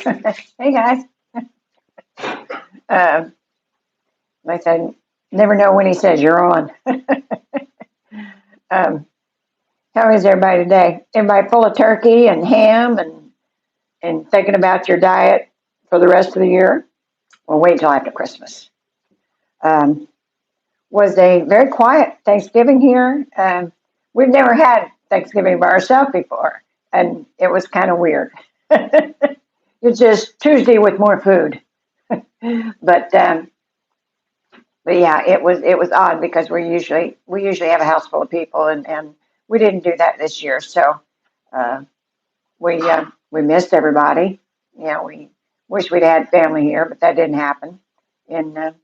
Hey guys. Um, like I said, never know when he says you're on. um, how is everybody today? Everybody full of turkey and ham and thinking about your diet for the rest of the year? Well, wait till after Christmas. Um, was a very quiet Thanksgiving here. We've never had Thanksgiving by ourselves before, and it was kind of weird. It's just Tuesday with more food. But but yeah, it was odd because we usually have a house full of people, and we didn't do that this year. So uh, we missed everybody. Yeah, we wish we'd had family here, but that didn't happen. And like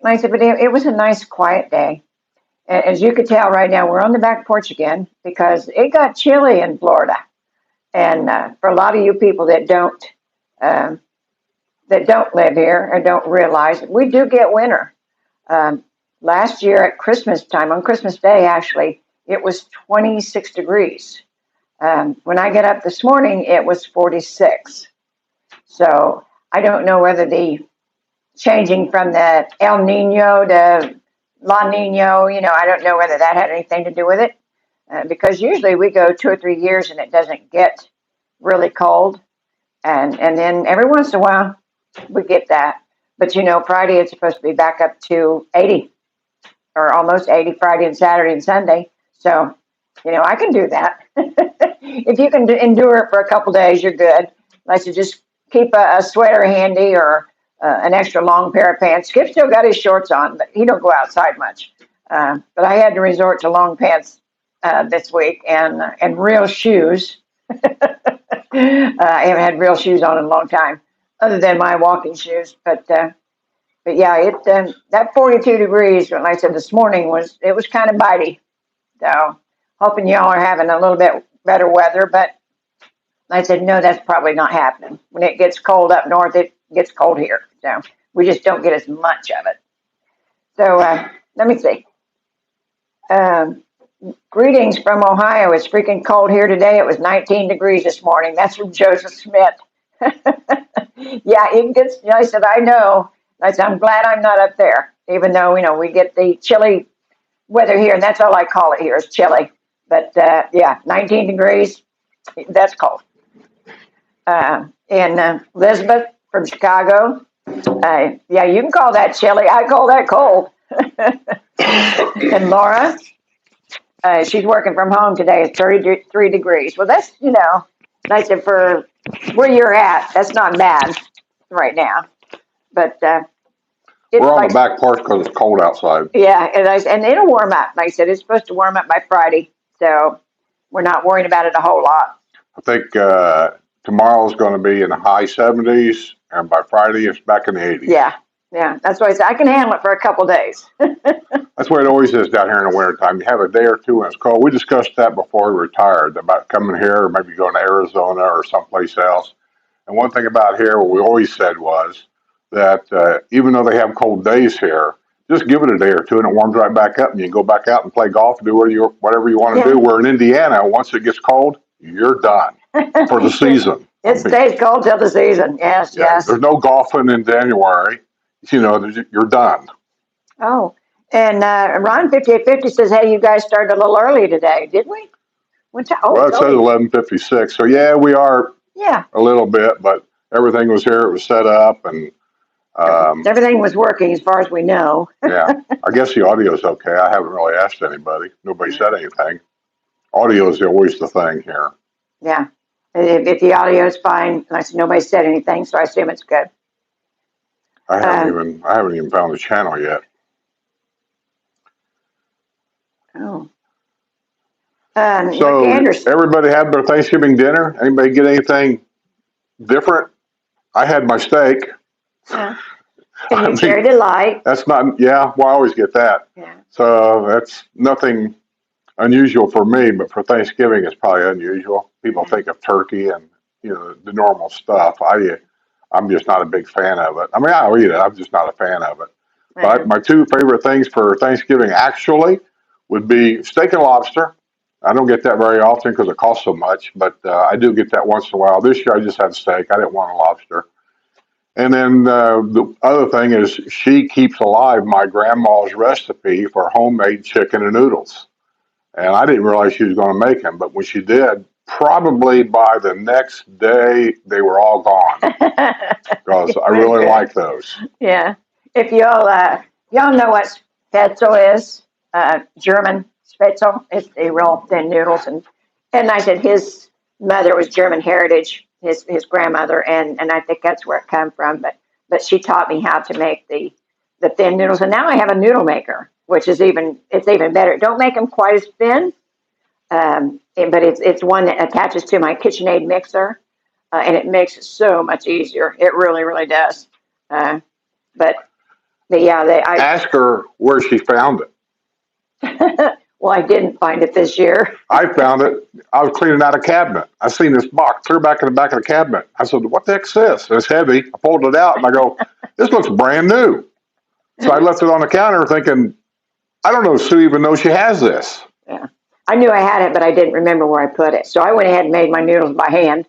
I said, but it was a nice, quiet day. As you could tell, right now we're on the back porch again because it got chilly in Florida. And for a lot of you people um, that don't live here or don't realize it, we do get winter. Um, Last year at Christmas time, on Christmas Day, actually, it was 26 degrees. When I got up this morning, it was 46. So I don't know whether the changing from the El Nino to La Nino, I don't know whether that had anything to do with it. Because usually we go 2 or 3 years and it doesn't get really cold. And then every once in a while we get that. But Friday it's supposed to be back up to 80 or almost 80 Friday and Saturday and Sunday. So, I can do that. If you can endure it for a couple days, you're good. Like to just keep a sweater handy or an extra long pair of pants. Skip still got his shorts on, but he don't go outside much. But I had to resort to long pants this week and real shoes. I haven't had real shoes on in a long time, other than my walking shoes. But yeah, that 42 degrees, like I said this morning, was kind of bitey. So hoping y'all are having a little bit better weather. But I said no, that's probably not happening. When it gets cold up north, it gets cold here. So we just don't get as much of it. So let me see. Um, Greetings from Ohio. It's freaking cold here today. It was 19 degrees this morning. That's from Joseph Smith. Yeah, it gets, I said, I know. I said, I'm glad I'm not up there, even though, we get the chilly weather here, and that's all I call it here is chilly. But yeah, 19 degrees, that's cold. And Elizabeth from Chicago, yeah, you can call that chilly. I call that cold. And Laura, she's working from home today. It's 33 degrees. Well, that's, like I said, for where you're at, that's not bad right now. But it's We're on like the back porch because it's cold outside. yeah, and it'll warm up. Like I said, it's supposed to warm up by Friday, so we're not worrying about it a whole lot. I think tomorrow's going to be in the high 70s, and by Friday it's back in the 80s. Yeah, that's why I said I can handle it for a couple days. That's what it always is down here in the wintertime. You have a day or two when it's cold. We discussed that before we retired about coming here or maybe going to Arizona or someplace else. And one thing about here, what we always said was that even though they have cold days here, just give it a day or two and it warms right back up and you can go back out and play golf and do whatever you want to do. Where in Indiana, once it gets cold, you're done for the season. It stays cold till the season. Yes, yes. There's no golfing in January. You're done. Oh, and Ron 5850 says, "Hey, you guys started a little early today, did we? What time? Well, it says 11:56. So yeah, we are Yeah, a little bit, but everything was here. It was set up, and everything was working as far as we know. yeah, I guess the audio is okay. I haven't really asked anybody. Nobody said anything. Audio is always the thing here. Yeah, if the audio is fine, like I said, nobody said anything, so I assume it's good. I haven't even found the channel yet. Oh. So Rick Anderson. everybody had their Thanksgiving dinner. Anybody get anything different? I had my steak. Yeah. And you carried a light. That's not, yeah, well, I always get that. Yeah. So that's nothing unusual for me, but for Thanksgiving, it's probably unusual. People think of turkey and, the normal stuff. I'm just not a big fan of it. I mean, I'll eat it. I'm just not a fan of it. But my two favorite things for Thanksgiving actually would be steak and lobster. I don't get that very often because it costs so much, but I do get that once in a while. This year I just had steak. I didn't want a lobster. And then the other thing is she keeps alive my grandma's recipe for homemade chicken and noodles. And I didn't realize she was going to make them, but when she did, probably by the next day they were all gone because I really like those. Yeah. If y'all know what spetzel is, German spetzel, it's the real thin noodles. And I said his mother was German heritage, his grandmother, and I think that's where it come from. But she taught me how to make the thin noodles, and now I have a noodle maker, which is even better. Don't make them quite as thin, but it's one that attaches to my KitchenAid mixer, and it makes it so much easier. It really does. But yeah, Ask her where she found it. well, I didn't find it this year. I found it. I was cleaning out a cabinet. I seen this box clear back in the back of the cabinet. I said, "What the heck's this?" It's heavy. I pulled it out and I go, "This looks brand new." So I left it on the counter thinking, I don't know if Sue even knows she has this. Yeah, I knew I had it, but I didn't remember where I put it. So I went ahead and made my noodles by hand.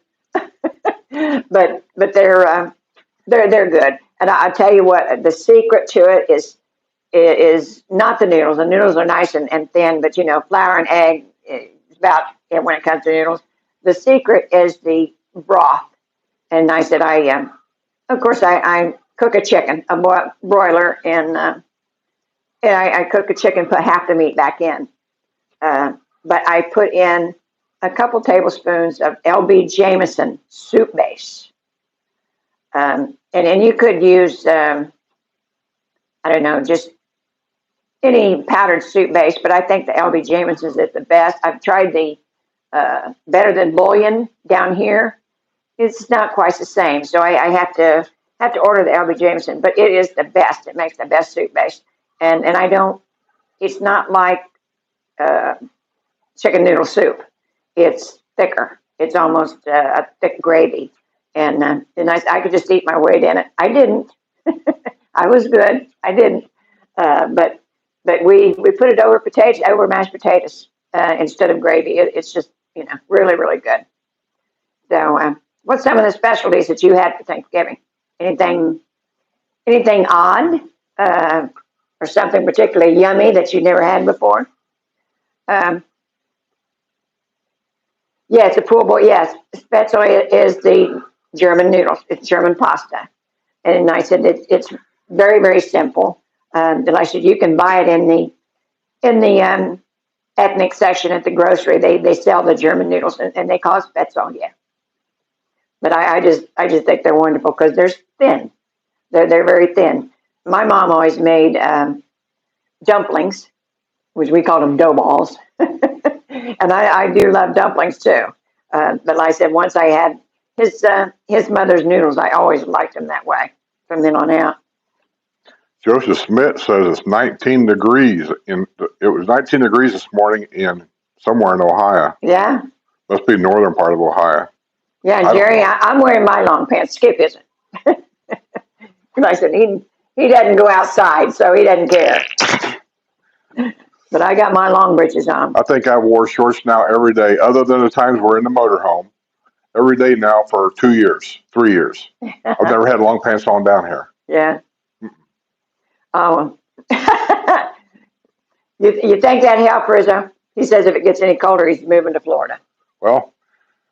but they're good. And I'll tell you what, the secret to it is not the noodles. The noodles are nice and thin, but flour and egg is about it when it comes to noodles. The secret is the broth. And I said, of course, I cook a chicken, a broiler, and I cook a chicken, put half the meat back in. But I put in a couple tablespoons of LB Jameson soup base. And then you could use, I don't know, just any powdered soup base, but I think the LB Jameson's is the best. I've tried the Better Than Bouillon down here. It's not quite the same, so I have to order the LB Jameson, but it is the best. It makes the best soup base, and I don't. It's not like chicken noodle soup. It's thicker. It's almost a thick gravy, and I could just eat my weight in it. I didn't. I was good. I didn't. But we put it over mashed potatoes instead of gravy. It's just really good. So what's some of the specialties that you had for Thanksgiving? Anything odd or something particularly yummy that you never had before? Yeah, it's a pool boy. Yes, especially is the German noodles. It's German pasta, and I said it's very simple. And I said you can buy it in the ethnic section at the grocery. They sell the German noodles, and they call it spätzle. Yeah, but I just think they're wonderful because they're thin. They're very thin. My mom always made dumplings, which we called them dough balls. And I do love dumplings too. But like I said, once I had his mother's noodles, I always liked them that way from then on out. Joseph Smith says it's 19 degrees. It was 19 degrees this morning in somewhere in Ohio. Yeah. Must be northern part of Ohio. Yeah, Jerry, I'm wearing my long pants. Skip isn't. Like I said, he doesn't go outside, so he doesn't care. But I got my long breeches on. I think I wore shorts now every day, other than the times we're in the motorhome. Every day now for 2 years, 3 years. I've never had long pants on down here. Yeah. Oh. You think that helped, Rizzo? He says if it gets any colder, he's moving to Florida. Well,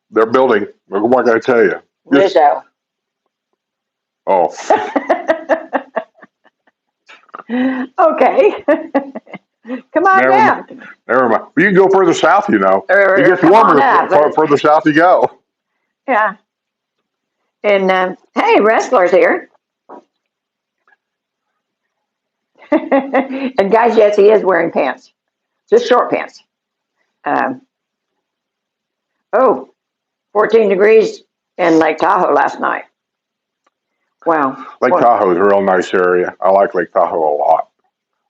they're building. What can I tell you? Rizzo. Oh. Okay. Come on down. Never mind. You can go further south, It gets warmer the further south you go. Yeah. And hey, Wrestler's here. And guys, yes, he is wearing pants. Just short pants. 14 degrees in Lake Tahoe last night. Wow. Lake Tahoe is a real nice area. I like Lake Tahoe a lot.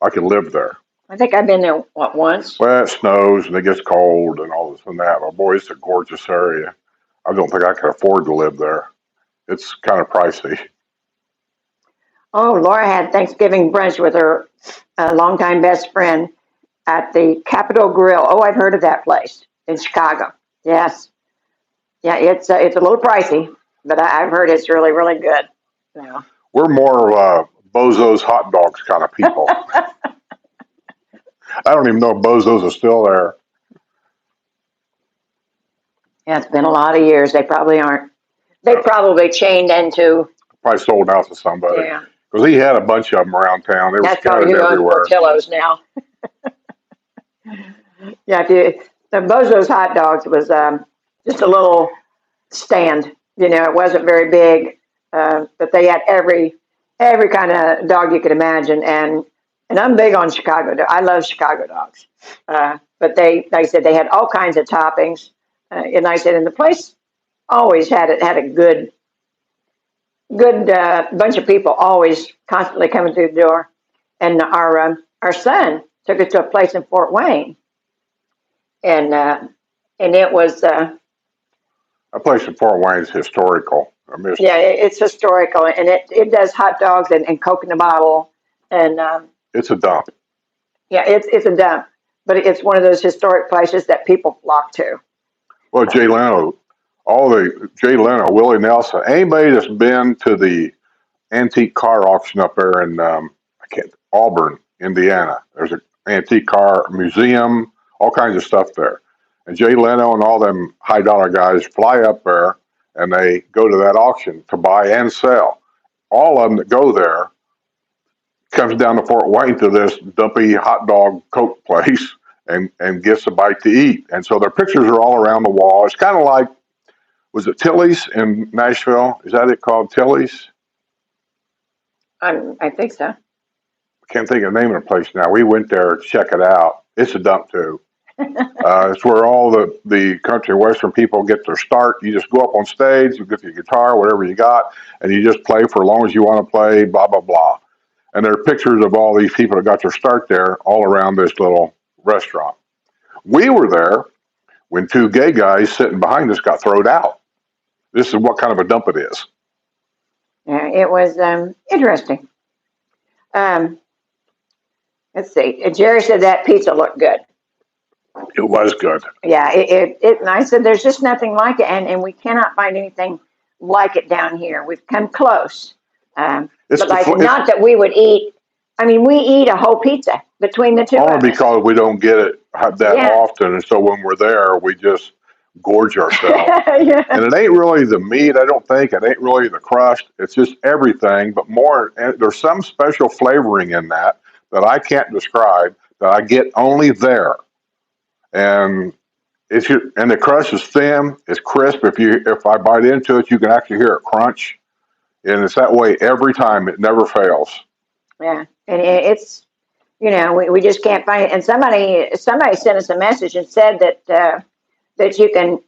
I could live there. I think I've been there, once? Well, it snows and it gets cold and all this and that. But boy, it's a gorgeous area. I don't think I could afford to live there. It's kind of pricey. Oh, Laura had Thanksgiving brunch with her longtime best friend, at the Capitol Grill. Oh, I've heard of that place in Chicago. Yes. Yeah, it's a little pricey, but I've heard it's really, really good. Yeah. We're more Bozo's hot dogs kind of people. I don't even know if Bozo's is still there. Yeah, it's been a lot of years. They probably aren't. They probably chained into. Probably sold out to somebody. Yeah. Because he had a bunch of them around town. They were That's probably scattered who owns everywhere. Portillo's now. Yeah, the Bozo's hot dogs was just a little stand. It wasn't very big, but they had every kind of dog you could imagine. And I'm big on Chicago. I love Chicago dogs. But like I said, they had all kinds of toppings. And I said, and the place always had a good bunch of people, always constantly coming through the door. And our son took us to a place in Fort Wayne, and it was That place in Fort Wayne is historical. I miss yeah, it's historical, and it does hot dogs and Coke in the bottle, and It's a dump. yeah, it's a dump, but it's one of those historic places that people flock to. Well, Jay Leno, Jay Leno, Willie Nelson, anybody that's been to the antique car auction up there in Auburn, Indiana. There's an antique car museum, all kinds of stuff there. And Jay Leno and all them high dollar guys fly up there and they go to that auction to buy and sell. All of them that go there comes down to Fort Wayne to this dumpy hot dog Coke place and gets a bite to eat. And so their pictures are all around the wall. It's kind of like, was it Tilly's in Nashville? Is that it called Tilly's? I think so. I can't think of the name of the place now. We went there to check it out. It's a dump too. It's where all the country and western people get their start. You just go up on stage, you get your guitar, whatever you got, and you just play for as long as you want to play, blah, blah, blah. And there are pictures of all these people that got their start there all around this little restaurant. We were there when two gay guys sitting behind us got thrown out. This is what kind of a dump it is. Yeah, it was interesting. Um, let's see. Jerry said that pizza looked good. It was good. Yeah, and I said there's just nothing like it, and we cannot find anything like it down here. We've come close, but like not that we would eat. I mean, we eat a whole pizza between the two of us. Only because we don't get it that Yeah. often, and so when we're there, we just gorge ourselves. Yeah. And it ain't really the meat, I don't think. It ain't really the crust. It's just everything, but more. And there's some special flavoring in that I can't describe that I get only there. And and the crust is thin, it's crisp. If I bite into it, you can actually hear it crunch, and it's that way every time. It never fails. Yeah, and it's we just can't find it. And somebody sent us a message and said that you can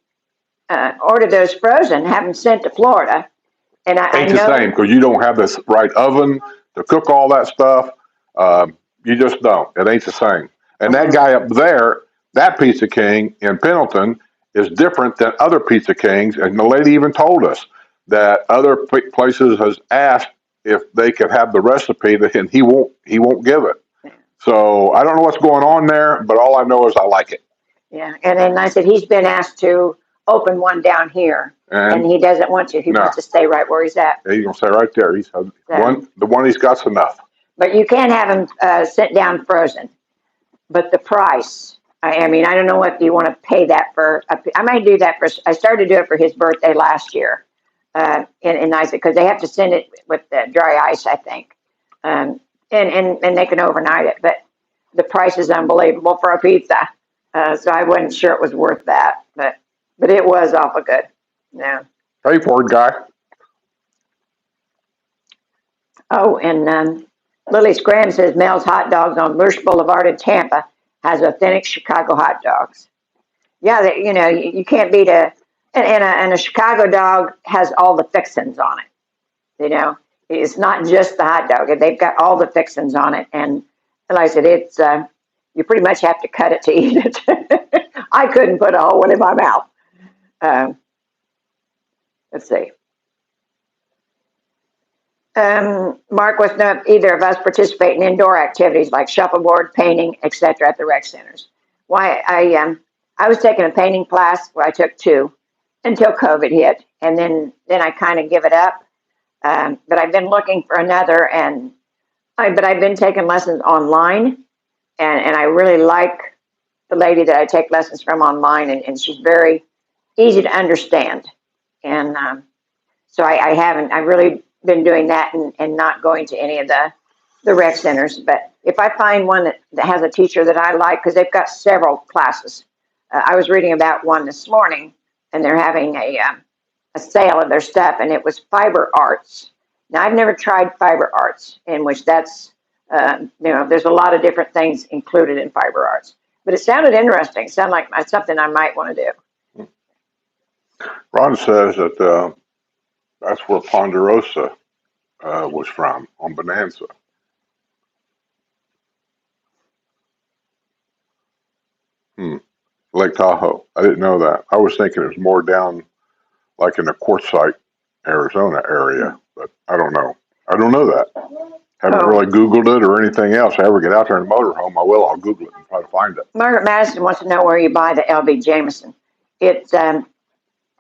order those frozen, have them sent to Florida. And I Ain't know the same because you don't have this right oven to cook all that stuff. You just don't. It ain't the same. And that guy up there, that Pizza King in Pendleton, is different than other Pizza Kings. And the lady even told us that other places has asked if they could have the recipe, and he won't give it. So I don't know what's going on there, but all I know is I like it. Yeah, and then I said he's been asked to open one down here, and he doesn't want to. He wants to stay right where he's at. He's gonna stay right there. He's the one he's got's enough. But you can have them sent down frozen. But the price, I mean, I don't know if you want to pay that for. I might do that for. I started to do it for his birthday last year, in nice because they have to send it with dry ice, I think, and they can overnight it. But the price is unbelievable for a pizza, so I wasn't sure it was worth that. But it was awful good. Yeah. Pay for it, guy. Oh, and Lily Scram says Mel's Hot Dogs on Bush Boulevard in Tampa has authentic Chicago hot dogs. Yeah, you can't beat and a Chicago dog has all the fixings on it. It's not just the hot dog; they've got all the fixings on it. And like I said, it's you pretty much have to cut it to eat it. I couldn't put a whole one in my mouth. Let's see. Mark was not either of us participate in indoor activities like shuffleboard, painting, etc. at the rec centers. Why I was taking a painting class where I took two until COVID hit, and then I kind of give it up. But I've been looking for another, but I've been taking lessons online, and I really like the lady that I take lessons from online, and she's very easy to understand. And so I've really been doing that and not going to any of the rec centers. But if I find one that has a teacher that I like, because they've got several classes. I was reading about one this morning, and they're having a sale of their stuff, and it was fiber arts. Now, I've never tried fiber arts, in which that's, there's a lot of different things included in fiber arts. But it sounded interesting. It sounded like something I might want to do. Ron says that that's where Ponderosa was from, on Bonanza. Lake Tahoe. I didn't know that. I was thinking it was more down like in the Quartzsite, Arizona area, but I don't know. I don't know that. Haven't really Googled it or anything else. If I ever get out there in a motorhome, I'll Google it and try to find it. Margaret Madison wants to know where you buy the LB Jameson. It's, they've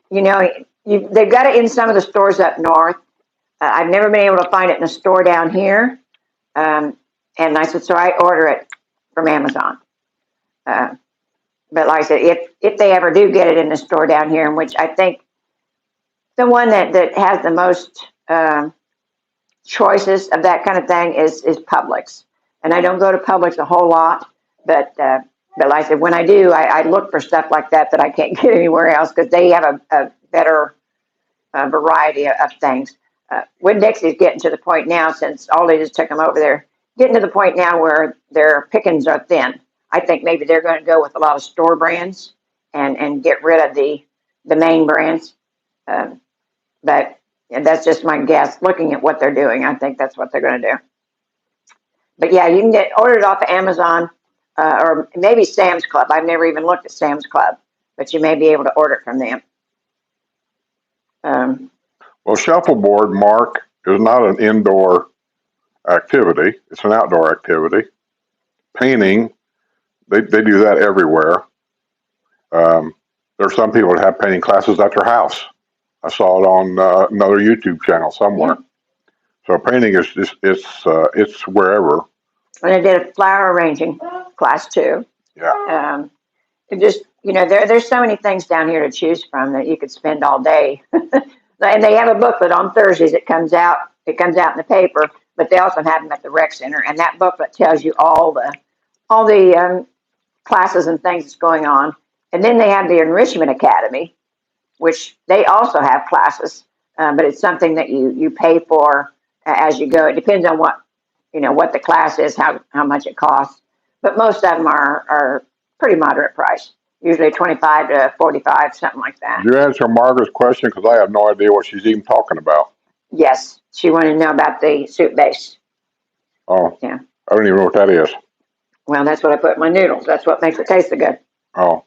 got it in some of the stores up north. I've never been able to find it in a store down here. And I said, so I order it from Amazon. But like I said, if they ever do get it in the store down here, in which I think the one that has the most choices of that kind of thing is Publix. And I don't go to Publix a whole lot, but like I said, when I do, I look for stuff like that I can't get anywhere else, because they have a better variety of things. Winn-Dixie's getting to the point now, since Aldi just took them over there, getting to the point now where their pickings are thin. I think maybe they're going to go with a lot of store brands and get rid of the main brands. But that's just my guess. Looking at what they're doing, I think that's what they're going to do. But yeah, you can order it off of Amazon or maybe Sam's Club. I've never even looked at Sam's Club, but you may be able to order it from them. Well, shuffleboard, Mark, is not an indoor activity. It's an outdoor activity. Painting, they do that everywhere. There's some people that have painting classes at their house. I saw it on another YouTube channel somewhere. So painting is just, it's wherever. And I did a flower arranging class too. Yeah. It just, there's so many things down here to choose from that you could spend all day. And they have a booklet on Thursdays. It comes out in the paper, but they also have them at the rec center. And that booklet tells you all the classes and things that's going on. And then they have the Enrichment Academy, which they also have classes, but it's something that you pay for as you go. It depends on what the class is, how much it costs. But most of them are pretty moderate price, usually 25 to 45, something like that. Did you answer Margaret's question? Because I have no idea what she's even talking about. Yes, she wanted to know about the soup base. Oh, yeah. I don't even know what that is. Well, that's what I put in my noodles. That's what makes it taste so good. Oh.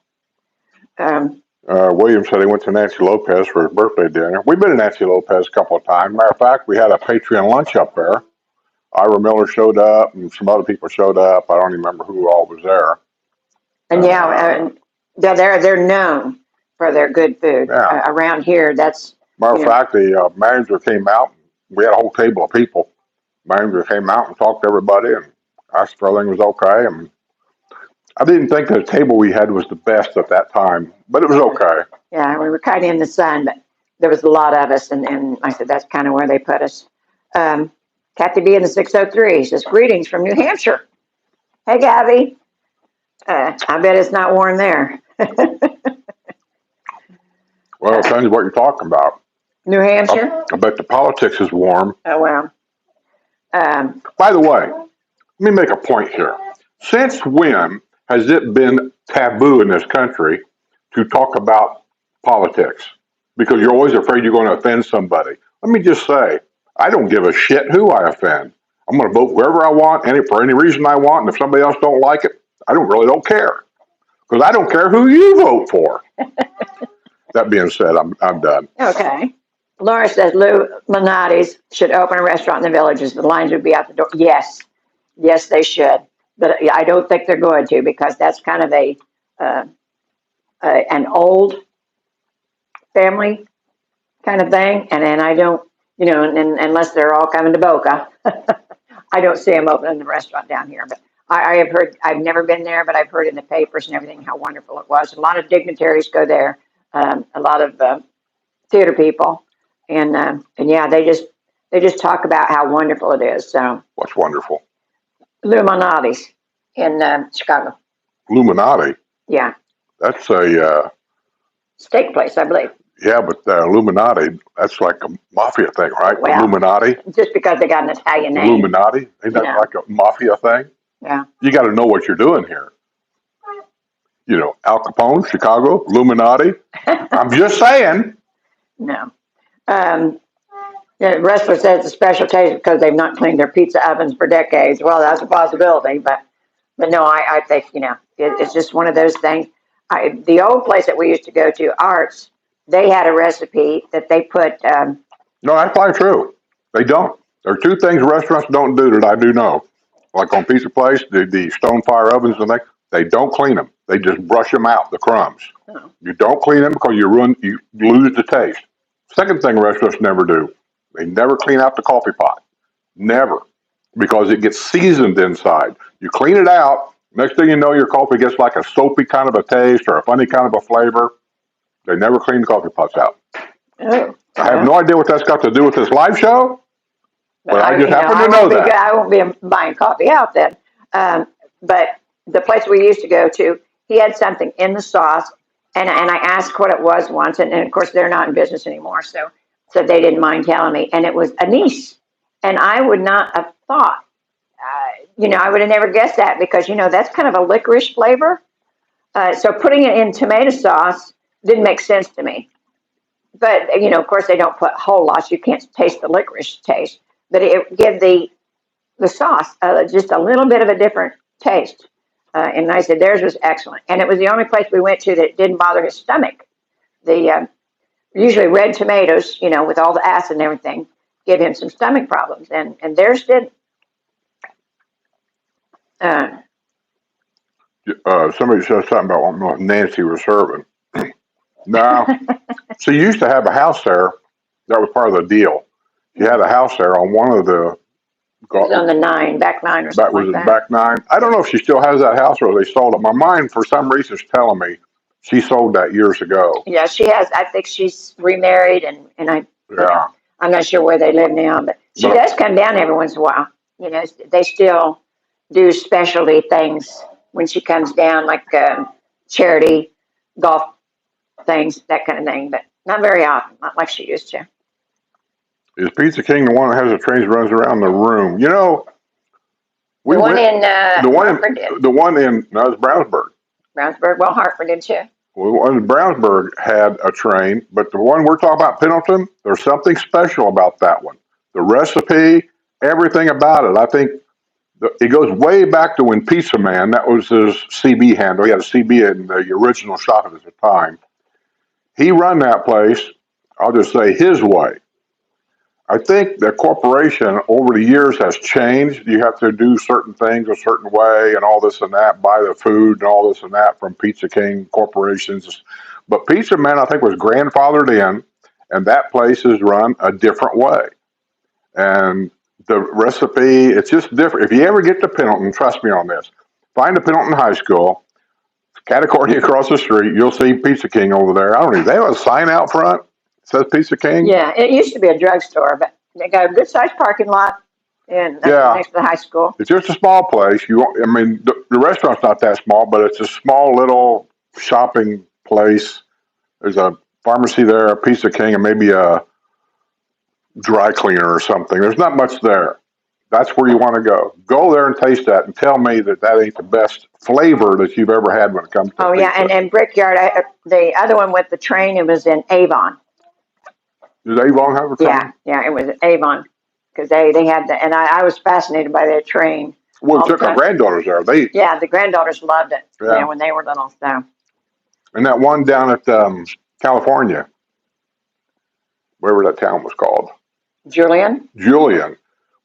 William said he went to Nancy Lopez for his birthday dinner. We've been to Nancy Lopez a couple of times. Matter of fact, we had a Patreon lunch up there. Ira Miller showed up, and some other people showed up. I don't even remember who all was there. And they're known for their good food. Yeah. Around here. That's matter of fact, the manager came out. We had a whole table of people. Manager came out and talked to everybody and asked if everything was okay. And I didn't think the table we had was the best at that time, but it was okay. Yeah, we were kind of in the sun, but there was a lot of us, and like I said, that's kind of where they put us. Kathy B in the 603 says, greetings from New Hampshire. Hey, Gabby. I bet it's not warm there. Well, it depends what you're talking about. New Hampshire? I bet the politics is warm. Oh, well. By the way, let me make a point here. Since when has it been taboo in this country to talk about politics? Because you're always afraid you're going to offend somebody. Let me just say, I don't give a shit who I offend. I'm going to vote wherever I want, for any reason I want, and if somebody else don't like it, I really don't care. Because I don't care who you vote for. That being said, I'm done. Okay. Laura says Lou Minotti's should open a restaurant in the villages. The lines would be out the door. Yes, yes, they should. But I don't think they're going to because that's kind of uh, an old family kind of thing. And then I don't, and unless they're all coming to Boca, I don't see them opening the restaurant down here. But I have heard, I've never been there, but I've heard in the papers and everything how wonderful it was. A lot of dignitaries go there, a lot of theater people, and yeah, they just talk about how wonderful it is. So What's wonderful? Illuminati's in Chicago. Illuminati. Yeah, That's a steak place, I believe. yeah, but Illuminati. That's like a mafia thing, right? Well, Illuminati. just because they got an Italian name. Illuminati. Ain't that Yeah. like a mafia thing? Yeah. You got to know what you're doing here. Al Capone, Chicago, Illuminati. I'm just saying. No. The wrestler says it's a special taste because they've not cleaned their pizza ovens for decades. Well, that's a possibility, but no, I think it's just one of those things. The old place that we used to go to, Arts, they had a recipe that they put. No, that's probably true. They don't. There are two things restaurants don't do that I do know. Like on Pizza Place, the stone fire ovens and they don't clean them. They just brush them out, the crumbs. Oh. You don't clean them because you lose the taste. Second thing restaurants never do, they never clean out the coffee pot. Never. Because it gets seasoned inside. You clean it out, next thing you know, your coffee gets like a soapy kind of a taste or a funny kind of a flavor. They never clean the coffee pots out. Oh. I have no idea what that's got to do with this live show. But I just happen to know that. I won't be buying coffee out then. But the place we used to go to, he had something in the sauce, and I asked what it was once, and of course they're not in business anymore, so they didn't mind telling me, and it was anise, and I would not have thought, I would have never guessed that because that's kind of a licorice flavor. So putting it in tomato sauce didn't make sense to me. But of course they don't put whole lots. You can't taste the licorice taste, but it give the sauce just a little bit of a different taste. And I said theirs was excellent, and it was the only place we went to that didn't bother his stomach. The usually red tomatoes, with all the acid and everything, give him some stomach problems, and theirs didn't. Somebody said something about what Nancy was serving. Now, she used to have a house there. That was part of the deal. She had a house there on one of the. It was on the back nine or something like that. Back nine. I don't know if she still has that house or they sold it. My mind, for some reason, is telling me she sold that years ago. Yeah, she has. I think she's remarried, and I'm not sure where they live now, but she does come down every once in a while. They still do specialty things when she comes down, like charity, golf things, that kind of thing, but not very often, not like she used to. Is Pizza King the one that has the trains that runs around the room? We The one went, in Hartford did. the one in no, it's Brownsburg. Brownsburg, well, Hartford did too. Well, the one in Brownsburg had a train, but the one we're talking about, Pendleton, there's something special about that one. The recipe, everything about it. I think it goes way back to when Pizza Man, that was his CB handle. He had a CB in the original shop at the time. He run that place, I'll just say his way. I think the corporation over the years has changed. You have to do certain things a certain way and all this and that, buy the food and all this and that from Pizza King corporations. But Pizza Man, I think, was grandfathered in, and that place is run a different way. And the recipe, it's just different. If you ever get to Pendleton, trust me on this, find a Pendleton High School, Catacorny across the street, you'll see Pizza King over there. I don't know, they have a sign out front. Says Pizza King? Yeah, it used to be a drugstore, but they got a good sized parking lot next to the high school. It's just a small place. The restaurant's not that small, but it's a small little shopping place. There's a pharmacy there, a Pizza King, and maybe a dry cleaner or something. There's not much there. That's where you want to go. Go there and taste that and tell me that ain't the best flavor that you've ever had when it comes to pizza. Yeah, and Brickyard, the other one with the train, it was in Avon. Did Avon have a train? Yeah, it was Avon because they had and I was fascinated by their train. Well, it took our granddaughters there. The granddaughters loved it. When they were little. So. And that one down at California. whatever that town was called. Julian? Julian.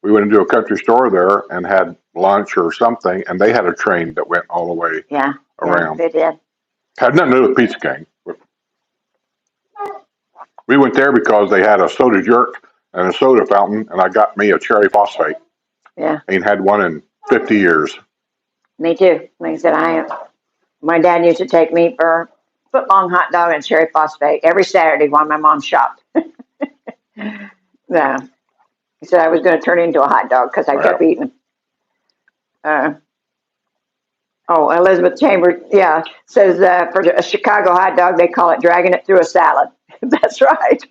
We went into a country store there and had lunch or something, and they had a train that went all the way Yeah. around. Yeah, they did. Had nothing to do with Pizza King. We went there because they had a soda jerk and a soda fountain, and I got me a cherry phosphate. Yeah. Ain't had one in 50 years. Me too. Like I said, my dad used to take me for a foot-long hot dog and cherry phosphate every Saturday while my mom shopped. Yeah. He said I was going to turn into a hot dog because I kept eating them. Elizabeth Chambers, yeah, says for a Chicago hot dog, they call it dragging it through a salad. That's right,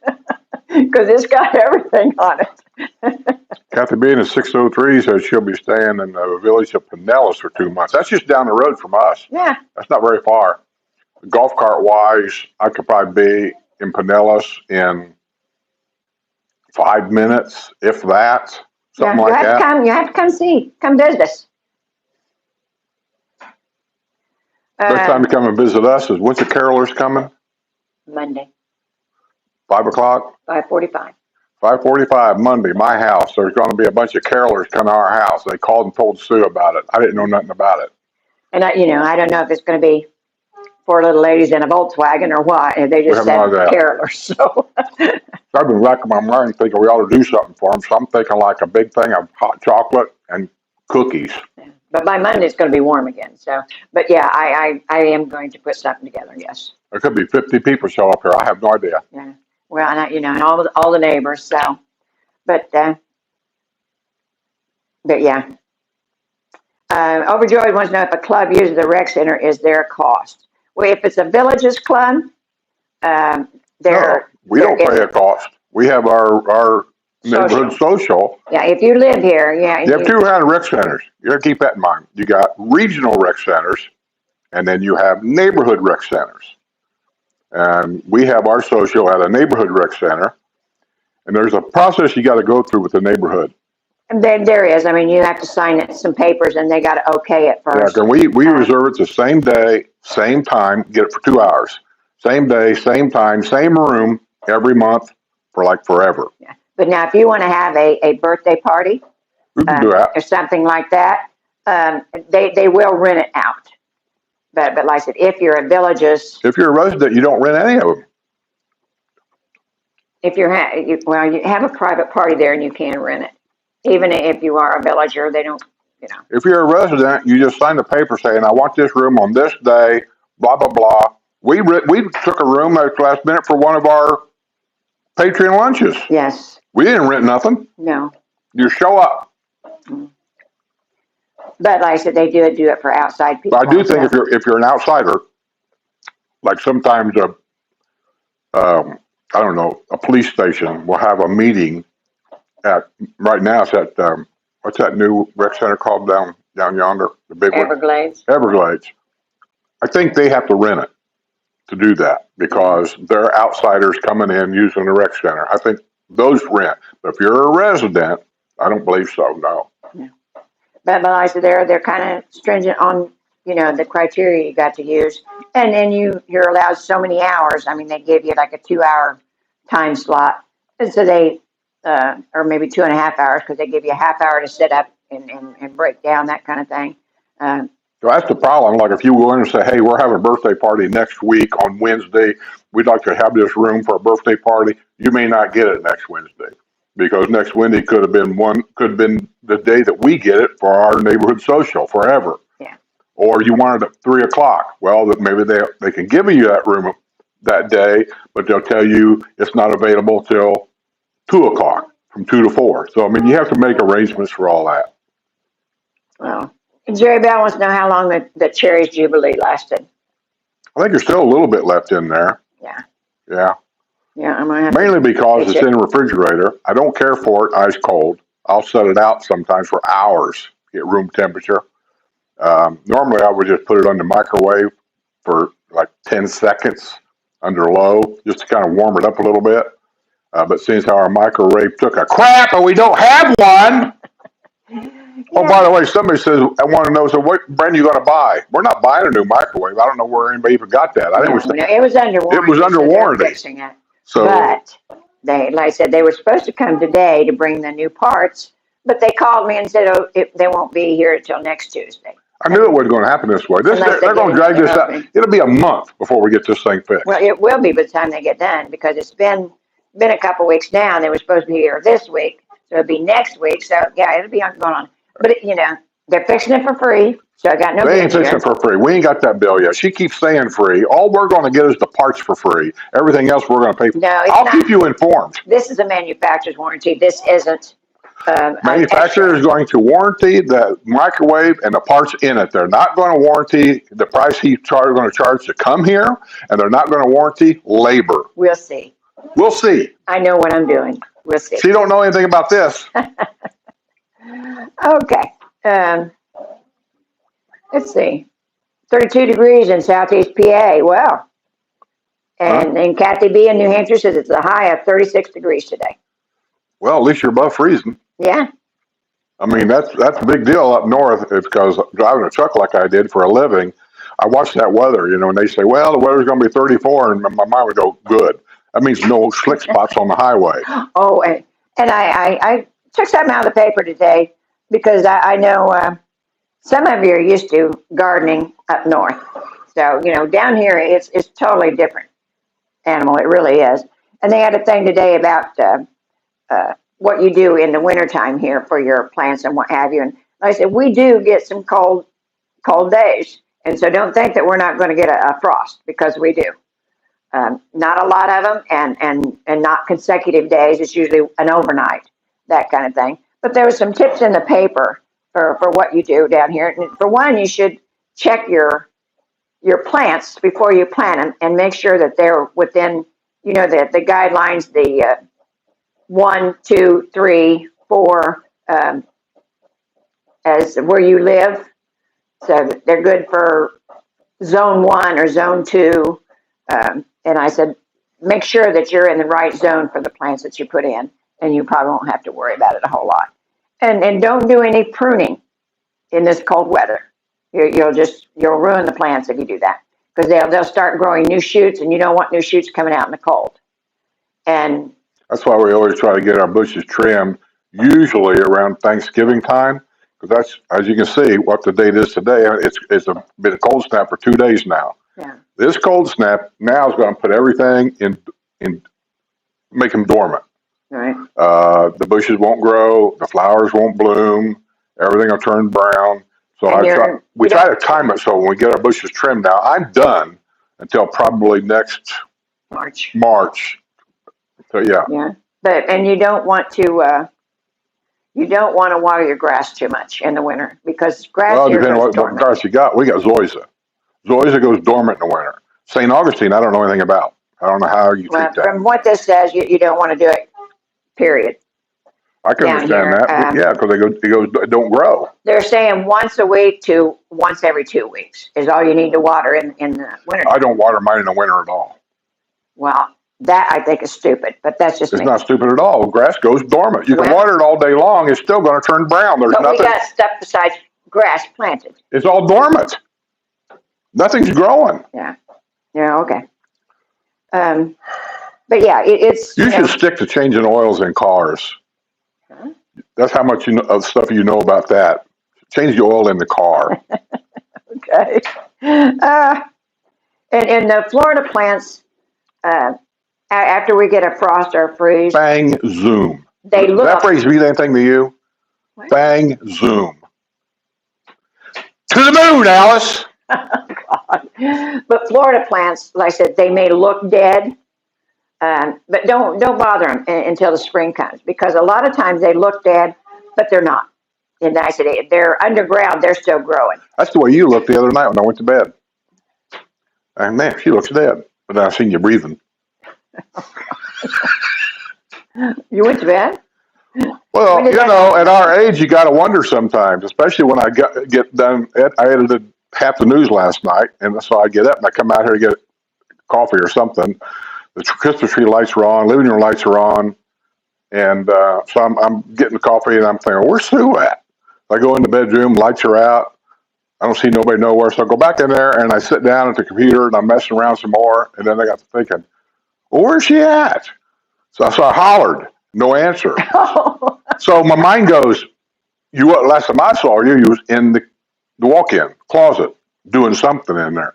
because it's got everything on it. Kathy Bean at 603 says she'll be staying in the village of Pinellas for 2 months. That's just down the road from us. Yeah. That's not very far. Golf cart wise, I could probably be in Pinellas in 5 minutes, if that, something like that. You have to come visit us. Next time you come and visit us is when's the carolers coming? Monday. 5 o'clock? 5:45. 5:45 Monday, my house. There's going to be a bunch of carolers coming to our house. They called and told Sue about it. I didn't know nothing about it. And I don't know if it's going to be 4 little ladies in a Volkswagen or what. They just said carolers. So I've been racking my mind thinking we ought to do something for them. So I'm thinking like a big thing of hot chocolate and cookies. Yeah. But by Monday it's going to be warm again. So, but yeah, I am going to put something together. Yes. There could be 50 people show up here. I have no idea. Yeah. Well, and all the neighbors. So, but yeah. Overjoyed wants to know if a club uses the rec center, is there a cost? Well, if it's a villages club, No, we don't pay a cost. We have our neighborhood social. Yeah, if you live here, yeah. You have 2 round rec centers. You got to keep that in mind. You got regional rec centers, and then you have neighborhood rec centers. And we have our social at a neighborhood rec center, and there's a process you got to go through with the neighborhood. And there is. I mean, you have to sign some papers, and they got to okay it first. Yeah, we reserve it the same day, same time, get it for 2 hours. Same day, same time, same room, every month for like forever. Yeah. But now, if you want to have a birthday party, we can do that. Or something like that, they will rent it out. But like I said, if you're a villages, if you're a resident, you don't rent any of them. If you have a private party there, and you can rent it. Even if you are a villager, they don't, If you're a resident, you just sign the paper saying, I want this room on this day, blah, blah, blah. We took a room at the last minute for one of our Patreon lunches. Yes. We didn't rent nothing. No. You show up. But like I said, they do it for outside people. But I do think if you're an outsider, like sometimes I don't know, a police station will have a meeting right now it's at what's that new rec center called down yonder, the big one? Everglades. I think they have to rent it to do that because they're outsiders coming in using the rec center. I think those rent. But if you're a resident, I don't believe so. No. Yeah. But like I said, they're kind of stringent on the criteria you got to use, and then you're allowed so many hours. I mean, they give you like a 2-hour time slot, and so they. Or maybe 2.5 hours because they give you a half hour to set up and break down, that kind of thing. So that's the problem. Like if you go in and say, hey, we're having a birthday party next week on Wednesday. We'd like to have this room for a birthday party. You may not get it next Wednesday because next Wednesday could have been the day that we get it for our neighborhood social forever. Yeah. Or you want it at 3 o'clock. Well, maybe they can give you that room that day, but they'll tell you it's not available till 2 o'clock, from 2 to 4. So, I mean, you have to make arrangements for all that. Well, Jerry Bell wants to know how long the Cherries Jubilee lasted. I think there's still a little bit left in there. Yeah. Yeah. Yeah, I'm gonna have mainly because it's in a refrigerator. I don't care for it ice cold. I'll set it out sometimes for hours, get room temperature. Normally, I would just put it on the microwave for like 10 seconds under low, just to kind of warm it up a little bit. But since our microwave took a crap and we don't have one. Yeah. Oh, by the way, somebody says, I want to know, so what brand are you going to buy? We're not buying a new microwave. I don't know where anybody even got that. It was under warranty. It was under warranty. Fixing it. So, but like I said, they were supposed to come today to bring the new parts, but they called me and said, oh, they won't be here until next Tuesday. I knew it wasn't going to happen this way. Unless They're going to drag this out. It'll be a month before we get this thing fixed. Well, it will be by the time they get done, because it's been a couple weeks now, and they were supposed to be here this week, so it'll be next week. So yeah, it'll be going on. But they're fixing it for free, so I got no. They ain't fixing it for free. We ain't got that bill yet. She keeps saying free. All we're going to get is the parts for free. Everything else we're going to pay for. No, I'll keep you informed. This is a manufacturer's warranty. This isn't. Manufacturer is going to warranty the microwave and the parts in it. They're not going to warranty the price he's going to charge to come here, and they're not going to warranty labor. We'll see. We'll see. I know what I'm doing. We'll see. She don't know anything about this. Okay. Let's see. 32 degrees in Southeast PA. Wow. And in Kathy B in New Hampshire says it's a high of 36 degrees today. Well, at least you're above freezing. Yeah. I mean, that's a big deal up north. It's because driving a truck like I did for a living, I watch that weather, and they say, well, the weather's going to be 34, and my mind would go, good. That means no slick spots on the highway. Oh, and I took something out of the paper today, because I know some of you are used to gardening up north. So, down here, it's totally different animal. It really is. And they had a thing today about what you do in the wintertime here for your plants and what have you. And like I said, we do get some cold days. And so don't think that we're not going to get a frost, because we do. Not a lot of them, and not consecutive days. It's usually an overnight, that kind of thing. But there were some tips in the paper for what you do down here. And for one, you should check your plants before you plant them, and make sure that they're within, the guidelines, the 1, 2, 3, 4, as where you live. So they're good for zone 1 or zone 2. And I said, make sure that you're in the right zone for the plants that you put in, and you probably won't have to worry about it a whole lot. And don't do any pruning in this cold weather. You'll ruin the plants if you do that, because they'll start growing new shoots, and you don't want new shoots coming out in the cold. And that's why we always try to get our bushes trimmed, usually around Thanksgiving time, because that's, as you can see, what the date is today. It's been a cold snap for 2 days now. Yeah. This cold snap now is going to put everything in make them dormant. Right. The bushes won't grow, the flowers won't bloom, everything will turn brown. So we try to time it so when we get our bushes trimmed now, I'm done until probably next March. So yeah. Yeah. And you don't want to water your grass too much in the winter, because grass. Well, depending on what grass you got. We got zoysia. Zoysia goes dormant in the winter. St. Augustine, I don't know anything about. I don't know how you treat that. From what this says, you don't want to do it, period. I can understand that. Yeah, because it don't grow. They're saying once a week to once every 2 weeks is all you need to water in the winter. I don't water mine in the winter at all. Well, that I think is stupid, but that's just It's me. not stupid at all. Grass goes dormant. You can water it all day long. It's still going to turn brown. There's nothing. We got stuff besides grass planted. It's all dormant. Nothing's growing. Yeah. Yeah. Okay. But yeah, it's. You should stick to changing oils in cars. Huh? That's how much of stuff you know about that. Change the oil in the car. Okay. And the Florida plants, after we get a frost or a freeze, Bang, zoom. They look. Does that phrase mean anything to you? What? Bang, zoom. To the moon, Alice. Oh, God. But Florida plants, like I said, they may look dead, but don't bother them until the spring comes, because a lot of times they look dead, but they're not. And I said, they're underground, they're still growing. That's the way you looked the other night when I went to bed. And man, she looks dead. But then I seen you breathing. You went to bed? Well, at our age, you got to wonder sometimes, especially when I get done. I edited half the news last night, and so I get up and I come out here to get coffee or something. The Christmas tree lights are on, living room lights are on, and so I'm getting the coffee, and I'm thinking, where's Sue at? I go in the bedroom, lights are out. I don't see nobody nowhere, so I go back in there, and I sit down at the computer, and I'm messing around some more, and then I got to thinking, well, where's she at? So I hollered, no answer. Oh, So my mind goes, last time I saw you, you was in the walk-in closet doing something in there.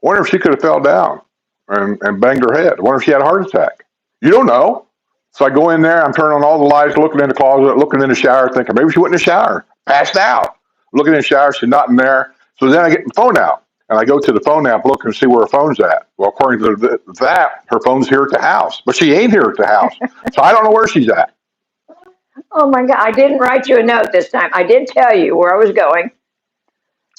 Wonder if she could have fell down and banged her head. Wonder if she had a heart attack. You don't know. So I go in there, I'm turning on all the lights, looking in the closet, looking in the shower, thinking maybe she went in the shower, passed out. Looking in the shower, she's not in there. So then I get the phone out and I go to the phone app, look and see where her phone's at. Well, according to that, her phone's here at the house, but she ain't here at the house. So I don't know where she's at. oh my God! I didn't write you a note this time. I did tell you where I was going,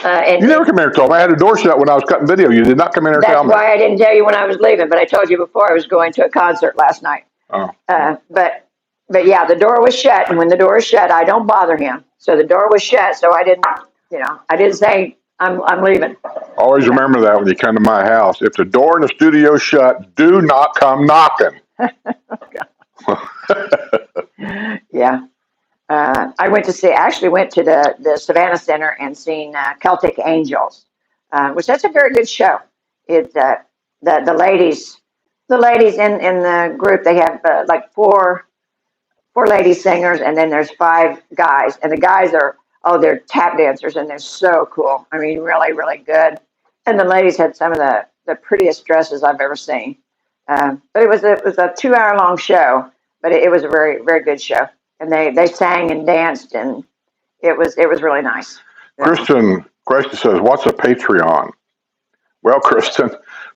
You never come here and told me. I had the door shut when I was cutting video. You did not come in here and tell that's me. why I didn't tell you when I was leaving. But I told you before I was going to a concert last night. Oh. But yeah, the door was shut, and when the door is shut, I don't bother him. So the door was shut, so I didn't say I'm leaving. Always remember that when you come to my house. If the door in the studio is shut, do not come knocking. Yeah. I actually went to the Savannah Center and seen Celtic Angels, which that's a very good show. The ladies in the group, they have like four lady singers, and then there's five guys, and the guys they're tap dancers, and they're so cool. I mean, really, really good. And the ladies had some of the prettiest dresses I've ever seen. But it was a 2 hour long show, but it was a very, very good show. And they sang and danced, and it was really nice. Kristen says, what's a Patreon? Well, Kristen,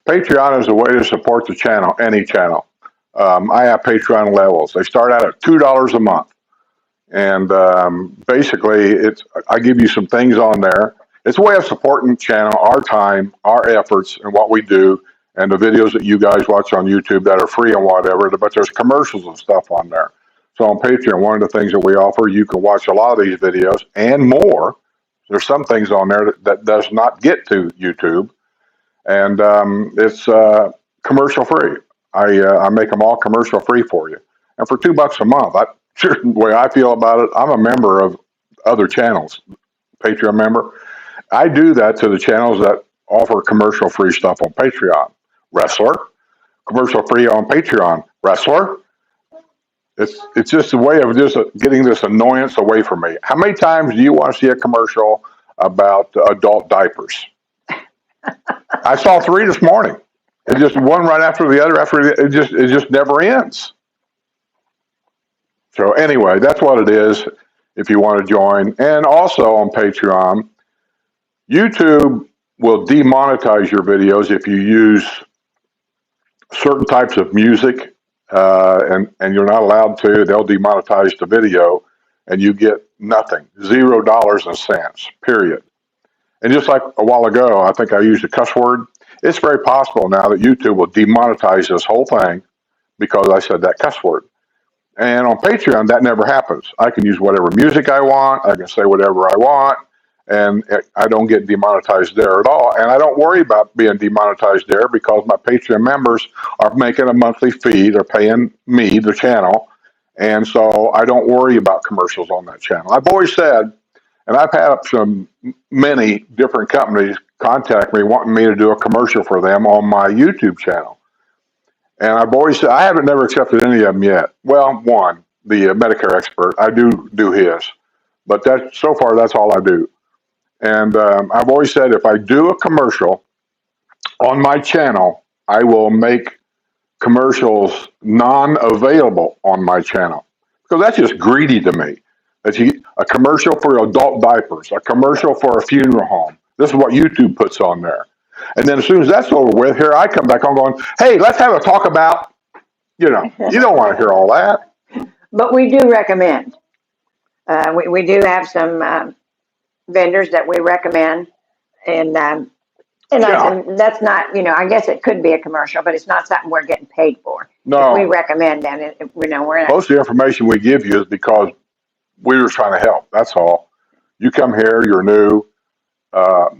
Patreon is a way to support the channel, any channel. I have Patreon levels. They start out at $2 a month. And basically, I give you some things on there. It's a way of supporting the channel, our time, our efforts, and what we do, and the videos that you guys watch on YouTube that are free and whatever. But there's commercials and stuff on there. So on Patreon, one of the things that we offer, you can watch a lot of these videos and more. There's some things on there that does not get to YouTube, and it's commercial free. I make them all commercial free for you, and for $2 a month. The way I feel about it, I'm a member of other channels, Patreon member. I do that to the channels that offer commercial free stuff on Patreon. Wrestler, commercial free on Patreon. Wrestler. It's just a way of just getting this annoyance away from me. How many times do you want to see a commercial about adult diapers? I saw 3 this morning. It's just one right after the other. It just never ends. So anyway, that's what it is. If you want to join, and also on Patreon, YouTube will demonetize your videos if you use certain types of music. And you're not allowed to. They'll demonetize the video, and you get nothing, $0.00, period. And just like a while ago, I think I used a cuss word. It's very possible now that YouTube will demonetize this whole thing because I said that cuss word. And on Patreon, that never happens. I can use whatever music I want. I can say whatever I want, and I don't get demonetized there at all. And I don't worry about being demonetized there because my Patreon members are making a monthly fee. They're paying me, the channel, and so I don't worry about commercials on that channel. I've always said, and I've had many different companies contact me wanting me to do a commercial for them on my YouTube channel. And I've always said, I haven't never accepted any of them yet. Well, one, the Medicare expert, I do his, but so far that's all I do. And I've always said, if I do a commercial on my channel, I will make commercials non-available on my channel because that's just greedy to me. A commercial for adult diapers, a commercial for a funeral home. This is what YouTube puts on there. And then as soon as that's over with, here I come back on going, hey, let's have a talk about, you don't want to hear all that. But we do recommend. We do have some vendors that we recommend, and that's not, I guess it could be a commercial, but it's not something we're getting paid for. No. If we recommend them. We're not. Most of the information we give you is because we were trying to help. That's all. You come here, you're new.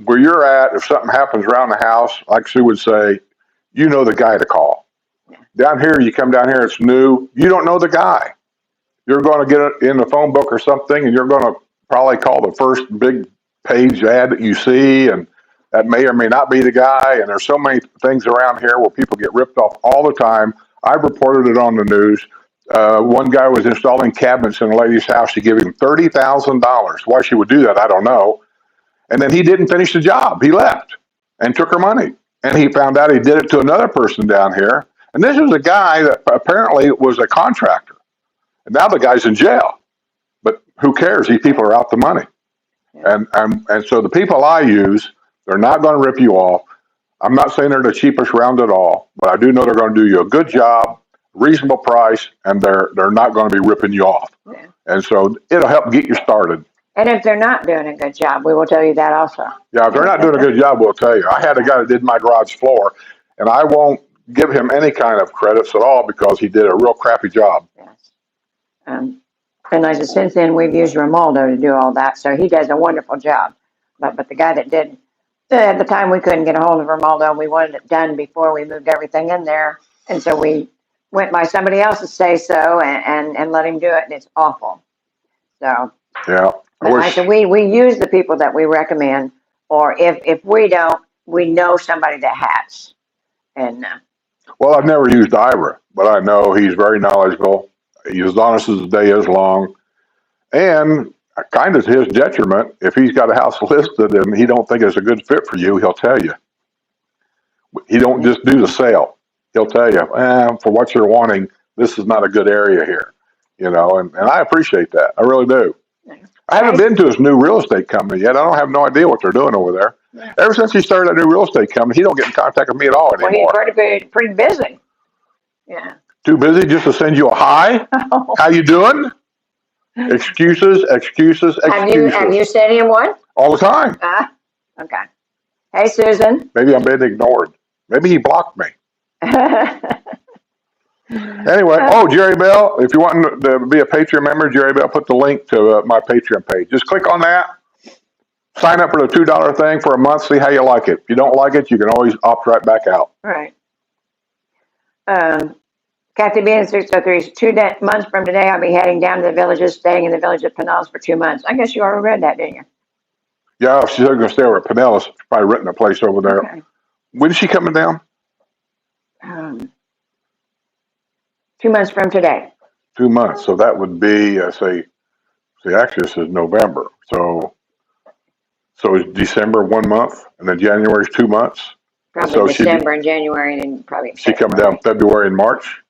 Where you're at, if something happens around the house, like Sue would say, you know the guy to call. Down here, you come down here, it's new. You don't know the guy. You're going to get it in the phone book or something, and you're going to probably call the first big page ad that you see, and that may or may not be the guy. And there's so many things around here where people get ripped off all the time. I've reported it on the news. One guy was installing cabinets in a lady's house. She gave him $30,000. Why she would do that, I don't know. And then he didn't finish the job. He left and took her money. And he found out he did it to another person down here. And this was a guy that apparently was a contractor. And now the guy's in jail. But who cares? These people are out the money. And so the people I use, they're not going to rip you off. I'm not saying they're the cheapest round at all, but I do know they're going to do you a good job, reasonable price, and they're not going to be ripping you off. Yeah. And so it'll help get you started. And if they're not doing a good job, we will tell you that also. Yeah, if they're not doing a good job, we'll tell you. I had a guy that did my garage floor, and I won't give him any kind of credits at all because he did a real crappy job. Yes. And I said, since then, we've used Romaldo to do all that, so he does a wonderful job. But the guy that did, at the time, we couldn't get a hold of Romaldo, and we wanted it done before we moved everything in there. And so we went by somebody else's say-so and let him do it, and it's awful. So, Yeah. I said, we use the people that we recommend, or if we don't, we know somebody that has. And Well, I've never used Ira, but I know he's very knowledgeable. He's as honest as the day is long. And kind of to his detriment, if he's got a house listed and he don't think it's a good fit for you, he'll tell you. He don't just do the sale. He'll tell you, for what you're wanting, this is not a good area here. And I appreciate that. I really do. I haven't been to his new real estate company yet. I don't have no idea what they're doing over there. Yeah. Ever since he started that new real estate company, he don't get in contact with me at all anymore. Well, he's pretty busy. Yeah. Too busy just to send you a hi? Oh. How you doing? Excuses. Have you sent him one? All the time. Okay. Hey, Susan. Maybe I'm being ignored. Maybe he blocked me. Anyway, Jerry Bell, if you want to be a Patreon member, Jerry Bell put the link to my Patreon page. Just click on that. Sign up for the $2 thing for a month. See how you like it. If you don't like it, you can always opt right back out. Right. Kathy B in 603, 2 months from today, I'll be heading down to the villages, staying in the village of Pinellas for 2 months. I guess you already read that, didn't you? Yeah, she's going to stay over at Pinellas. She's probably renting a place over there. Okay. When is she coming down? 2 months from today. 2 months. So that would be, actually this is November. So is December 1 month, and then January is 2 months? Probably so December and January, and then probably February. She coming down February and March?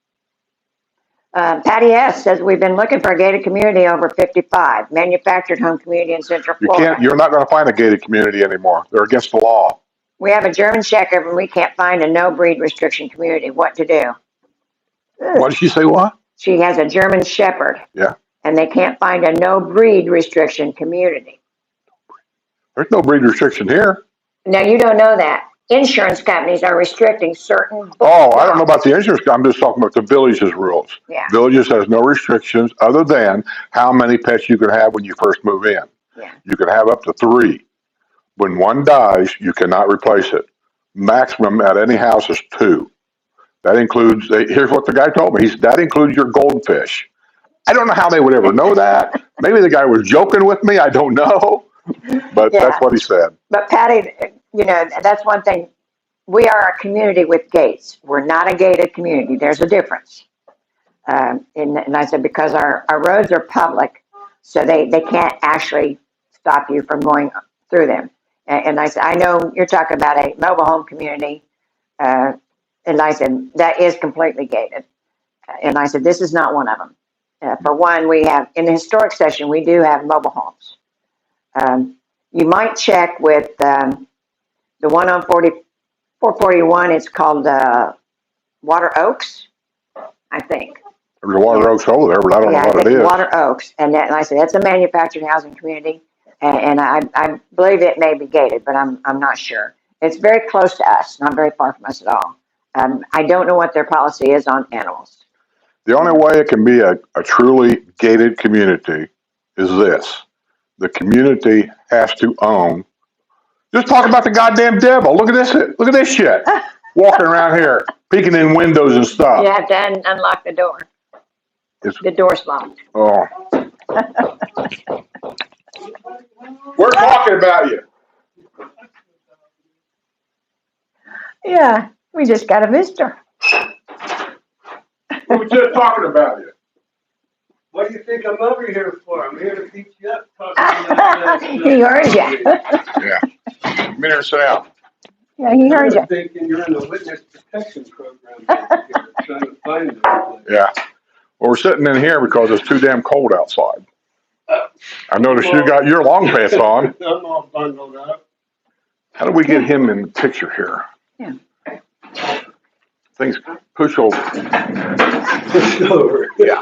Patty S. says, we've been looking for a gated community over 55, manufactured home community in Central Florida. You're not going to find a gated community anymore. They're against the law. We have a German Shepherd, and we can't find a no-breed restriction community. What to do? What did she say, what? She has a German Shepherd. Yeah. And they can't find a no-breed restriction community. There's no breed restriction here. Now, you don't know that. Insurance companies are restricting certain... I don't know about the insurance. I'm just talking about the village's rules. Yeah. Villages has no restrictions other than how many pets you can have when you first move in. Yeah. You can have up to 3. When one dies, you cannot replace it. Maximum at any house is 2. That includes, here's what the guy told me. That includes your goldfish. I don't know how they would ever know that. Maybe the guy was joking with me. I don't know. But that's what he said. But Patty, that's one thing. We are a community with gates. We're not a gated community. There's a difference. And I said, because our roads are public, so they can't actually stop you from going through them. And I said, I know you're talking about a mobile home community. And I said, that is completely gated. And I said, this is not one of them. For one, we have, in the historic section, we do have mobile homes. You might check with the one on 441, it's called Water Oaks, I think. There's a Water Oaks over there, but I don't know what it is. Water Oaks. And I said, that's a manufactured housing community. And I believe it may be gated, but I'm not sure. It's very close to us, not very far from us at all. I don't know what their policy is on animals. The only way it can be a truly gated community is this. The community has to own. Just talk about the goddamn devil. Look at this shit. Walking around here, peeking in windows and stuff. You have to unlock the door. The door's locked. Oh. We're talking about you. Yeah, we just got a visitor. We were just talking about you. What do you think I'm over here for? I'm here to beat you up. Talking He heard you. Yeah. Come in here and sit down. Yeah, he heard you. Thinking you're in the witness protection program back here, trying to find them. Yeah. Well, we're sitting in here because it's too damn cold outside. I noticed you got your long pants on. I'm all bundled up. How do we get him in the picture here? Yeah. Things push over. Push over. Yeah.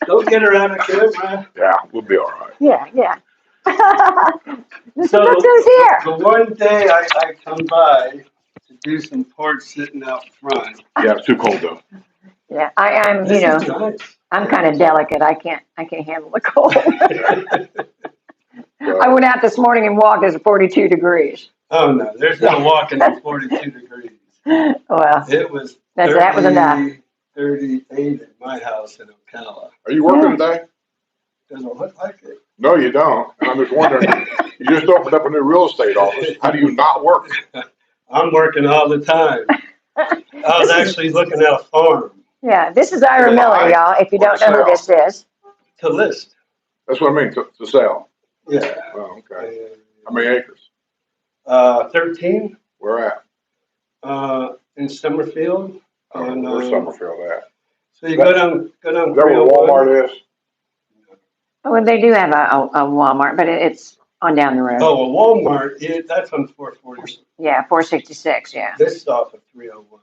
Don't get her out of camera. Yeah, we'll be all right. Yeah. So Look who's here. the one day I come by to do some porch sitting out front. Yeah, it's too cold though. Yeah, I'm, This is nice. I'm kind of delicate. I can't handle the cold. Well, I went out this morning and walked. It's 42 degrees. Oh no, there's no walking at 42 degrees. Well, It was that was enough. 38 at my house in Ocala. are you working today? Doesn't look like it. No, you don't. And I'm just wondering, you just opened up a new real estate office. How do you not work? I'm working all the time. I was actually looking at a farm Yeah, this is Ira Miller, y'all, if you don't know who this is. to list. That's what I mean, to sell. Yeah. Oh, okay. How many acres? 13 Where at? in Summerfield. And, Where's Summerfield at? So you go down Is that where 301. Walmart is? Well, they do have a Walmart, but it's on down the road. Oh, a Walmart, that's on 440. Yeah, 466, yeah. This is off of 301.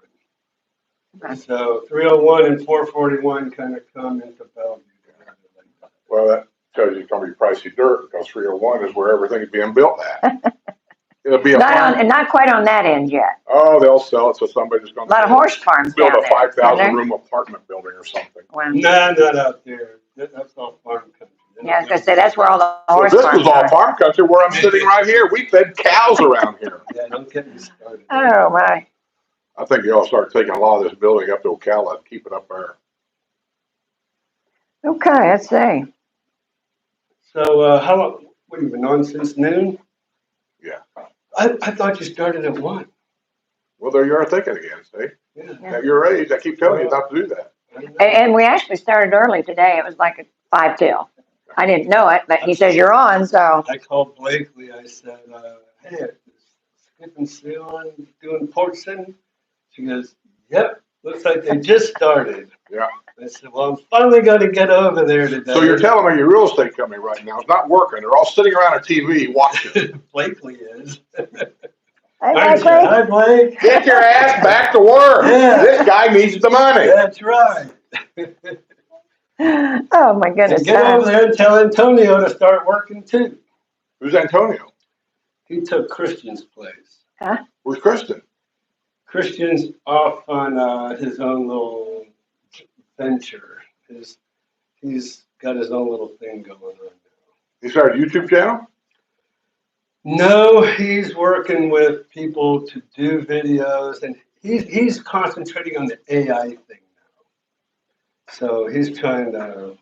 Okay. So 301 and 441 kind of come into Bellevue. Well, that tells you it's gonna be pricey dirt because 301 is where everything's being built at. It'll be a farm. Not quite on that end yet. Oh, they'll sell it, so somebody's A gonna. lot of horse farms build down a there. 5,000 room apartment building or something. Wow. No, not out there. That's all farm country. Yeah, I was gonna say, that's where all the So horse this farms was all are. farm country where I'm sitting right here. We fed cows around here. Yeah, don't get me started. Oh, my. I think you ought to start taking a lot of this building up to Ocala and keep it up there. Okay, let's see. So how long, what, you been on since noon? Yeah. I thought you started at 1. Well, there you are thinking again, see? Yeah. At your age, I keep telling you not to do that. And we actually started early today. It was like at 5 till. I didn't know it, but he says you're on, so. I called Blakely. I said, hey, is Skip and Sue on doing Porch Settin? She goes, yep, looks like they just started. Yeah. I said, well, I'm finally going to get over there today. So you're telling me your real estate company right now is not working. They're all sitting around a TV watching. Blakely is. Hi, Aren't you? Blakely. Hi, Blake. Get your ass back to work. Yeah. This guy needs the money. That's right. Oh, my goodness. And get over there and tell Antonio to start working too. Who's Antonio? He took Christian's place. Where's Kristen? Christian's off on his own little venture. He's got his own little thing going on now. He started a YouTube channel? No, he's working with people to do videos, and he's concentrating on the AI thing now. So he's trying to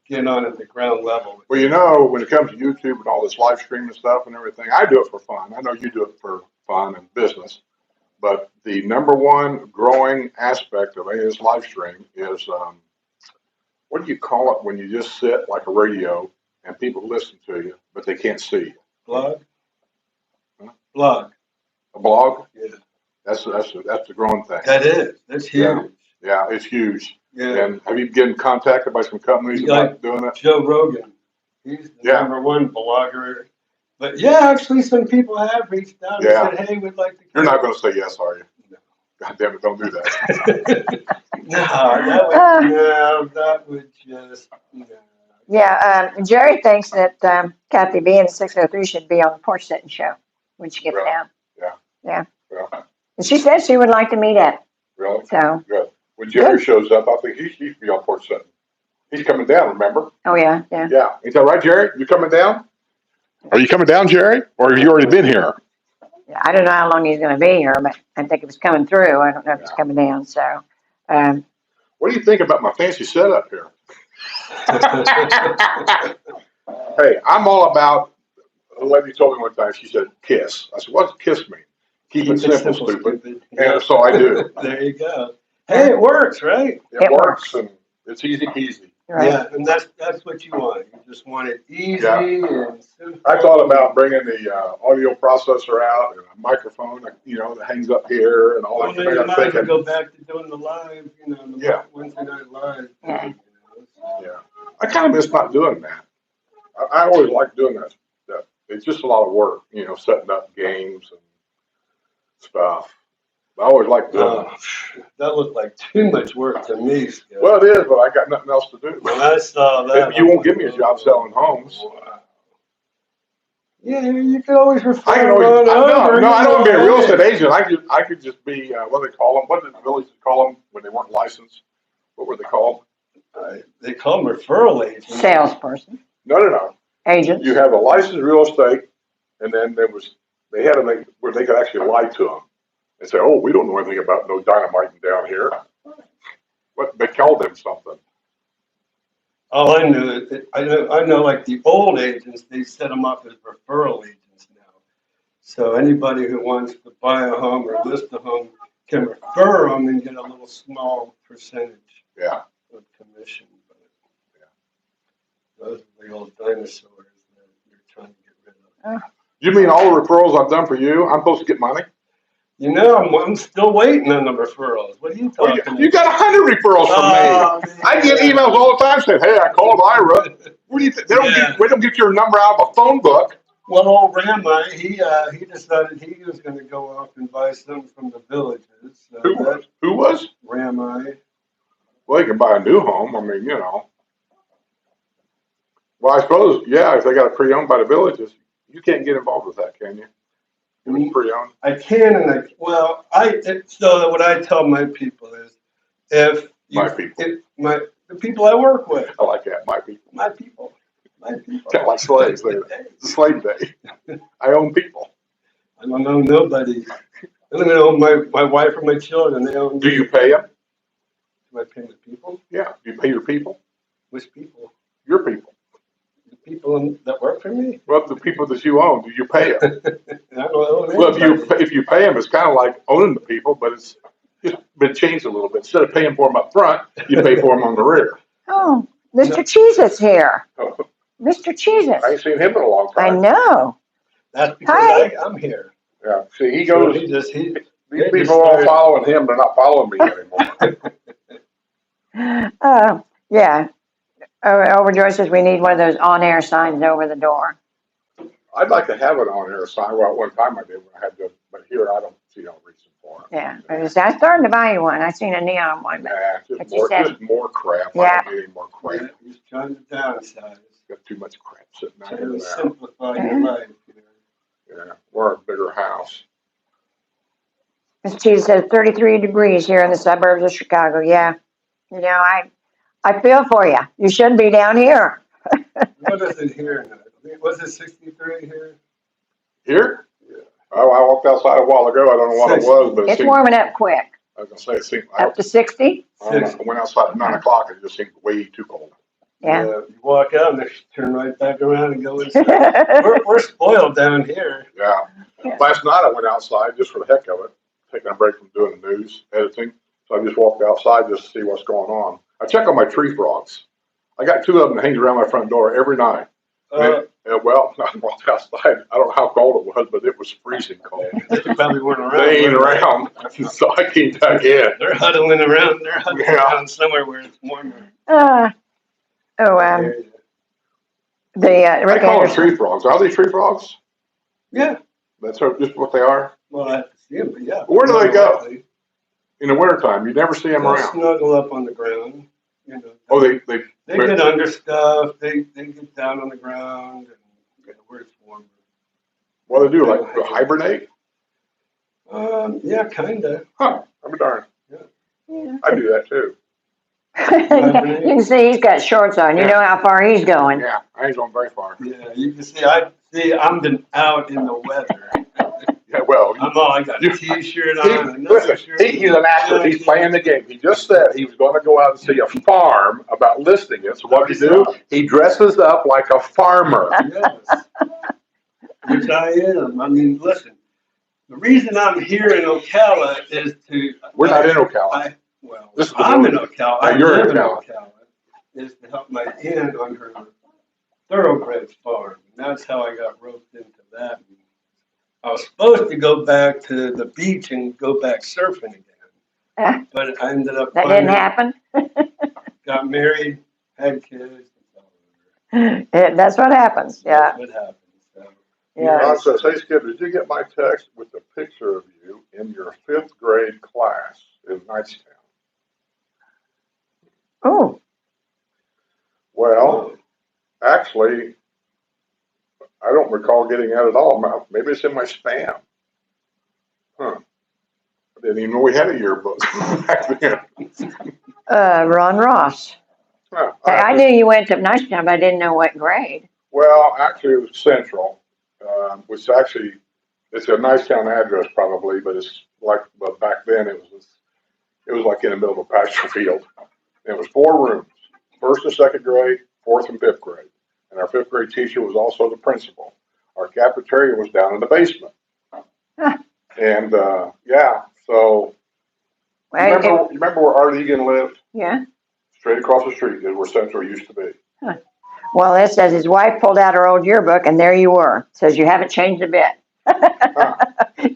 get on at the ground level. Well, you know, when it comes to YouTube and all this live streaming stuff and everything, I do it for fun. I know you do it for fun and business. But the number one growing aspect of any of this live stream is, what do you call it when you just sit like a radio and people listen to you, but they can't see you? Blog? Huh? Blog. A blog? Yeah. That's the growing thing. That is. That's huge. Yeah, it's huge. Yeah. And have you been contacted by some companies about doing it? Joe Rogan. He's the number one blogger. But yeah, actually some people have reached out and said, hey, we'd like to. You're not going to say yes, are you? No. God damn it, don't do that. that would just, Yeah, Jerry thinks that Kathy B and 603 should be on the Porch Settin show when she gets Really? down. Yeah. And she said she would like to meet it. Really? So, Good. When Jerry shows up, I think he should be on Porch Settin. He's coming down, remember? oh, yeah. Yeah. Is that right, Jerry? You coming down? Are you coming down, Jerry? Or have you already been here? I don't know how long he's going to be here, but I think it was coming through. I don't know if it's coming down. So, What do you think about my fancy setup here? Hey, I'm all about, a lady told me one time, she said, kiss. I said, what's kiss mean? Keep it simple, stupid. Yeah. And so I do. There you go. Hey, it works, right? It works and it's easy peasy. Right. Yeah, and that's what you want. You just want it easy Yeah. and simple. I thought about bringing the audio processor out and a microphone, that hangs up here and all Well, that. then you I'm might as well thinking, go back to doing the live, the Yeah. Wednesday night live. Yeah. yeah, I kind of miss not doing that. I always like doing that. It's just a lot of work, setting up games and stuff. I always like doing it. That looked like too much work to me, Skip. Well, it is, but I got nothing else to do. When I saw that, You won't give me a job selling homes. Wow. Yeah, you can always refer I can always, on over. no, I don't want to be a real estate agent. I could just be, what do they call them? What did the villages call them when they weren't licensed? What were they called? They call them referral agents. Salesperson, No. agent. You have a licensed real estate, and then they had them where they could actually lie to them and say, "Oh, we don't know anything about no dynamiting down here." But they called them something. All I knew, I know like the old agents, they set them up as referral agents now. So anybody who wants to buy a home or list a home can refer them and get a little small percentage Yeah. of commission. But those are the old dinosaurs that you're trying to get rid of. You mean all the referrals I've done for you? I'm supposed to get money? I'm still waiting on the referrals. What are you Well, talking you got 100 referrals from me. man. I get emails all the time saying, "Hey, I called Ira." What do you think? We don't get your number out of a phone book. Well, old Rami, he decided he was going to go off and buy some from the villages. So Who was? Rami. Well, they can buy a new home. I mean, Well, I suppose, yeah, if they got it pre-owned by the villages, you can't get involved with that, can you? If it's pre-owned? I can, and so what I tell my people is, if My people. the people I work with, I like that. My people. my people. Kind of like slaves. It's a slave day. I own people. I don't know nobody. I don't even own my wife or my children. They own. Do you pay them? Do I pay the people? Yeah. Do you pay your people? Which people? Your people. The people that work for me? Well, the people that you own, do you pay them? I don't own Well, anybody. if you pay them, it's kind of like owning the people, but it's been changed a little bit. Instead of paying for them up front, you pay for them on the rear. Oh, Mr. Cheez-It's here. Mr. I Cheez-It's. ain't seen him in a long I time. know. That's because Hi. I'm here. Yeah. See, he goes. So These people are all following him. They're not following me anymore. Yeah. Overjoy says we need one of those on-air signs over the door. I'd like to have it on here. Sign. Well, one time I did when I had to, but here I don't see no reason for it. Yeah. I started to buy you one. I seen a neon one. Nah, But just you more, said- just more crap. Yeah. I don't need any more crap. He's trying to downsize. Got too much crap sitting out Trying here to now. simplify your life. Yeah, we're a bigger house. Mr. Cheese says 33 degrees here in the suburbs of Chicago. Yeah. I feel for you. You should be down here. What is it here now? Was it 63 here? Here? Yeah. Oh, I walked outside a while ago. I don't know what it was, but it It's seemed, warming up quick. I was gonna say it seemed. Up to 60. I went outside at 9 o'clock. It just seemed way too cold. Yeah. You walk out and they turn right back around and go inside. we're spoiled down here. Yeah. Yeah. Last night I went outside just for the heck of it, taking a break from doing the news editing. So I just walked outside just to see what's going on. I check on my tree frogs. I got 2 of them that hangs around my front door every night. Well, I walked outside. I don't know how cold it was, but it was freezing cold. They probably weren't around. They ain't around, so I came back in. They're huddling around. They're huddling around somewhere where it's warmer. The I Rick call them Anderson. tree frogs. Are they tree frogs? Yeah. That's just what they are. Well, I have to see them, but yeah. Where do they go? In the wintertime, you never see them They'll around. snuggle up on the ground. Oh, they get under stuff. They get down on the ground and where it's warmer. What do they do? Like hibernate? Yeah, kinda. Huh? I'm darn. Yeah. I do that too. You can see he's got shorts on. You know how far he's going. Yeah, I ain't going very far. Yeah, you can see. I'm been out in the weather. Yeah, well, I got a T-shirt on. Another shirt. he's an actor. He's playing the game. He just said he was going to go out and see a farm about listing it. So what does he do? He dresses up like a farmer. Yes. Which I am. I mean, listen. The reason I'm here in Ocala is to. We're not in Ocala. Well, This is the I'm in village. Ocala. Oh, I you're in live in Ocala. Ocala. Is to help my aunt on her thoroughbreds farm. And that's how I got roped into that. And I was supposed to go back to the beach and go back surfing again, but I ended up That didn't happen. got married, had kids. That's what happens. Yeah. That's what happens. So, Yeah. Ron says, hey Skip, did you get my text with the picture of you in your 5th grade class in Knightstown? Oh, Well, actually, I don't recall getting that at all. Maybe it's in my spam. Huh. I didn't even know we had a yearbook back then. Ron Ross. Huh. I knew you went to Nicetown, but I didn't know what grade. Well, actually, it was Central, which actually, it's a Nicetown address probably, but it's like, but back then it was like in the middle of a pasture field. It was 4 rooms, 1st and 2nd grade, 4th and 5th grade. And our 5th grade teacher was also the principal. Our cafeteria was down in the basement. Huh. And, yeah, so, Well, you remember where Art Egan lived? yeah. Straight across the street is where Central used to be. Huh. Well, it says his wife pulled out her old yearbook, and there you were. It says you haven't changed a bit. Huh.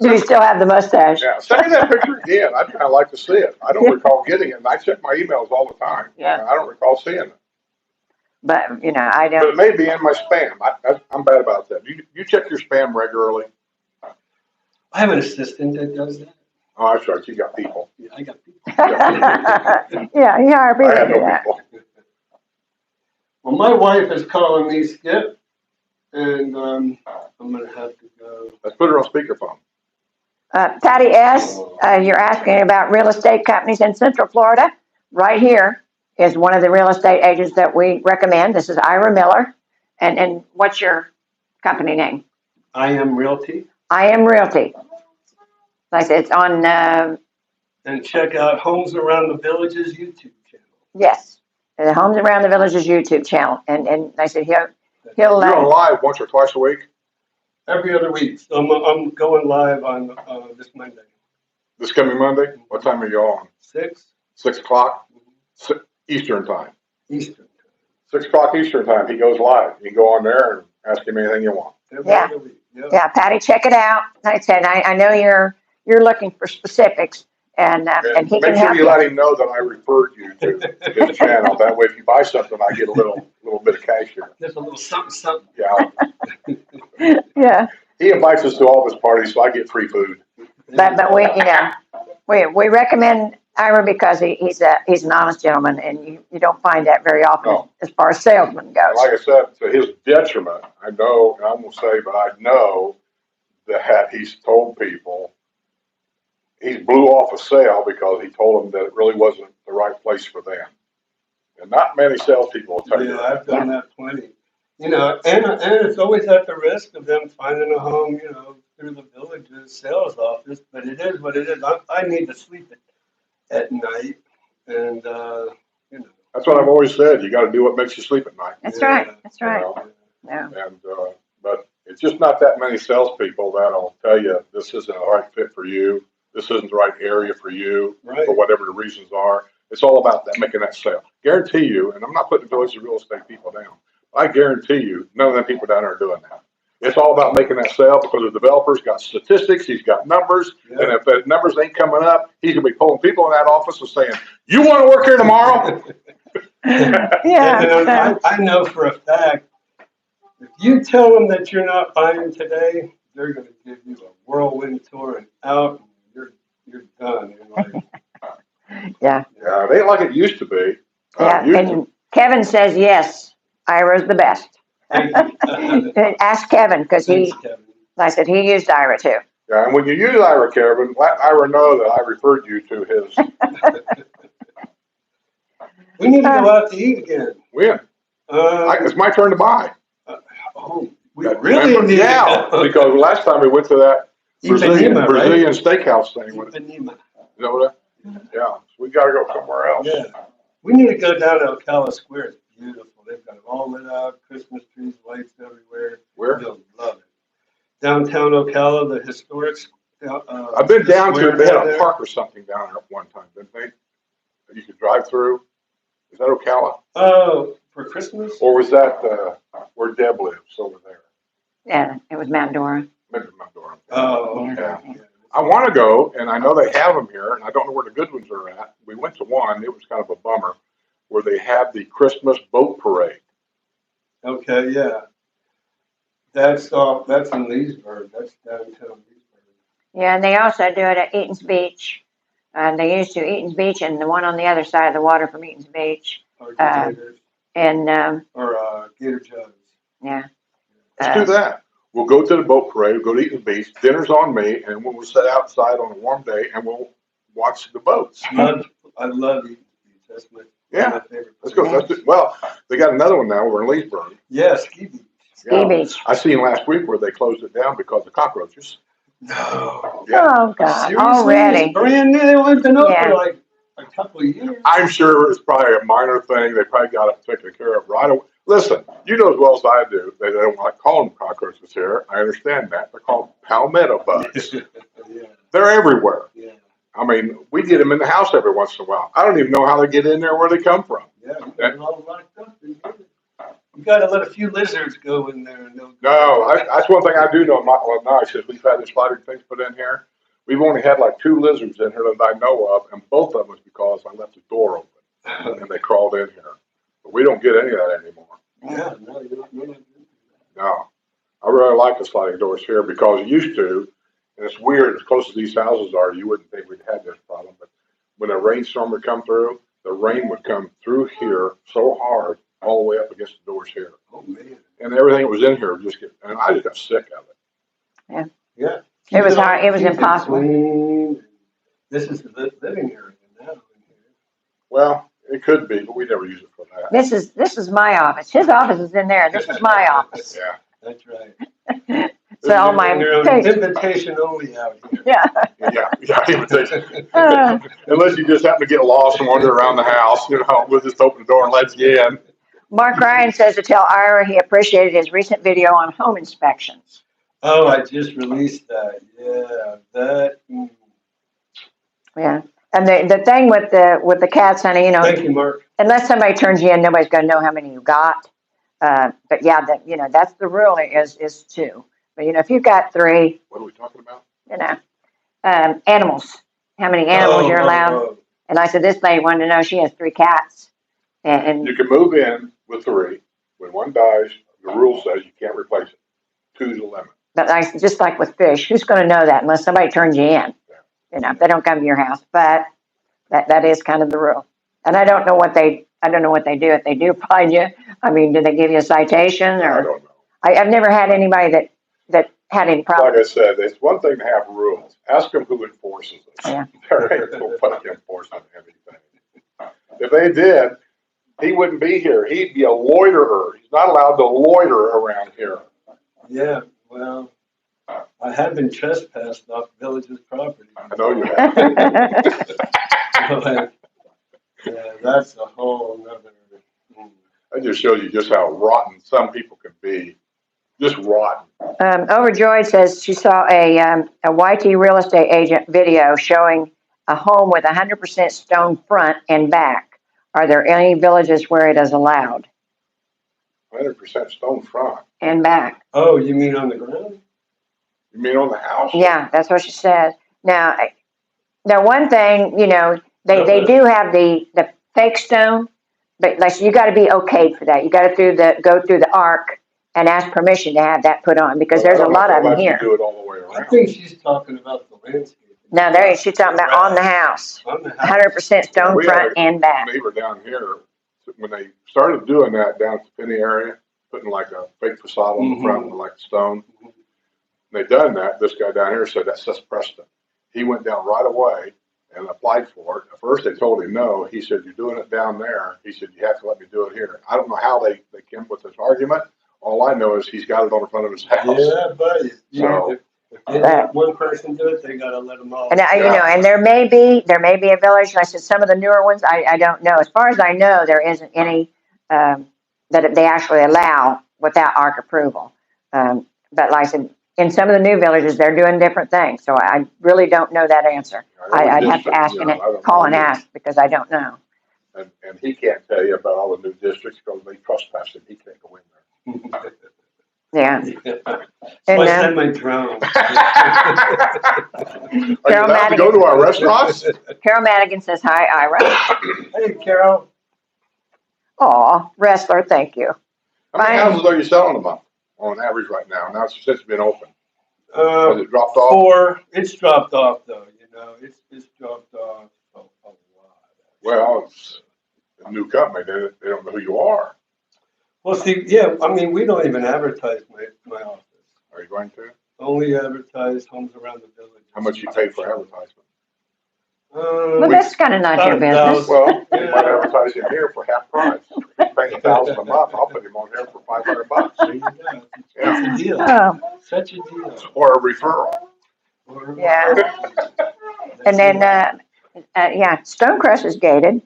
Do you still have the mustache? Yeah, send me that picture again. I'd kind of like to see it. I don't recall getting it, and I check my emails all the time. Yeah. I don't recall seeing it. But, I But don't. it may be in my spam. I'm bad about that. You check your spam regularly? I have an assistant that does that. Oh, that's right. You got people. Yeah, I got people. Yeah, you hire people I to have do no that. people. Well, my wife is calling me, Skip, and I'm going to have to go. Let's put her on speakerphone. Patty S., you're asking about real estate companies in Central Florida. Right here is one of the real estate agents that we recommend. This is Ira Miller. And what's your company name? I Am Realty. I Am Realty. Like I said, it's on, And check out Homes Around the Villages YouTube channel. yes, the Homes Around the Villages YouTube channel. And like I said, he'll You're on live once or twice a week? Every other week. So I'm going live on this Monday. This coming Monday? What time are you on? 6 6 o'clock Eastern time. Eastern. 6 o'clock Eastern time. He goes live. You can go on there and ask him anything you want. Every Yeah. other week. Yep. Yeah, Patty, check it out. Like I said, I know you're looking for specifics, and he can Make sure help you let him know that I referred you to his channel. That way, if you buy something, I get a little bit of cash here. Just a little something. Yeah. Yeah, He invites us to all of his parties, so I get free food. but we recommend Ira because he's an honest gentleman, and you don't find that very often No. as far as salesman goes. Like I said, to his detriment, I know, and I'm gonna say, but I know that he's told people he blew off a sale because he told them that it really wasn't the right place for them. And not many salespeople will tell you Yeah, that. I've done that plenty. And it's always at the risk of them finding a home, through the village's sales office. But it is what it is. I need to sleep at night, and That's what I've always said. You got to do what makes you sleep at night. That's Yeah. right. That's You right. know? Yeah. And but it's just not that many salespeople that'll tell you this isn't the right fit for you. This isn't the right area for you, Right. for whatever the reasons are. It's all about that making that sale. Guarantee you, and I'm not putting the village of real estate people down. I guarantee you, none of them people down there are doing that. It's all about making that sale because the developer's got statistics, he's got numbers, Yeah. and if the numbers ain't coming up, he's gonna be pulling people in that office and saying, "You want to work here tomorrow?" Yeah. And I know for a fact, if you tell them that you're not buying today, they're going to give you a whirlwind tour and out, and you're done. You're like, Yeah. Yeah, it ain't like it used to be. Yeah. And Kevin says yes, Ira's the best. thank you. Ask Kevin because Thanks, Kevin. like I said, he used Ira too. Yeah, and when you use Ira, Kevin, let Ira know that I referred you to his We need to go out to eat again. win. It's my turn to buy. We That- really remember? need Yeah, to go. because last time we went to that Brazilian Ipanema, right? steakhouse thing. Ipanema. You know what? Yeah, so we got to go somewhere else. Yeah. We need to go down to Ocala Square. It's beautiful. They've got it all lit up, Christmas trees, lights everywhere. Where? You'll love it. Downtown Ocala, the historic. I've been down to. square They had down a there. park or something down there at one time, didn't they? that you could drive through? Is that Ocala? Oh, for Christmas? Or was that where Deb lives over there? Yeah, it was Mount Dora. Maybe Mount Dora. Oh, okay. Yeah. I want to go, and I know they have them here, and I don't know where the good ones are at. We went to one. It was kind of a bummer, where they have the Christmas boat parade. Okay, yeah. That's in Leesburg. That's downtown Leesburg. Yeah, and they also do it at Eaton's Beach. They used to Eaton's Beach and the one on the other side of the water from Eaton's Beach. Or Gators. And Or Gator Joe's. yeah, Let's do that. We'll go to the boat parade, we'll go to Eaton's Beach, dinner's on me, and we'll sit outside on a warm day and we'll watch the boats. I love Eaton's Beach. That's my favorite. Let's go. Let's do, well, they got another one now. We're in Leesburg. Yeah, Ski Beach. Ski Beach. I seen last week where they closed it down because of cockroaches. No. Yeah. Oh God, Seriously? already. It's brand new. They only been open Yeah. like a couple of years. I'm sure it's probably a minor thing. They probably got it taken care of right away. Listen, you know as well as I do, they don't like calling them cockroaches here. I understand that. They're called palmetto bugs. Yeah. They're everywhere. Yeah. I mean, we get them in the house every once in a while. I don't even know how they get in there, where they come from. Yeah, they're all locked up in here. You gotta let a few lizards go in there and they'll No, that's one thing I do know. Nice is we've had the sliding things put in here. We've only had like 2 lizards in here that I know of, and both of them was because I left the door open and they crawled in here. But we don't get any of that anymore. Yeah, no, you're not. No, I really like the sliding doors here because it used to, and it's weird. As close as these houses are, you wouldn't think we'd had this problem. But when a rainstorm would come through, the rain would come through here so hard, all the way up against the doors here. Oh man. And everything that was in here would just get, and I just got sick of it. Yeah. It was hard. It was Keep impossible. clean. This is the living area now in here. Well, it could be, but we never use it for that. This is my office. His office is in there. This is my office. Yeah. That's right. So all my Invitation only out here. yeah. Invitation. Unless you just happen to get lost and wander around the house, we'll just open the door and let you in. Mark Ryan says to tell Ira he appreciated his recent video on home inspections. Oh, I just released that. Yeah, that. Yeah, and the thing with the cats, honey, Thank you, Mark. unless somebody turns you in, nobody's going to know how many you got. But yeah, that's the rule is 2. But if you've got 3, What are we talking about? animals, how many animals you're allowed. Oh. And I said, this lady wanted to know she has 3 cats. And You can move in with 3. When one dies, the rule says you can't replace it. 2's the limit. but just like with fish, who's going to know that unless somebody turns you in? If they don't come to your house. But that is kind of the rule. And I don't know what they do. If they do find you, I mean, do they give you a citation I or? don't know. I've never had anybody that had any Like problems. I said, it's one thing to have rules. Ask them who enforces it. Yeah. There ain't nobody enforcing anything. If they did, he wouldn't be here. He'd be a loiterer. He's not allowed to loiter around here. Yeah, well, I have been trespassed off village's property. I know you have. But, yeah, that's a whole nother. That just shows you just how rotten some people can be. Just rotten. Overjoyed says she saw a YT real estate agent video showing a home with 100% stone front and back. Are there any villages where it is allowed? 100% stone front. And back. Oh, you mean on the ground? You mean on the house? Yeah, that's what she said. Now one thing, they do have the fake stone, but like you got to be okayed for that. You got to go through the arc and ask permission to have that put on because there's a lot of them here. Do it all the way I around. think she's talking about the landscape. No, she's talking about on the house. On the house. 100% stone We had front and back. neighbor down here, when they started doing that down at the Penny area, putting like a fake facade on the front with like stone, they done that. This guy down here said that's just precedent. He went down right away and applied for it. At first they told him no. He said, you're doing it down there. He said, you have to let me do it here. I don't know how they came up with this argument. All I know is he's got it on the front of his house. Yeah, buddy. So, If they let one person do it, they gotta let them all. And and there may be a village. And I said some of the newer ones. I don't know. As far as I know, there isn't any that they actually allow without ARC approval. But like I said, in some of the new villages, they're doing different things. So I really don't know that answer. I'd have to ask and call and ask because I don't know. And he can't tell you about all the new districts because they trespass him. He can't go in there. Yeah. So I send my drone. Are you allowed to go to our restaurants? Carol Madigan says, hi, Ira. Hey, Carol. Aw, wrestler, thank you. How many houses are you selling a month on average right now? Now since it's been open. Has it dropped off? 4. It's dropped off though. You know, it's dropped off a lot. Well, it's a new company. They don't know who you are. Well, see, yeah. I mean, we don't even advertise my office. Are you going to? Only advertise homes around the village. How much you pay for advertisement? Well, that's kind of not your business. Well, you might advertise him here for half price. He's paying $1,000 a month. I'll put him on here for $500. There you go. That's a deal. Oh, Such a deal. Or a referral. yeah. And then, yeah, Stonecrest is gated.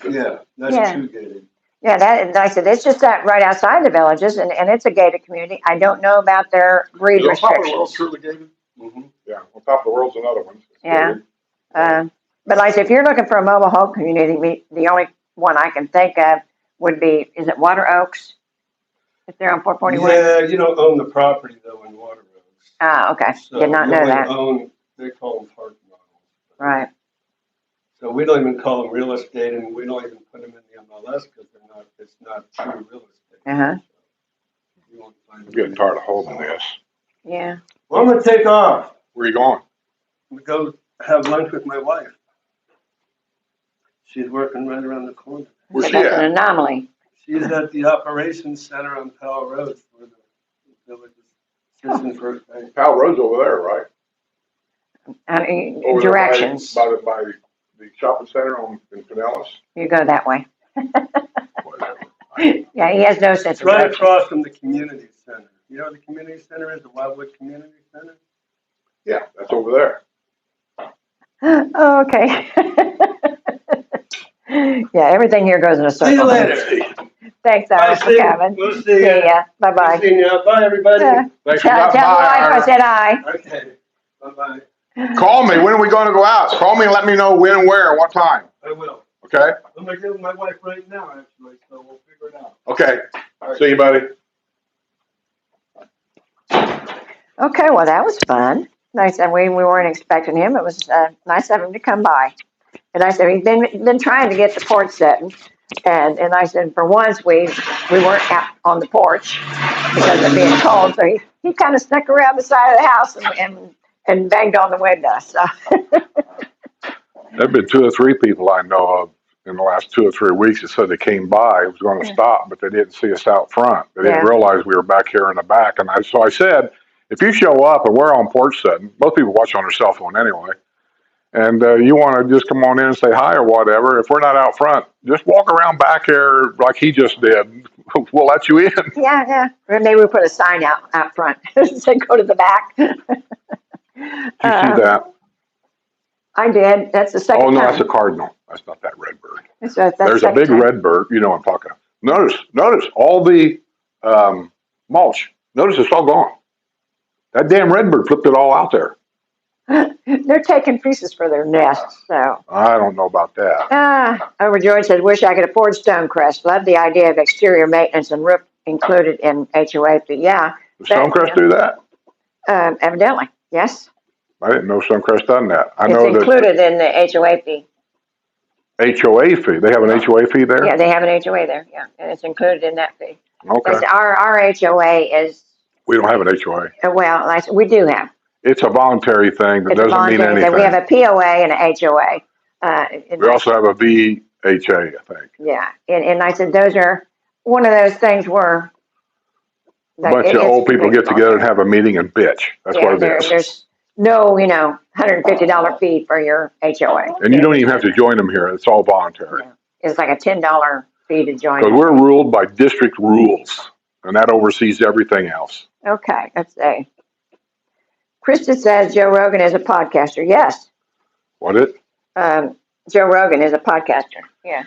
Yeah, that's Yeah. true gated. Yeah, that, and I said, it's just that right outside the villages and it's a gated community. I don't know about their breed Is on top of the world restrictions. truly gated? Mm-hmm. Yeah, on top of the world's another one. It's Yeah. gated. But like I said, if you're looking for a mobile home community, the only one I can think of would be, is it Water Oaks? If they're on 441? Yeah, you don't own the property though in Water Oaks. Ah, okay. So Did not you know only that. own, they call them park models. Right. So we don't even call them real estate, and we don't even put them in the MLS because it's not true real estate. Uh-huh. You won't find I'm getting tired of holding this. Yeah. Well, I'm gonna take off. Where are you going? I'm gonna go have lunch with my wife. She's working right around the corner. Where's But she that's an at? anomaly. She's at the operations center on Powell Road for the village Citizen First Bank. Powell Road's over there, right? I mean, Over there directions. By the shopping center in Pinellas. You go that way. Whatever. Yeah, he has no sense It's of right direction. across from the community center. You know what the community center is? The Wildwood Community Center? Yeah, that's over there. Oh, okay. Yeah, everything here goes in a circle. See you later. Thanks, Bye, Alex, for Steve. coming. We'll see See you. ya. Bye-bye. See you. Bye, everybody. Yeah. Thanks for Tell stopping the by, wife I Ira. said hi. Okay. Bye-bye. Call me. When are we going to go out? Call me and let me know when and where and what time. I will. Okay? I'm gonna get with my wife right now, actually, so we'll figure it out. Okay. All right. See you, buddy. Okay, well, that was fun. Nice, and we weren't expecting him. It was nice of him to come by. And I said, he's been trying to get the porch setting. And I said, for once, we weren't out on the porch because of being cold. So he kind of snuck around the side of the house and banged on the window. So. There have been 2 or 3 people I know of in the last 2 or 3 weeks that said they came by, was going to stop, but they didn't see us out front. They didn't realize we were back here in the back. And so I said, if you show up and we're on porch setting, most people watch on their cell phone anyway, and you want to just come on in and say hi or whatever, if we're not out front, just walk around back here like he just did. We'll let you in. Yeah. Or maybe we put a sign out front. Say go to the back. Did you see that? I did. That's the second Oh, no, time. that's a cardinal. That's not that red bird. That's There's a big red bird. You know what I'm talking about. Notice all the mulch. Notice it's all gone. That damn red bird flipped it all out there. They're taking pieces for their nests, so. I don't know about that. Overjoyed says, wish I could afford Stonecrest. Love the idea of exterior maintenance and roof included in HOA fee. Yeah. Does Stonecrest do that? Evidently, yes. I didn't know Stonecrest done that. I It's know that included in the HOA fee. HOA fee. They have an HOA fee there? Yeah, they have an HOA there, yeah, and it's included in that fee. Okay. That's our HOA is, We don't have an HOA. well, like, we do have. It's a voluntary thing that It's a doesn't mean voluntary thing. anything. We have a POA and a HOA. We also have a VHA, I think. Yeah, and I said, those are one of those things where. A bunch of old people get together and have a meeting and bitch. That's what it is. There's no, $150 fee for your HOA. And you don't even have to join them here. It's all voluntary. It's like a $10 fee to join. Because we're ruled by district rules, and that oversees everything else. Okay, let's see. Krista says Joe Rogan is a podcaster. Yes. What it? Joe Rogan is a podcaster. Yeah.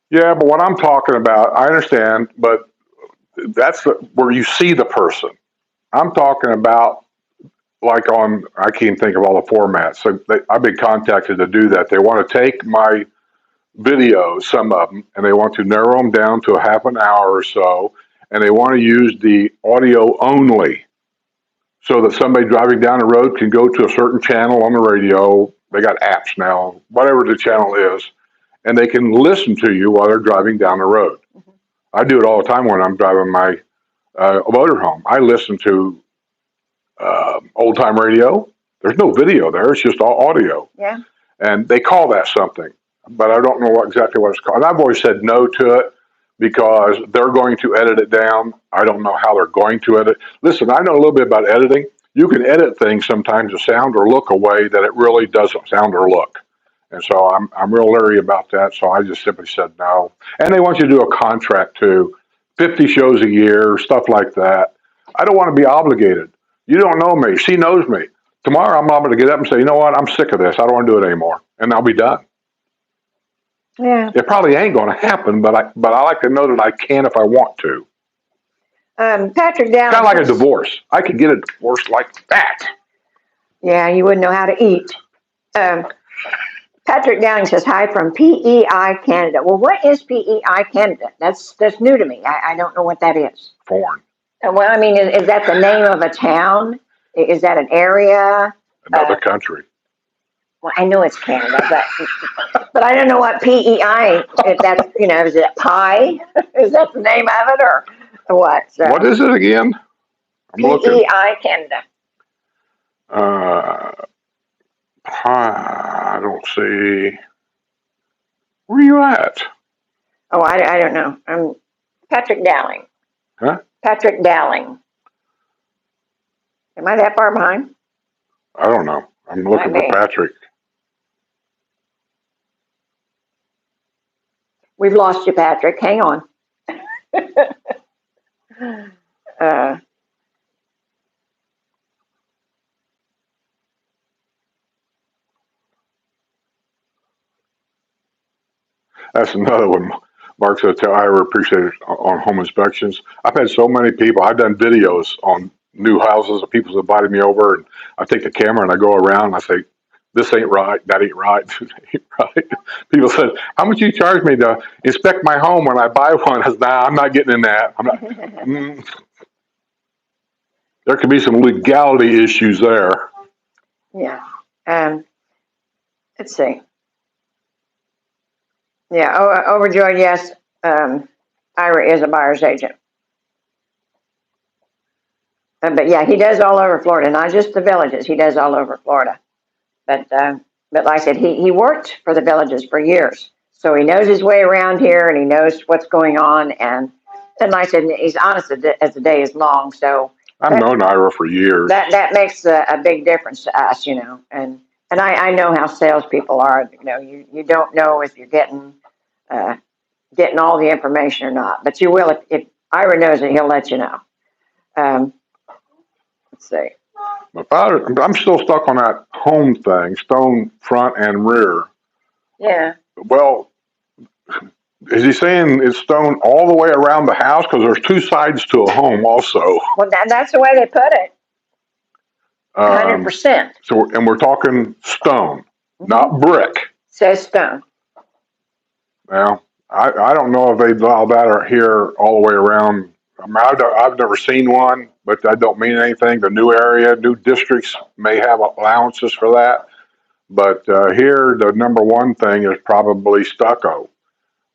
Yeah, but what I'm talking about, I understand, but that's where you see the person. I'm talking about like on, I can't think of all the formats. So I've been contacted to do that. They want to take my videos, some of them, and they want to narrow them down to a half an hour or so, and they want to use the audio only so that somebody driving down the road can go to a certain channel on the radio. They got apps now, whatever the channel is, and they can listen to you while they're driving down the road. Mhm. I do it all the time when I'm driving my motorhome. I listen to old time radio. There's no video there; it's just all audio, Yeah. and they call that something, but I don't know exactly what it's called. And I've always said no to it because they're going to edit it down. I don't know how they're going to edit. Listen, I know a little bit about editing. You can edit things sometimes to sound or look a way that it really doesn't sound or look. And so I'm real leery about that. So I just simply said no. And they want you to do a contract too, 50 shows a year, stuff like that. I don't want to be obligated. You don't know me. She knows me. Tomorrow I'm able to get up and say, you know what, I'm sick of this. I don't want to do it anymore. And I'll be done. Yeah. It probably ain't going to happen, but I like to know that I can if I want to. Patrick Kind of Dowling. like a divorce. I could get a divorce like that. Yeah, you wouldn't know how to eat. Um, Patrick Dowling says, hi from PEI Canada. Well, what is PEI Canada? That's new to me. I don't know what that is. Foreign. Well, I mean, is that the name of a town? Is that an area? Another country. Well, I know it's Canada, but I don't know what PEI, if that's, is it pie? Is that the name of it or what? So, What is it again? I'm looking. PEI Canada. I don't see. Where are you at? Oh, I don't know. I'm Patrick Dowling. Huh? Patrick Dowling. Am I that far behind? I don't know. I'm looking Might for be. Patrick. We've lost you, Patrick. Hang on. uh, That's another one. Mark said, I appreciate it on home inspections. I've had so many people. I've done videos on new houses. People have invited me over, and I take the camera and I go around and I say, this ain't right, that ain't right, this ain't right. People said, how much you charge me to inspect my home when I buy one? I said, nah, I'm not getting in that. I'm not. There could be some legality issues there. yeah. Let's see. Yeah, overjoyed, yes. Ira is a buyer's agent. But yeah, he does all over Florida, not just the villages. He does all over Florida. But like I said, he worked for the villages for years. So he knows his way around here and he knows what's going on. And like I said, he's honest as the day is long. So I've known Ira for years. that makes a big difference to us, And I know how salespeople are. You don't know if you're getting all the information or not, but you will if Ira knows it, he'll let you know. Let's see. I'm still stuck on that home thing, stone front and rear. Yeah. Well, is he saying it's stone all the way around the house? Because there's two sides to a home also. Well, that's the way they put it. 100%. And we're talking stone, not brick. Says stone. Now, I don't know if they allow that here all the way around. I mean, I've never seen one, but that don't mean anything. The new area, new districts may have allowances for that. But here, the number one thing is probably stucco,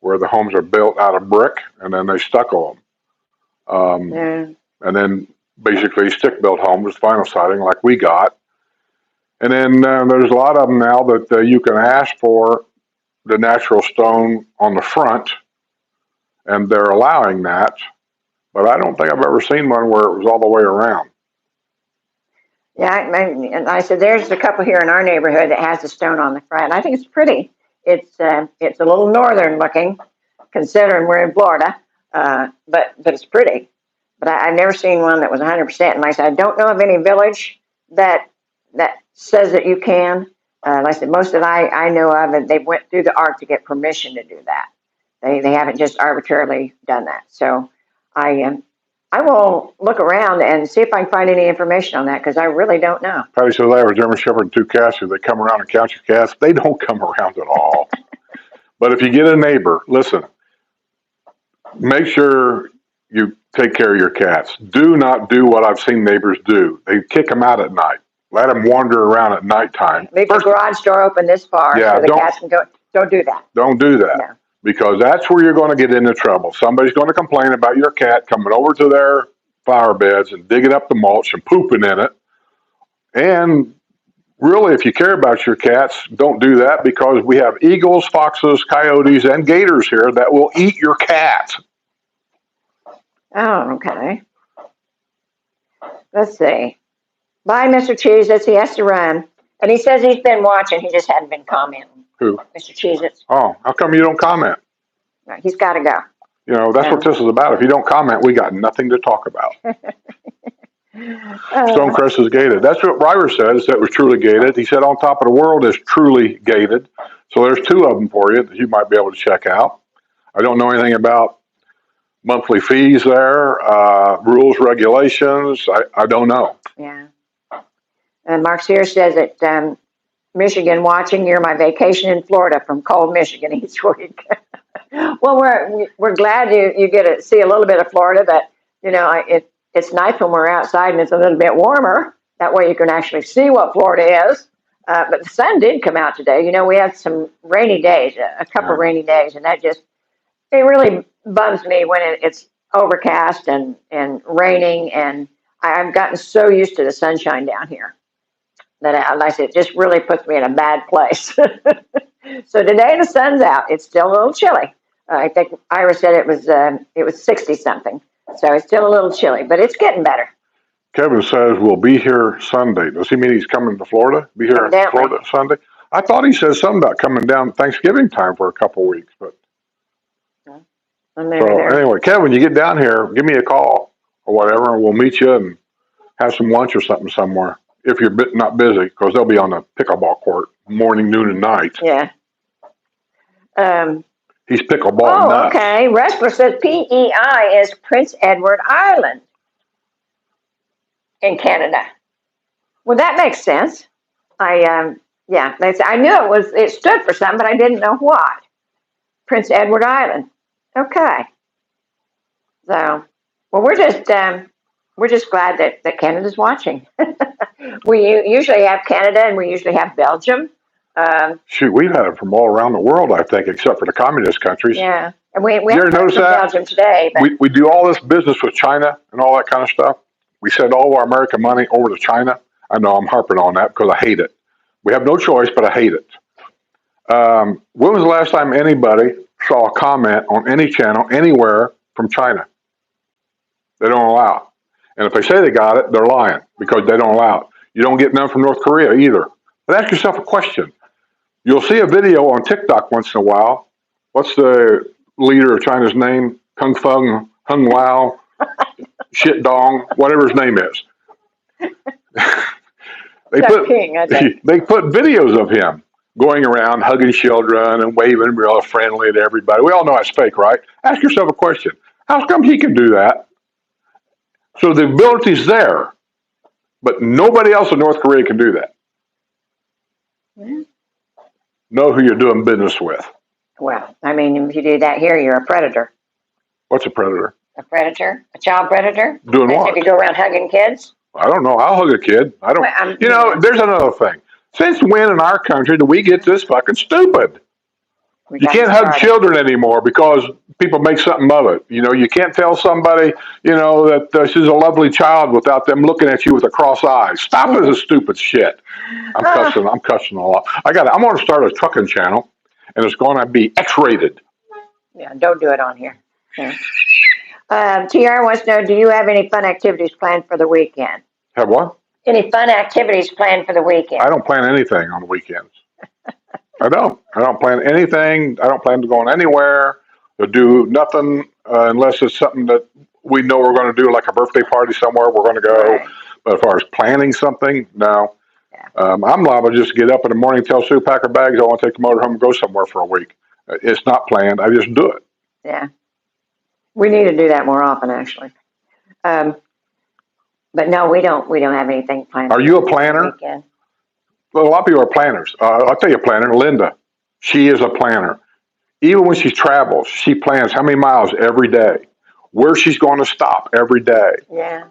where the homes are built out of brick and then they stucco them. Yeah. And then basically stick-built homes with vinyl siding like we got. And then there's a lot of them now that you can ask for the natural stone on the front, and they're allowing that. But I don't think I've ever seen one where it was all the way around. Yeah, and I said there's a couple here in our neighborhood that has the stone on the front. I think it's pretty. It's a little northern looking, considering we're in Florida, but it's pretty. But I've never seen one that was 100%. And like I said, I don't know of any village that says that you can. Like I said, most that I know of, and they went through the art to get permission to do that. They haven't just arbitrarily done that. So I I will look around and see if I can find any information on that because I really don't know. Patty says I have a German Shepherd and 2 cats. Do they come around and count your cats? They don't come around at all. But if you get a neighbor, listen, make sure you take care of your cats. Do not do what I've seen neighbors do. They kick them out at night. Let them wander around at nighttime. Leave the garage door open this far so the cats can go. Don't do that. Don't do that. No. Because that's where you're going to get into trouble. Somebody's going to complain about your cat coming over to their flower beds and digging up the mulch and pooping in it. And really, if you care about your cats, don't do that because we have eagles, foxes, coyotes, and gators here that will eat your cat. Oh, okay. Let's see. Bye, Mr. Cheez-Its. He has to run. And he says he's been watching. He just hadn't been commenting. Who? Mr. Cheez-Its. Oh, how come you don't comment? No, he's got to go. You know, that's what this is about. If you don't comment, we got nothing to talk about. Stonecrest is gated. That's what Ryder says, that was truly gated. He said on top of the world is truly gated. So there's 2 of them for you that you might be able to check out. I don't know anything about monthly fees there, rules, regulations. I don't know. Yeah. And Mark Sear says that Michigan watching, you're my vacation in Florida from cold Michigan each week. Well, we're glad you get to see a little bit of Florida, but you know it's nice when we're outside and it's a little bit warmer. That way you can actually see what Florida is. But the sun did come out today. You know, we had some rainy days, a couple of rainy days, and it really bums me when it's overcast and raining. And I've gotten so used to the sunshine down here that, like I said, it just really puts me in a bad place. So today the sun's out. It's still a little chilly. I think Ira said it was 60 something. So it's still a little chilly, but it's getting better. Kevin says we'll be here Sunday. Does he mean he's coming to Florida? Be here in Florida Sunday? I thought he said something about coming down Thanksgiving time for a couple of weeks. But so anyway, Kevin, you get down here, give me a call or whatever, and we'll meet you and have some lunch or something somewhere. If you're not busy, because they'll be on the pickleball court morning, noon, and night. Yeah. He's pickleball nuts. Okay. Wrestler says PEI is Prince Edward Island in Canada. Well, that makes sense. I knew it stood for something, but I didn't know what. Prince Edward Island. Okay. So, well, we're just glad that Canada's watching. We usually have Canada and we usually have Belgium. Shoot, we've had it from all around the world, I think, except for the communist countries. Yeah, and we have from Belgium today. But we do all this business with China and all that kind of stuff. We send all of our American money over to China. I know I'm harping on that because I hate it. We have no choice, but I hate it. When was the last time anybody saw a comment on any channel anywhere from China? They don't allow it. And if they say they got it, they're lying because they don't allow it. You don't get none from North Korea either. But ask yourself a question. You'll see a video on TikTok once in a while. What's the leader of China's name? Kung Feng, Hung Lao, Shit Dong, whatever his name is. They put videos of him going around hugging children and waving real friendly to everybody. We all know that's fake, right? Ask yourself a question. How come he can do that? So the ability's there, but nobody else in North Korea can do that. Yeah. Know who you're doing business with. Well, I mean, if you do that here, you're a predator. What's a predator? A predator? A child predator? Doing what? If you go around hugging kids? I don't know. I'll hug a kid. I don't. Well, there's another thing. Since when in our country do we get this fucking stupid? You can't hug children anymore because people make something of it. You know, you can't tell somebody, that she's a lovely child without them looking at you with a cross eye. Stop it, this stupid shit. I'm cussing a lot. I'm going to start a trucking channel, and it's going to be X-rated. Yeah, don't do it on here. Yeah. TR wants to know, do you have any fun activities planned for the weekend? Have what? Any fun activities planned for the weekend? I don't plan anything on the weekends. I don't plan anything. I don't plan to go anywhere to do nothing unless it's something that we know we're going to do, like a birthday party somewhere. We're going to go. Right. But as far as planning something, no. Yeah. I'm liable to just get up in the morning, tell Sue, pack her bags. I want to take the motor home and go somewhere for a week. It's not planned. I just do it. Yeah. We need to do that more often, actually. But no, we don't have anything planned. Are you a for the planner? weekend. Well, a lot of people are planners. I'll tell you a planner, Linda. She is a planner. Even when she travels, she plans how many miles every day, where she's going to stop every day. Yeah.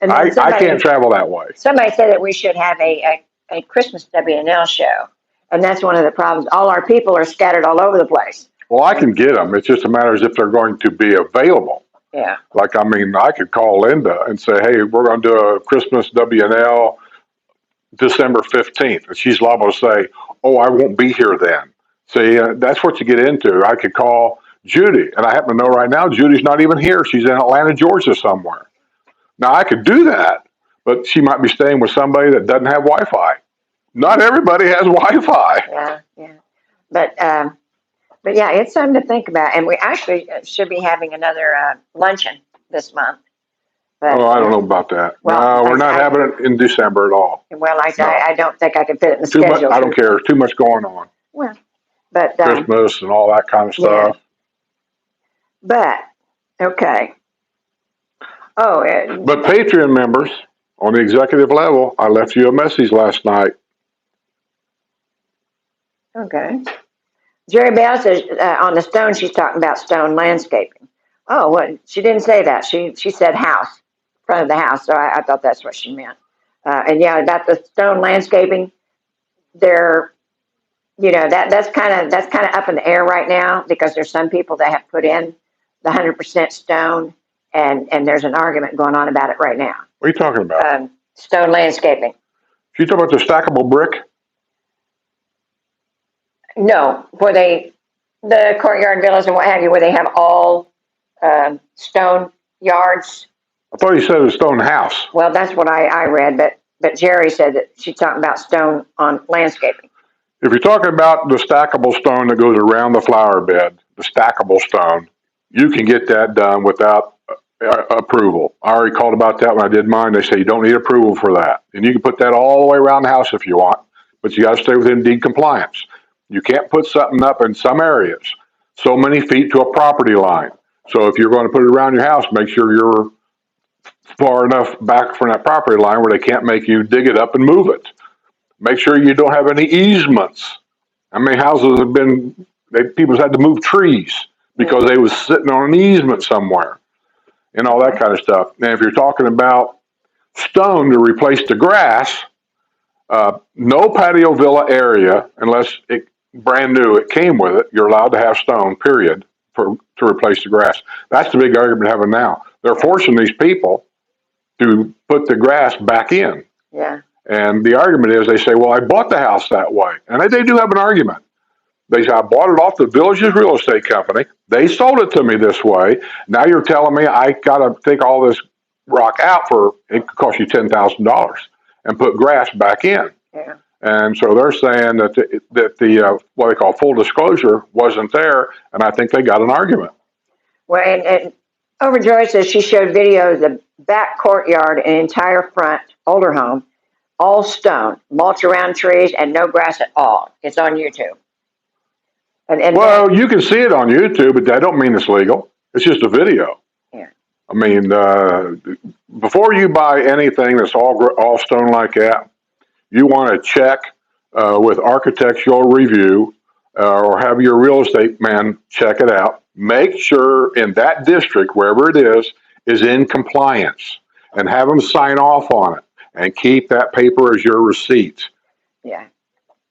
And then I can't travel that way. somebody said that we should have a Christmas WNL show. And that's one of the problems. All our people are scattered all over the place. Well, I can get them. It's just a matter of if they're going to be available. Yeah. Like, I mean, I could call Linda and say, hey, we're going to do a Christmas WNL December 15th. And she's liable to say, oh, I won't be here then. See, that's what you get into. I could call Judy, and I happen to know right now Judy's not even here. She's in Atlanta, Georgia somewhere. Now, I could do that, but she might be staying with somebody that doesn't have Wi-Fi. Not everybody has Wi-Fi. Yeah, yeah. But yeah, it's something to think about. And we actually should be having another luncheon this month. But, Oh, I don't know about that. Well, no, we're not having it in December at all. Well, No. I don't think I can fit it in the Too much. schedule. I don't care. Too much going on. Well, but Christmas and all that kind of stuff. but okay. Oh, But Patreon members on the executive level, I left you a message last night. okay. Jerry Bell says on the stone, she's talking about stone landscaping. Oh, well, she didn't say that. She said house, front of the house. So I thought that's what she meant. And yeah, about the stone landscaping, they're, that's kind of up in the air right now because there's some people that have put in the 100% stone, and there's an argument going on about it right now. What are you talking about? Stone landscaping. You talking about the stackable brick? No, the courtyard villas and what have you, where they have all stone yards. I thought you said it was stone house. Well, that's what I read, but Jerry said that she's talking about stone on landscaping. If you're talking about the stackable stone that goes around the flower bed, the stackable stone, you can get that done without approval. I already called about that when I did mine. They say you don't need approval for that. And you can put that all the way around the house if you want, but you got to stay within deed compliance. You can't put something up in some areas so many feet to a property line. So if you're going to put it around your house, make sure you're far enough back from that property line where they can't make you dig it up and move it. Make sure you don't have any easements. How many houses have been, people's had to move trees because they was sitting on an easement somewhere and all that kind of stuff. And if you're talking about stone to replace the grass, no patio villa area, unless it brand new, it came with it, you're allowed to have stone, period, to replace the grass. That's the big argument having now. They're forcing these people to put the grass back in. Yeah. And the argument is, they say, well, I bought the house that way. And they do have an argument. They say, I bought it off the village's real estate company. They sold it to me this way. Now you're telling me I got to take all this rock out it could cost you $10,000 and put grass back in. Yeah. And so they're saying that the what they call full disclosure wasn't there, and I think they got an argument. Well, and Overjoy says she showed video of the back courtyard and entire front older home, all stone, mulch around trees, and no grass at all. It's on YouTube. And well, you can see it on YouTube, but that don't mean it's legal. It's just a video. Yeah. I mean, before you buy anything that's all stone like that, you want to check with architectural review or have your real estate man check it out. Make sure in that district, wherever it is in compliance, and have them sign off on it and keep that paper as your receipt. Yeah.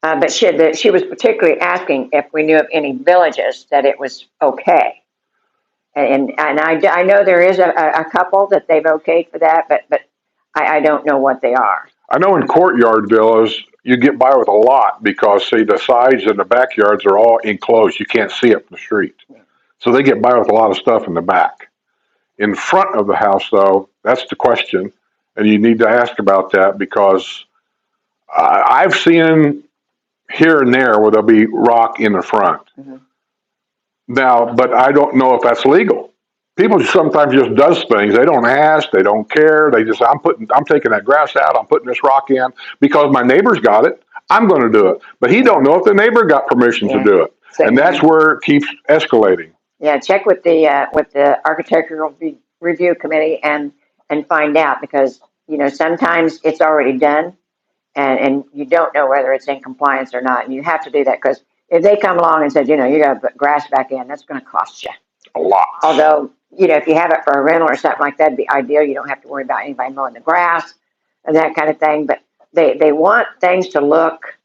But she was particularly asking if we knew of any villages that it was okay. And I know there is a couple that they've okayed for that, but I don't know what they are. I know in courtyard villas, you get by with a lot because, see, the sides and the backyards are all enclosed. You can't see it from the street. So they get by with a lot of stuff in the back. In front of the house, though, that's the question. And you need to ask about that because I've seen here and there where there'll be rock in the front. Mm-hmm. Now, but I don't know if that's legal. People sometimes just does things. They don't ask. They don't care. They just, I'm taking that grass out. I'm putting this rock in because my neighbor's got it. I'm going to do it. But he don't know if the neighbor got permission to do it. And that's where it keeps escalating. Yeah, check with the architectural review committee, and and find out, because, sometimes it's already done, and you don't know whether it's in compliance or not. And you have to do that, because if they come along and said, you got to put grass back in, that's going to cost you A lot. Although, if you have it for a rental or something like that, it'd be ideal. You don't have to worry about anybody mowing the grass and that kind of thing. But they want things to look,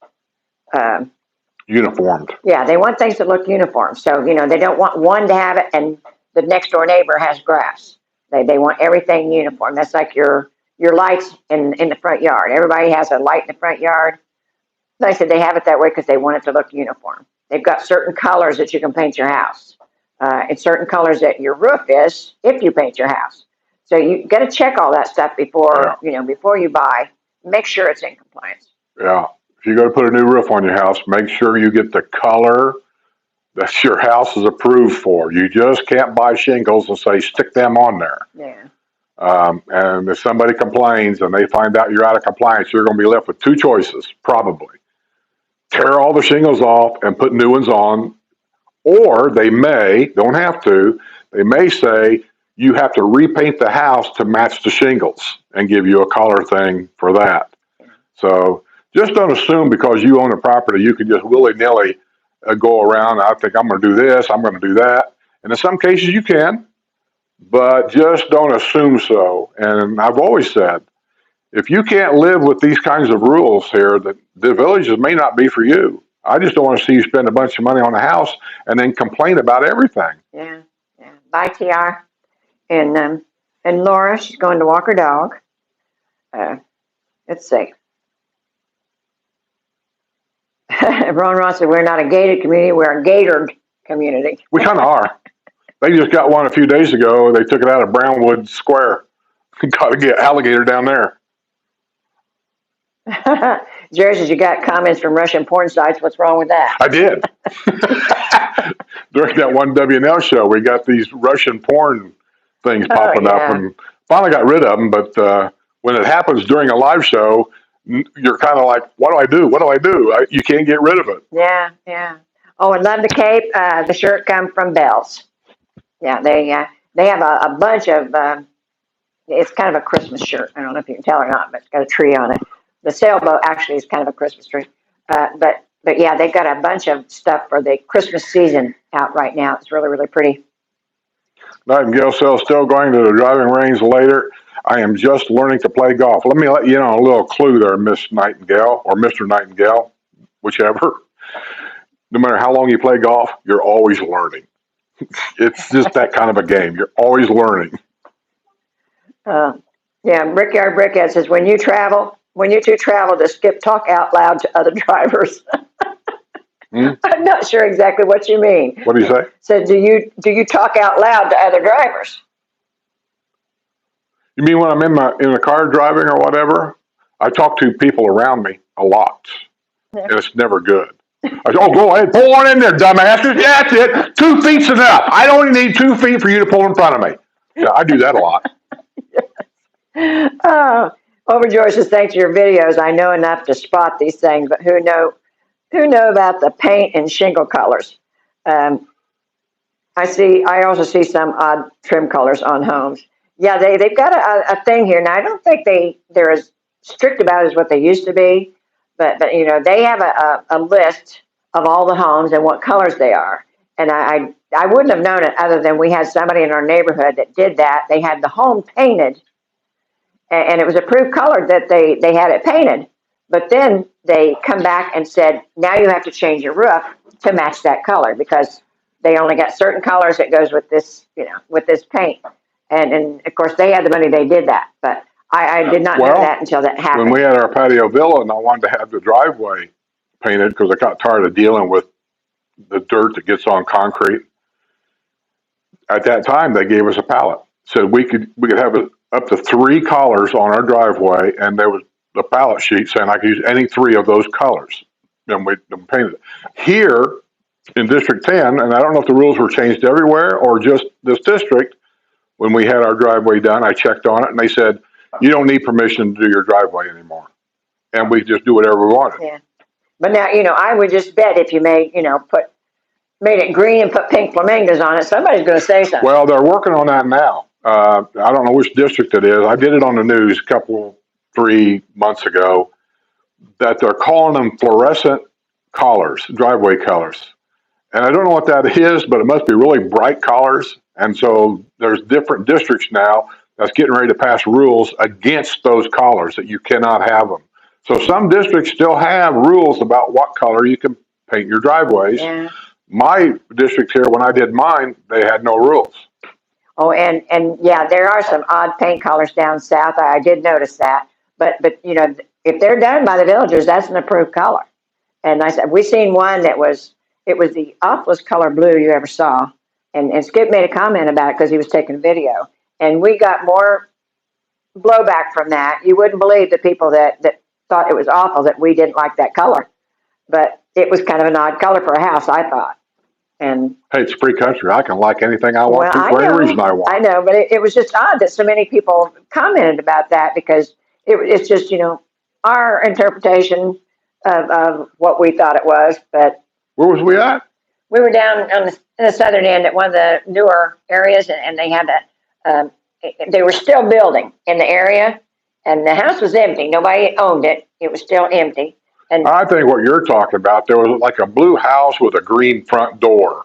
Uniformed. yeah, they want things to look uniform. So, they don't want one to have it and the next door neighbor has grass. They want everything uniform. That's like your lights in the front yard. Everybody has a light in the front yard. Like I said, they have it that way because they want it to look uniform. They've got certain colors that you can paint your house. And certain colors that your roof is if you paint your house. So you got to check all that stuff before, before you buy. Make sure it's in compliance. Yeah. If you go to put a new roof on your house, make sure you get the color that your house is approved for. You just can't buy shingles and say, stick them on there. Yeah. And if somebody complains and they find out you're out of compliance, you're going to be left with two choices, probably. Tear all the shingles off and put new ones on. Or they don't have to, they may say you have to repaint the house to match the shingles and give you a color thing for that. So just don't assume because you own a property, you can just willy-nilly go around. I think I'm going to do this, I'm going to do that. And in some cases you can, but just don't assume so. And I've always said, if you can't live with these kinds of rules here, that the villages may not be for you. I just don't want to see you spend a bunch of money on a house and then complain about everything. Yeah. Bye, TR. And Laura, she's going to walk her dog. Let's see. Ron Ross said, we're not a gated community, we're a gated community. We kind of are. They just got one a few days ago. They took it out of Brownwood Square. Got to get alligator down there. Jerry says, you got comments from Russian porn sites. What's wrong with that? I did. During that one WNL show, we got these Russian porn things popping up, and finally got rid of them. But when it happens during a live show, you're kind of like, what do I do? What do I do? You can't get rid of it. Yeah. Oh, and Love the Cape. The shirt come from Bell's. Yeah, they have a bunch of, it's kind of a Christmas shirt. I don't know if you can tell or not, but it's got a tree on it. The sailboat actually is kind of a Christmas tree. But yeah, they've got a bunch of stuff for the Christmas season out right now. It's really, really pretty. Nightingale says, still going to the driving range later. I am just learning to play golf. Let me let you know a little clue there, Miss Nightingale, or Mr. Nightingale, whichever. No matter how long you play golf, you're always learning. It's just that kind of a game. You're always learning. Yeah, Brickyard Brickhead says, when you two travel to skip talk out loud to other drivers. I'm not sure exactly what you mean. What do you say? So do you talk out loud to other drivers? You mean when I'm in the car driving or whatever? I talk to people around me a lot, and it's never good. I say, go ahead, pull on in there, dumbasses. Yeah, that's it. 2 feet's enough. I don't need 2 feet for you to pull in front of me. Yeah, I do that a lot. Oh, Overjoy says, thanks to your videos, I know enough to spot these things, but who know about the paint and shingle colors? I also see some odd trim colors on homes. Yeah, they've got a thing here. Now, I don't think they're as strict about it as what they used to be, but they have a list of all the homes and what colors they are. And I wouldn't have known it other than we had somebody in our neighborhood that did that. They had the home painted, and it was approved color that they had it painted. But then they come back and said, now you have to change your roof to match that color, because they only got certain colors that goes with this, with this paint. And of course they had the money, they did that. But I did not know that until that happened. When we had our patio villa and I wanted to have the driveway painted because I got tired of dealing with the dirt that gets on concrete. At that time, they gave us a palette. Said we could have up to 3 colors on our driveway, and there was the palette sheet saying I could use any 3 of those colors. And we painted it. Here in District 10, and I don't know if the rules were changed everywhere or just this district, when we had our driveway done, I checked on it, and they said, you don't need permission to do your driveway anymore. And we just do whatever we wanted. Yeah. But now, I would just bet if you made it green and put pink flamingos on it, somebody's going to say something. Well, they're working on that now. I don't know which district it is. I did it on the news 3 months ago that they're calling them fluorescent collars, driveway colors. And I don't know what that is, but it must be really bright collars. And so there's different districts now that's getting ready to pass rules against those collars that you cannot have them. So some districts still have rules about what color you can paint your driveways. Yeah. My district here, when I did mine, they had no rules. Oh, and yeah, there are some odd paint colors down south. I did notice that. But you know, if they're done by the villagers, that's an approved color. And I said, we seen one that it was the awfulest color blue you ever saw. And Skip made a comment about it because he was taking a video. And we got more blowback from that. You wouldn't believe the people that thought it was awful that we didn't like that color. But it was kind of an odd color for a house, I thought. And hey, it's free country. I can like anything I want well, to for any reason I want. I know, but it was just odd that so many people commented about that because it's just, you know, our interpretation of what we thought it was. But where was we at? we were down on in the southern end at one of the newer areas, and they had that. They were still building in the area, and the house was empty. Nobody owned it. It was still empty. And I think what you're talking about, there was like a blue house with a green front door,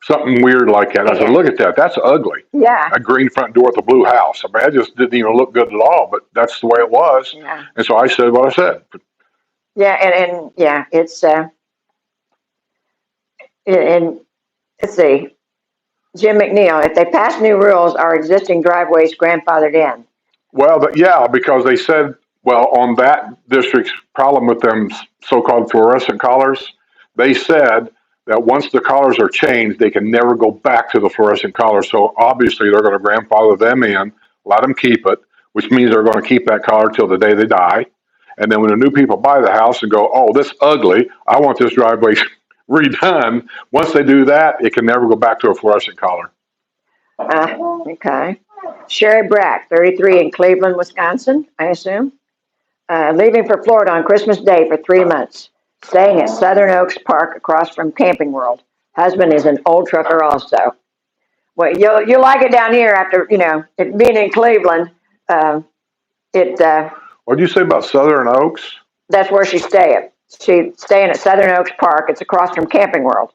something weird like that. I said, look at that. That's ugly. yeah, A green front door with a blue house. I mean, that just didn't even look good at all, but that's the way it was. yeah, And so I said what I said. yeah, and yeah, it's and let's see, Jim McNeil. If they pass new rules, are existing driveways grandfathered in? Well, yeah, because they said, well, on that district's problem with them so-called fluorescent collars, they said that once the collars are changed, they can never go back to the fluorescent collars. So obviously they're going to grandfather them in, let them keep it, which means they're going to keep that collar till the day they die. And then when the new people buy the house and go, oh, this ugly, I want this driveway redone. Once they do that, it can never go back to a fluorescent collar. Okay. Sherry Brack, 33, in Cleveland, Wisconsin, I assume. Leaving for Florida on Christmas Day for 3 months, staying at Southern Oaks Park across from Camping World. Husband is an old trucker also. Well, you'll like it down here after, you know, it being in Cleveland. What did you say about Southern Oaks? That's where she's staying. She's staying at Southern Oaks Park. It's across from Camping World.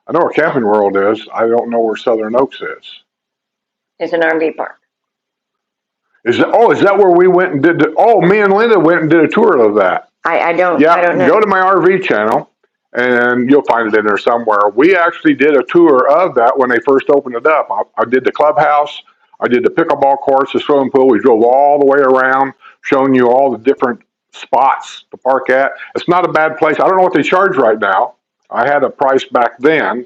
I know where Camping World is. I don't know where Southern Oaks is. It's an RV park. Is that where we went and did me and Linda went and did a tour of that. I don't know. Go to my RV channel and you'll find it in there somewhere. We actually did a tour of that when they first opened it up. I did the clubhouse. I did the pickleball courts, the swimming pool. We drove all the way around, showing you all the different spots to park at. It's not a bad place. I don't know what they charge right now. I had a price back then,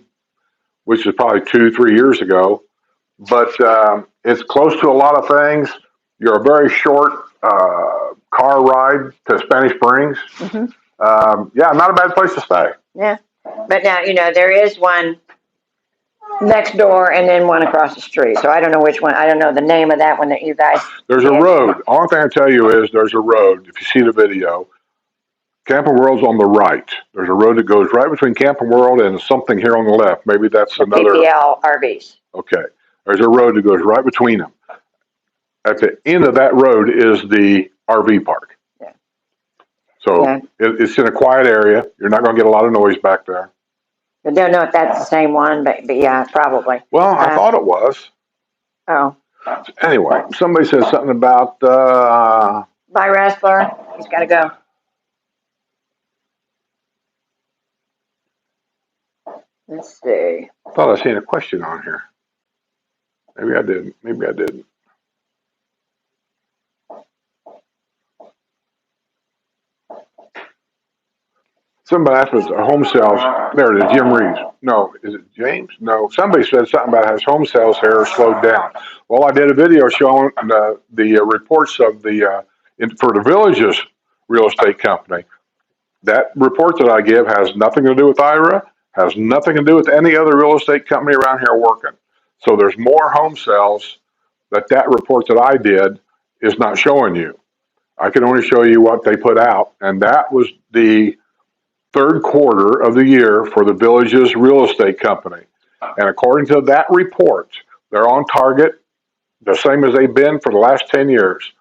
which is probably 2-3 years ago, but it's close to a lot of things. You're a very short car ride to Spanish Springs. Mm-hmm. Yeah, not a bad place to stay. Yeah. But now, you know, there is one next door and then one across the street. So I don't know which one. I don't know the name of that one that you guys. There's a road. All thing I tell you is there's a road. If you see the video, Camping World's on the right. There's a road that goes right between Camping World and something here on the left. Maybe that's another. PPL RVs. Okay. There's a road that goes right between them. At the end of that road is the RV park. Yeah. So yeah. It's in a quiet area. You're not going to get a lot of noise back there. I don't know if that's the same one, but yeah, probably. Well, I thought it was. Oh. Anyway, somebody said something about. Bye, wrestler. He's got to go. Let's see. I thought I seen a question on here. Maybe I didn't. Maybe I didn't. Somebody asked us home sales. There it is, Jim Reeves. No, is it James? No. Somebody said something about his home sales here slowed down. Well, I did a video showing the reports of for the Villages real estate company. That report that I give has nothing to do with IRA, has nothing to do with any other real estate company around here working. So there's more home sales that report that I did is not showing you. I can only show you what they put out, and that was the third quarter of the year for the Villages real estate company. And according to that report, they're on target. the same as they've been for the last 10 years.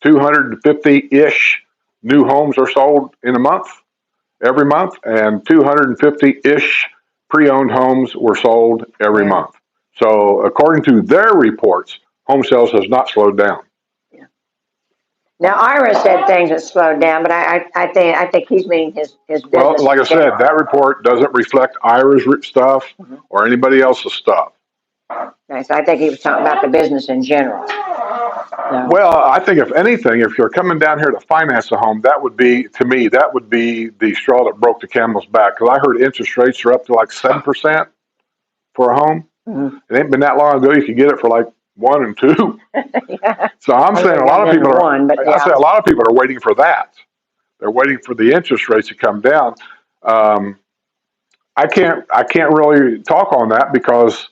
250-ish new homes are sold in a month, every month, and 250-ish pre-owned homes were sold every Yeah. month. So according to their reports, home sales has not slowed down. Now, Ira said things have slowed down, but I think he's meaning his business. Well, like I in said, general. that report doesn't reflect Ira's stuff or anybody else's stuff. Okay, so I think he was talking about the business in general. So, Well, I think if anything, if you're coming down here to finance a home, that would be, to me, that would be the straw that broke the camel's back. Because I heard interest rates are up to like 7% for a home. mhm. It ain't been that long ago you could get it for like 1 and 2. Yeah. So I'm I saying a think lot I've of people been are. one, but I yeah. say a lot of people are waiting for that. They're waiting for the interest rates to come down. I can't really talk on that because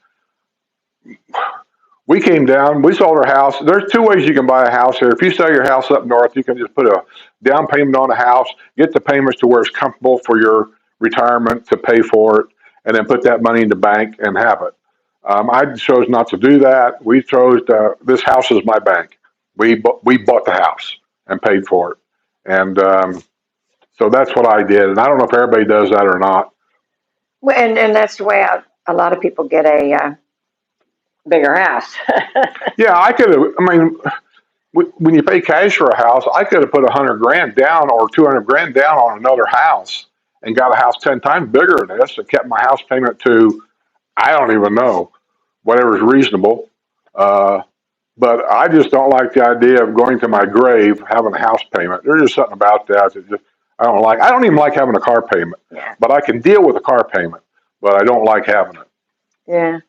we came down, we sold our house. There's two ways you can buy a house here. If you sell your house up north, you can just put a down payment on a house, get the payments to where it's comfortable for your retirement to pay for it, and then put that money in the bank and have it. I chose not to do that. We chose this house is my bank. We bought the house and paid for it, and so that's what I did. And I don't know if everybody does that or not. Well, and that's the way a lot of people get a bigger house. Yeah, I could have. I mean, when you pay cash for a house, I could have put 100 grand down or 200 grand down on another house and got a house 10 times bigger than this and kept my house payment to, I don't even know, whatever's reasonable. But I just don't like the idea of going to my grave having a house payment. There's just something about that that just, I don't like. I don't even like having a car payment, Yeah. but I can deal with a car payment, but I don't like having it. Yeah.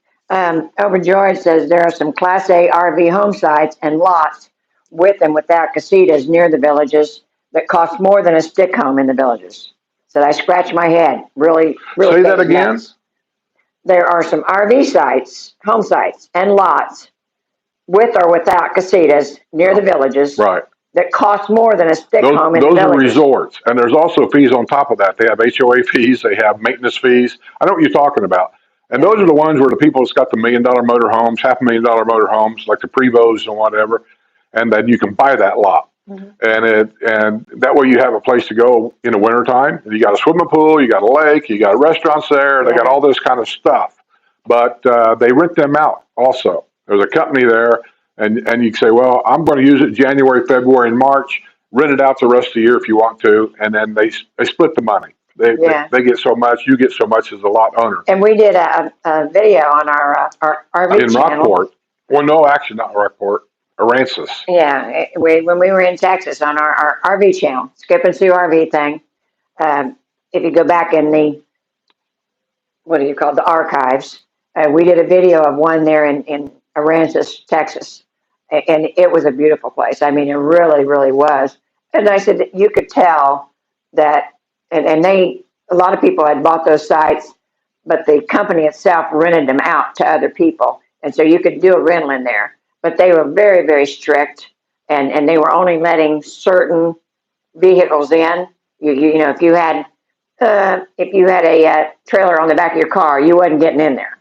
Overjoyed says there are some Class A RV home sites and lots with and without casitas near the villages that cost more than a stick home in the villages. So I scratch my head. Really, really. Say that again? Nuts. There are some RV sites, home sites, and lots with or without casitas near the villages Right. that cost more than a stick home in the Those are villages. resorts, and there's also fees on top of that. They have HOA fees, they have maintenance fees. I know what you're talking about. And those are the ones where the people that's got the $1 million motor homes, $500,000 motor homes, like the Prevos and whatever, and then you can buy that lot. And that way you have a place to go in the wintertime. You got a swimming pool, you got a lake, you got restaurants there, they got all this kind of stuff. But they rent them out also. There's a company there, and you can say, well, I'm going to use it January, February, and March. Rent it out the rest of the year if you want to, and then they split the money. They get so much, you get so much as the lot owner. And we did a video on our RV in channel. Rockport. Well, no, actually not Rockport. Aransas. Yeah, when we were in Texas on our RV channel, Skip and Sue RV thing. If you go back in the, what do you call it, the archives, we did a video of one there in Aransas, Texas. And it was a beautiful place. I mean, it really, really was. And I said, you could tell that, and a lot of people had bought those sites, but the company itself rented them out to other people. And so you could do a rental in there. But they were very, very strict, and they were only letting certain vehicles in. You know, if you had a trailer on the back of your car, you wasn't getting in there.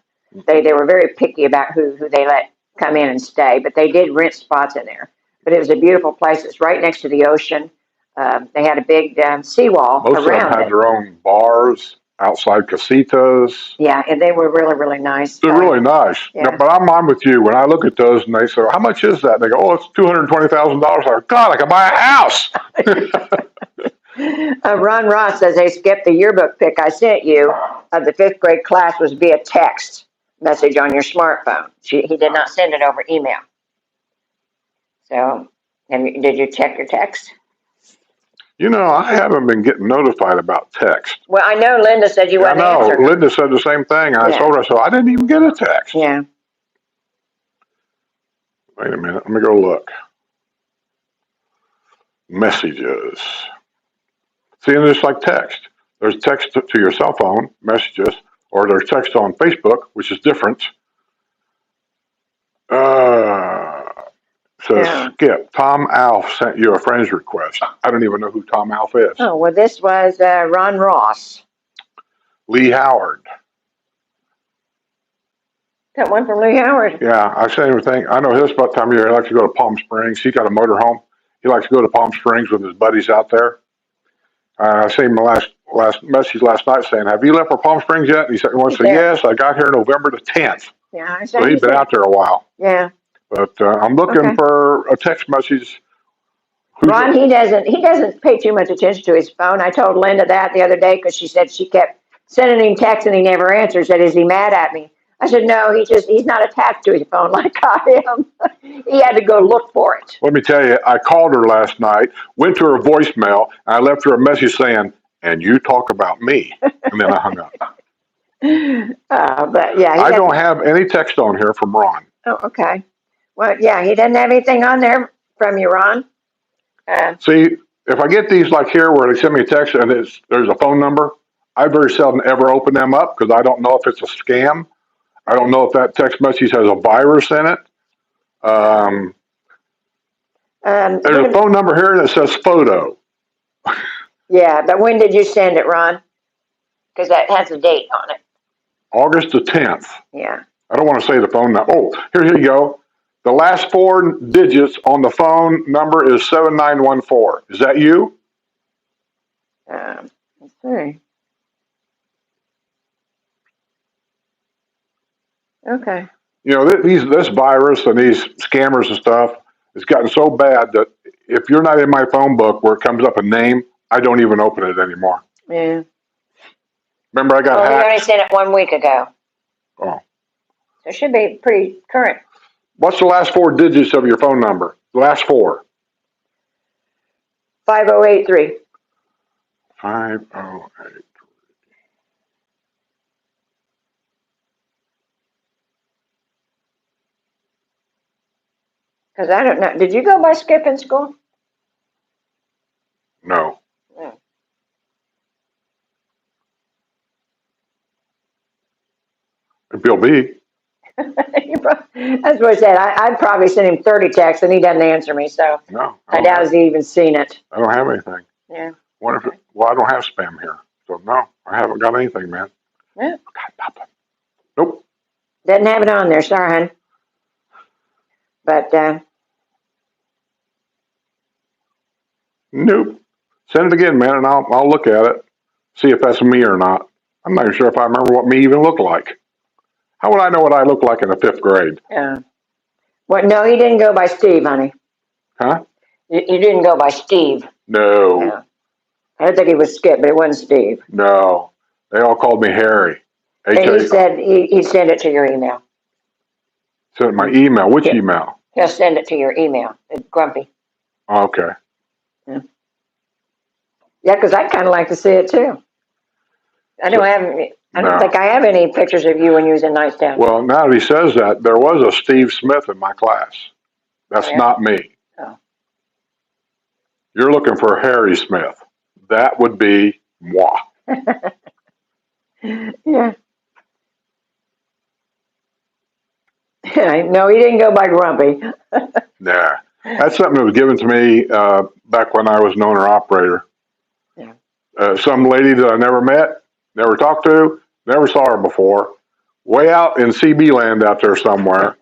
They were very picky about who they let come in and stay, but they did rent spots in there. But it was a beautiful place. It's right next to the ocean. They had a big seawall Most around of them had it. their own bars, outside casitas. Yeah, and they were really, really nice. They're really nice. Yeah. But I'm with you. When I look at those and they say, how much is that? They go, oh, it's $220,000. I go, God, I can buy a house. Ron Ross says, hey, Skip, the yearbook pic I sent you of the 5th grade class was via text message on your smartphone. He did not send it over email. So, did you check your text? You know, I haven't been getting notified about text. Well, I know Linda said you wouldn't answer. Linda said the same thing. And I told her, so I didn't even get a text. Yeah. Wait a minute. Let me go look. Messages. See, and it's like text. There's text to your cell phone, messages, or there's text on Facebook, which is different. Says, Skip, Tom Alf sent you a friend's request. I don't even know who Tom Alf is. Oh, well, this was Ron Ross. Lee Howard. Got one from Lee Howard. Yeah, I sent everything. I know this about the time of year. He likes to go to Palm Springs. He got a motorhome. He likes to go to Palm Springs with his buddies out there. I sent him my last message last night saying, "Have you left for Palm Springs yet?" And he said, "Yes, I got here November the 10th." Yeah, So he's been out there a while. Yeah. But I'm looking for a text message. Ron, he doesn't pay too much attention to his phone. I told Linda that the other day because she said she kept sending him texts and he never answered. Said, "Is he mad at me?" I said, "No, he's not attached to his phone like I am." He had to go look for it. Let me tell you, I called her last night, went to her voicemail, and I left her a message saying, "And you talk about me." And then I hung up. But yeah, I don't have any text on here from Ron. Oh, okay. Well, yeah, he doesn't have anything on there from you, Ron. See, if I get these like here where they send me a text and there's a phone number, I very seldom ever open them up because I don't know if it's a scam. I don't know if that text message has a virus in it. There's a phone number here that says photo. Yeah, but when did you send it, Ron? Because that has a date on it. August the 10th. Yeah. I don't want to say the phone number. Oh, here you go. The last four digits on the phone number is 7914. Is that you? Let's see. Okay. You know, this virus and these scammers and stuff has gotten so bad that if you're not in my phone book where it comes up a name, I don't even open it anymore. Yeah. Remember, I got hacked. You only sent it 1 week ago. Oh. So it should be pretty current. What's the last four digits of your phone number? The last four. 5083. 5083. Because I don't know. Did you go by Skip in school? No. Yeah. Bill B. That's what I said. I'd probably sent him 30 texts and he doesn't answer me. So No. I doubt he's even seen it. I don't have anything. Yeah. Well, I don't have spam here. So, no, I haven't got anything, man. Yeah. Got nothing. Nope. Doesn't have it on there. Sorry, hon. But, nope. Send it again, man, and I'll look at it, see if that's me or not. I'm not even sure if I remember what me even looked like. How would I know what I looked like in the 5th grade? well, no, he didn't go by Steve, honey. Huh? You didn't go by Steve. No. Yeah. I don't think he was Skip, but it wasn't Steve. No. They all called me Harry. And he said he'd send it to your email. Send my email. Which email? He'll send it to your email. It's Grumpy. Okay. Yeah, because I'd kind of like to see it too. I don't think I have any pictures of you when you was in Nicetown. Well, now that he says that, there was a Steve Smith in my class. That's not me. Oh. You're looking for Harry Smith. That would be moi. Yeah. No, he didn't go by Grumpy. Nah. That's something that was given to me back when I was an owner-operator. Yeah. Some lady that I never met, never talked to, never saw her before, way out in CB land out there somewhere.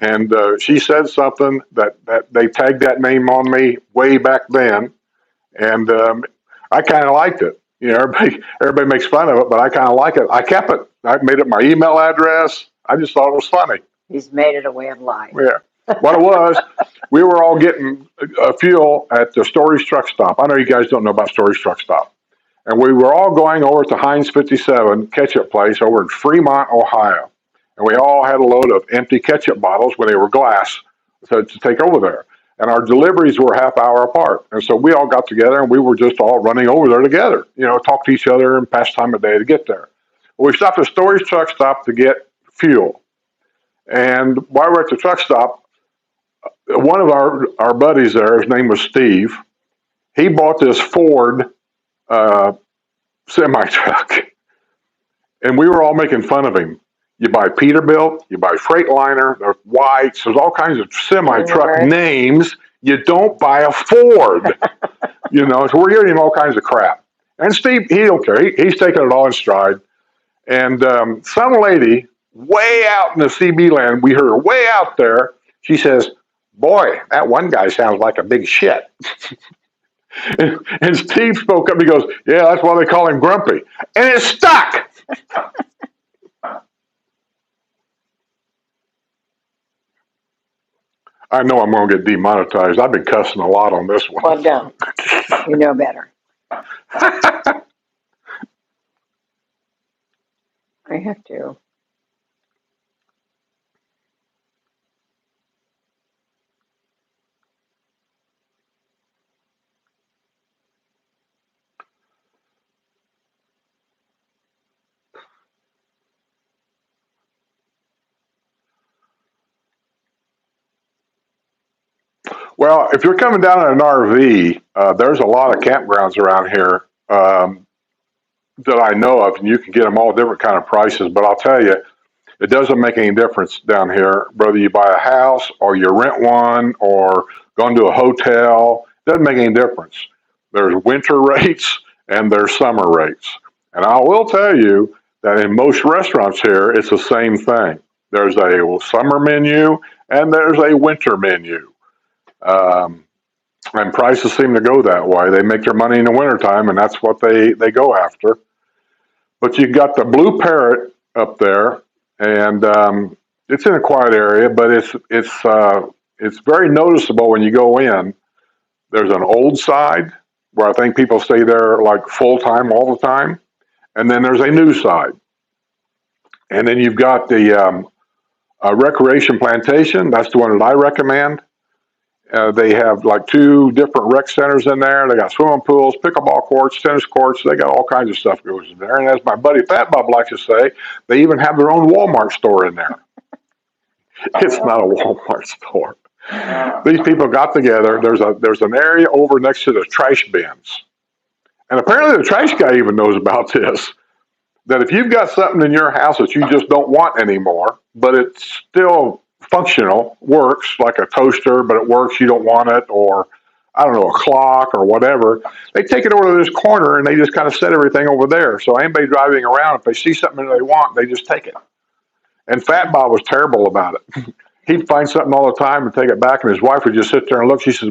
And she said something that they tagged that name on me way back then. And I kind of liked it. You know, everybody makes fun of it, but I kind of like it. I kept it. I made it my email address. I just thought it was funny. He's made it a way of life. Yeah. What it was, we were all getting fuel at the Storage Truck Stop. I know you guys don't know about Storage Truck Stop. And we were all going over to Heinz 57 ketchup place over in Fremont, Ohio. And we all had a load of empty ketchup bottles when they were glass to take over there. And our deliveries were half hour apart. And so we all got together and we were just all running over there together, you know, talk to each other and pass time of day to get there. Well, we stopped at Storage Truck Stop to get fuel. And while we were at the truck stop, one of our buddies there, his name was Steve, he bought this Ford semi-truck. And we were all making fun of him. You buy Peterbilt, you buy Freightliner, there's Whites, there's all kinds of semi-truck names. You don't buy a Ford. You know, so we're giving him all kinds of crap. And Steve, he don't care. He's taking it all in stride. And some lady way out in the CB land. We heard her way out there. She says, "Boy, that one guy sounds like a big shit." And Steve spoke up. He goes, "Yeah, that's why they call him Grumpy." And it stuck. I know I'm going to get demonetized. I've been cussing a lot on this one. Well, don't. You know better. I have to. Well, if you're coming down in an RV, there's a lot of campgrounds around here that I know of, and you can get them all different kind of prices. But I'll tell you, it doesn't make any difference down here, whether you buy a house or you rent one or go into a hotel. It doesn't make any difference. There's winter rates and there's summer rates. And I will tell you that in most restaurants here, it's the same thing. There's a summer menu and there's a winter menu. And prices seem to go that way. They make their money in the wintertime, and that's what they go after. But you've got the Blue Parrot up there, and it's in a quiet area, but it's very noticeable when you go in. There's an old side where I think people stay there like full time all the time, and then there's a new side, and then you've got the Recreation Plantation. That's the one that I recommend. They have like 2 different rec centers in there. They got swimming pools, pickleball courts, tennis courts. They got all kinds of stuff goes in there. And as my buddy Fat Bob likes to say, they even have their own Walmart store in there. It's not a Walmart store. These people got together. There's an area over next to the trash bins. And apparently the trash guy even knows about this. That if you've got something in your house that you just don't want anymore, but it's still functional, works, like a toaster, but it works, you don't want it, or I don't know, a clock or whatever, they take it over to this corner and they just kind of set everything over there. So anybody driving around, if they see something that they want, they just take it. And Fat Bob was terrible about it. He'd find something all the time and take it back, and his wife would just sit there and look. She says,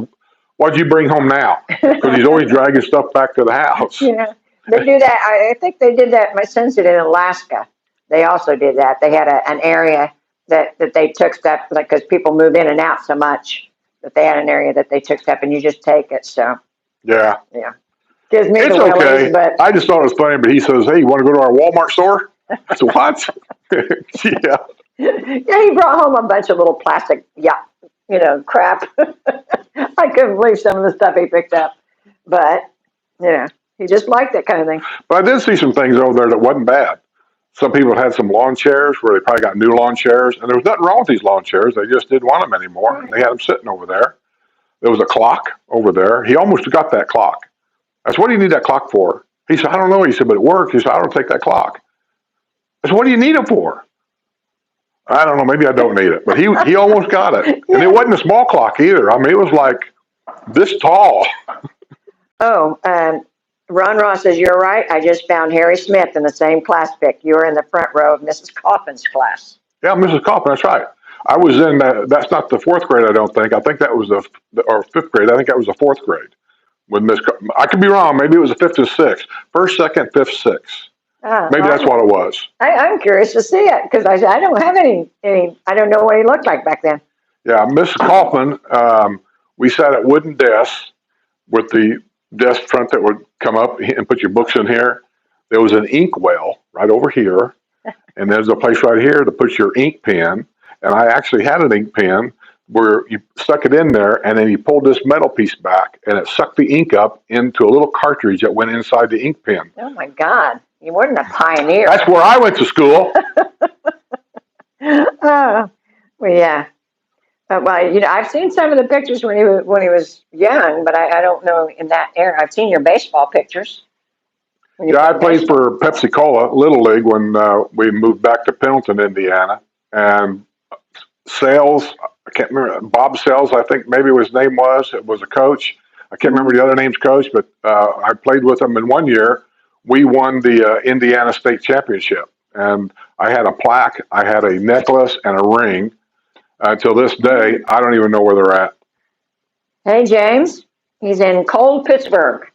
"What'd you bring home now?" Because he's always dragging stuff back to the house. Yeah, they do that. I think they did that. My sons did in Alaska. They also did that. They had an area that they took stuff, like, because people move in and out so much, that they had an area that they took stuff and you just take it. So yeah, gives me it's the willies, okay. but I just thought it was funny. But he says, "Hey, you want to go to our Walmart store?" I said, "What?" Yeah. yeah, he brought home a bunch of little plastic, crap. I couldn't believe some of the stuff he picked up, but he just liked that kind of thing. But I did see some things over there that wasn't bad. Some people had some lawn chairs where they probably got new lawn chairs, and there was nothing wrong with these lawn chairs. They just didn't want them anymore. They had them sitting over there. There was a clock over there. He almost got that clock. I said, "What do you need that clock for?" He said, "I don't know." He said, "But it works." He said, "I don't take that clock." I said, "What do you need it for?" "I don't know. Maybe I don't need it." But he almost got it. And it wasn't a small clock either. I mean, it was like this tall. Oh, Ron Ross says, "You're right. I just found Harry Smith in the same class pick. You were in the front row of Mrs. Coffin's class." Yeah, Mrs. Coffin, that's right. I was in, that's not the 4th grade, I don't think. I think that was or 5th grade. I think that was the 4th grade. With I could be wrong. Maybe it was the 5th and 6th. 1st, 2nd, 5th, 6th. Maybe that's what it was. I'm curious to see it, because I don't have any, I don't know what he looked like back then. Yeah, Mrs. Kaufman, we sat at wooden desks with the desk front that would come up and put your books in here. There was an ink well right over here, and there's a place right here to put your ink pen. And I actually had an ink pen where you stuck it in there, and then you pulled this metal piece back, and it sucked the ink up into a little cartridge that went inside the ink pen. Oh my God, you weren't a pioneer. That's where I went to school. Oh, well, yeah. Well, I've seen some of the pictures when he was young, but I don't know in that era. I've seen your baseball pictures. Yeah, I played for Pepsi Cola Little League when we moved back to Pendleton, Indiana. And Sales, I can't remember, Bob Sales, I think maybe his name was a coach. I can't remember the other name's coach, but I played with him in one year. We won the Indiana State Championship. and I had a plaque, I had a necklace and a ring. Until this day, I don't even know where they're at. Hey, James. He's in cold Pittsburgh.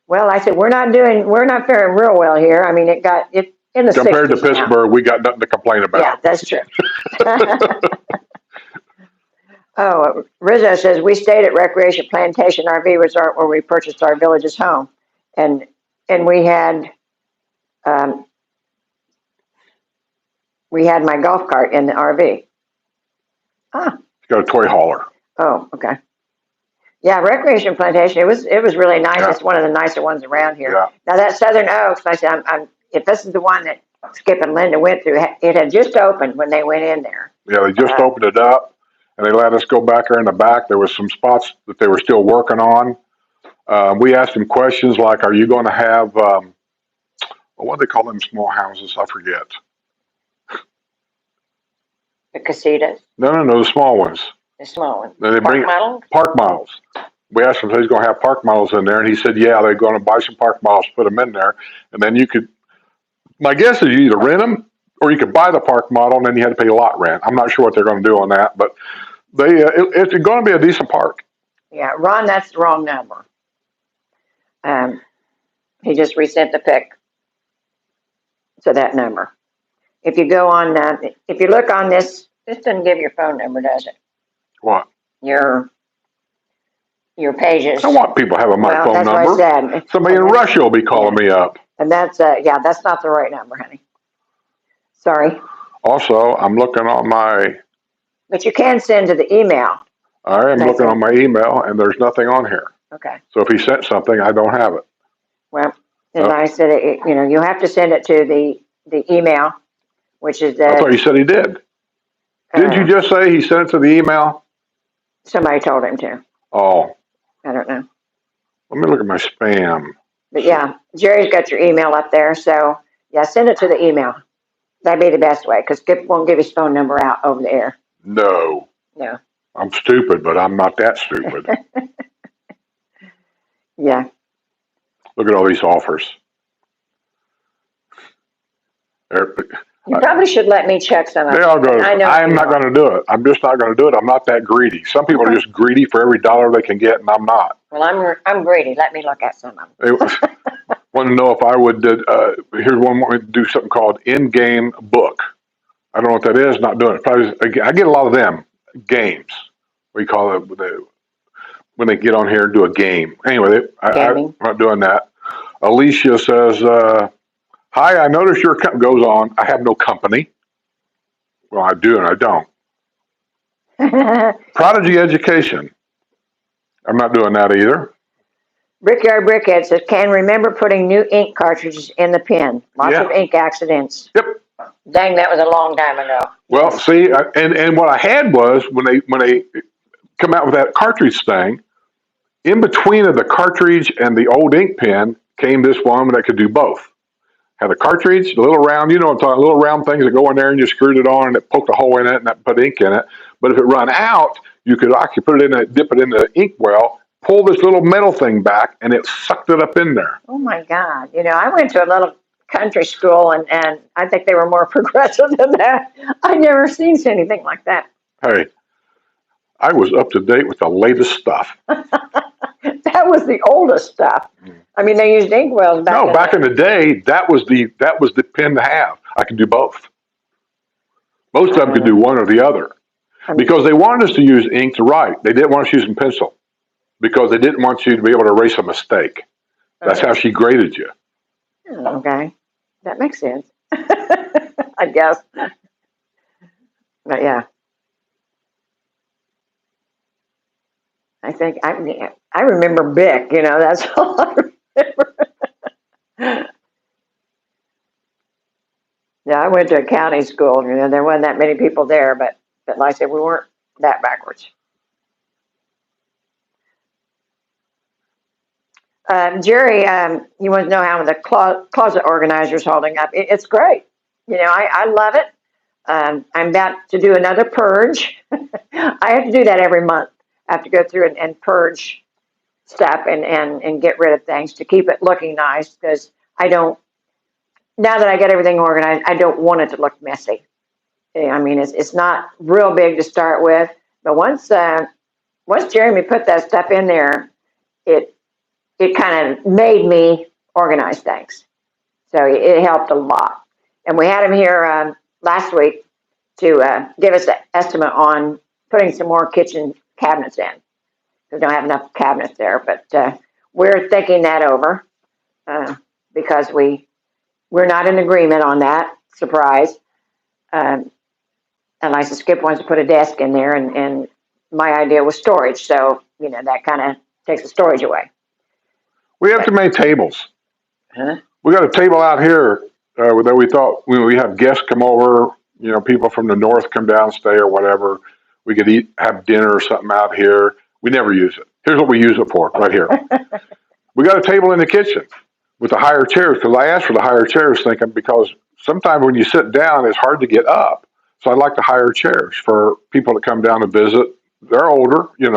Well, I said, we're not faring real well here. I mean, it in the Compared to 60s now. Pittsburgh, we got nothing to complain Yeah, about. that's true. Oh, Rizzo says, we stayed at Recreation Plantation RV Resort where we purchased our village's home. And we had my golf cart in the RV. Ah, Got a toy hauler. oh, okay. Yeah, Recreation Plantation. It was really nice. Yeah. It's one of the nicer ones around here. Yeah. Now that Southern Oaks, I said, if this is the one that Skip and Linda went through, it had just opened when they went in there. Yeah, they just opened it up, and they let us go back there in the back. There was some spots that they were still working on. We asked them questions like, "Are you going to have what do they call them small houses? I forget." The casitas, No, the small ones. the small ones. They bring park models. We asked him if he's going to have park models in there, and he said, "Yeah, they're going to buy some park models, put them in there, and then you could." My guess is you either rent them or you could buy the park model, and then you had to pay lot rent. I'm not sure what they're going to do on that, but it's going to be a decent park. Yeah, Ron, that's the wrong number. He just resent the pic to that number. If you go on, if you look on this doesn't give your phone number, does it? What? Your pages. I want people having my phone that's number. What I said. Somebody in Russia will be calling me up. And that's that's not the right number, honey. Sorry. Also, I'm looking on my. But you can send to the email. I am looking on my email, and there's nothing on here. Okay. So if he sent something, I don't have it. Well, and I said, you have to send it to the email, which is I thought you said he did. Didn't you just say he sent it to the email? Somebody told him to. Oh. I don't know. Let me look at my spam. But yeah, Jerry's got your email up there, so yeah, send it to the email. That'd be the best way, because Skip won't give his phone number out over the air. No. No. I'm stupid, but I'm not that stupid. Yeah. Look at all these offers. You probably should let me check some of them. They all go. I am not going to do it. I'm just not going to do it. I'm not that greedy. Some people are just greedy for every dollar they can get, and I'm not. Well, I'm greedy. Let me look at some of them. They want to know if I would. Here's one want me to do something called in-game book. I don't know what that is. Not doing it. Probably, I get a lot of them games. We call it when they get on here and do a game. Anyway, I'm not doing that. Alicia says, "Hi, I notice your company goes on. I have no company. Well, I do and I don't. Prodigy Education. I'm not doing that either. Brickyard Brickhead says, can remember putting new ink cartridges in the pen. Lots of ink accidents. Yep. Dang, that was a long time ago. Well, see, and what I had was when they come out with that cartridge thing, in between of the cartridge and the old ink pen came this one that could do both. Had a cartridge, the little round, you know what I'm talking, little round things that go in there and you screwed it on and it poked a hole in it and that put ink in it. But if it run out, you could actually put it in it, dip it in the ink well, pull this little metal thing back, and it sucked it up in there. Oh my God. You know, I went to a little country school and I think they were more progressive than that. I'd never seen anything like that. Hey, I was up to date with the latest stuff. That was the oldest stuff. I mean, they used inkwells back. No, back in the day, that was the pen to have. I could do both. Most of them could do one or the other, because they wanted us to use ink to write. They didn't want us using pencil because they didn't want you to be able to erase a mistake. That's how she graded you. Okay, that makes sense. I guess. But yeah. I think I remember Bic, you know, that's all I remember. Yeah, I went to a county school, you know, there wasn't that many people there, but like I said, we weren't that backwards. Jerry, you want to know how the closet organizer is holding up. It's great. You know, I love it. I'm about to do another purge. I have to do that every month. I have to go through and purge stuff and get rid of things to keep it looking nice, because I don't now that I get everything organized, I don't want it to look messy. I mean, it's not real big to start with, but once Jeremy put that stuff in there, it kind of made me organize things. So it helped a lot. And we had him here last week to give us an estimate on putting some more kitchen cabinets in. We don't have enough cabinets there, but we're thinking that over because we're not in agreement on that. Surprise. And like Skip wants to put a desk in there, and my idea was storage. So, that kind of takes the storage away. We have too many tables. Huh? We got a table out here that we thought when we have guests come over, people from the north come down, stay or whatever. We could have dinner or something out here. We never use it. Here's what we use it for, right here. We got a table in the kitchen with the higher chairs, because I asked for the higher chairs thinking because sometimes when you sit down, it's hard to get up. So I like the higher chairs for people to come down and visit. They're older, we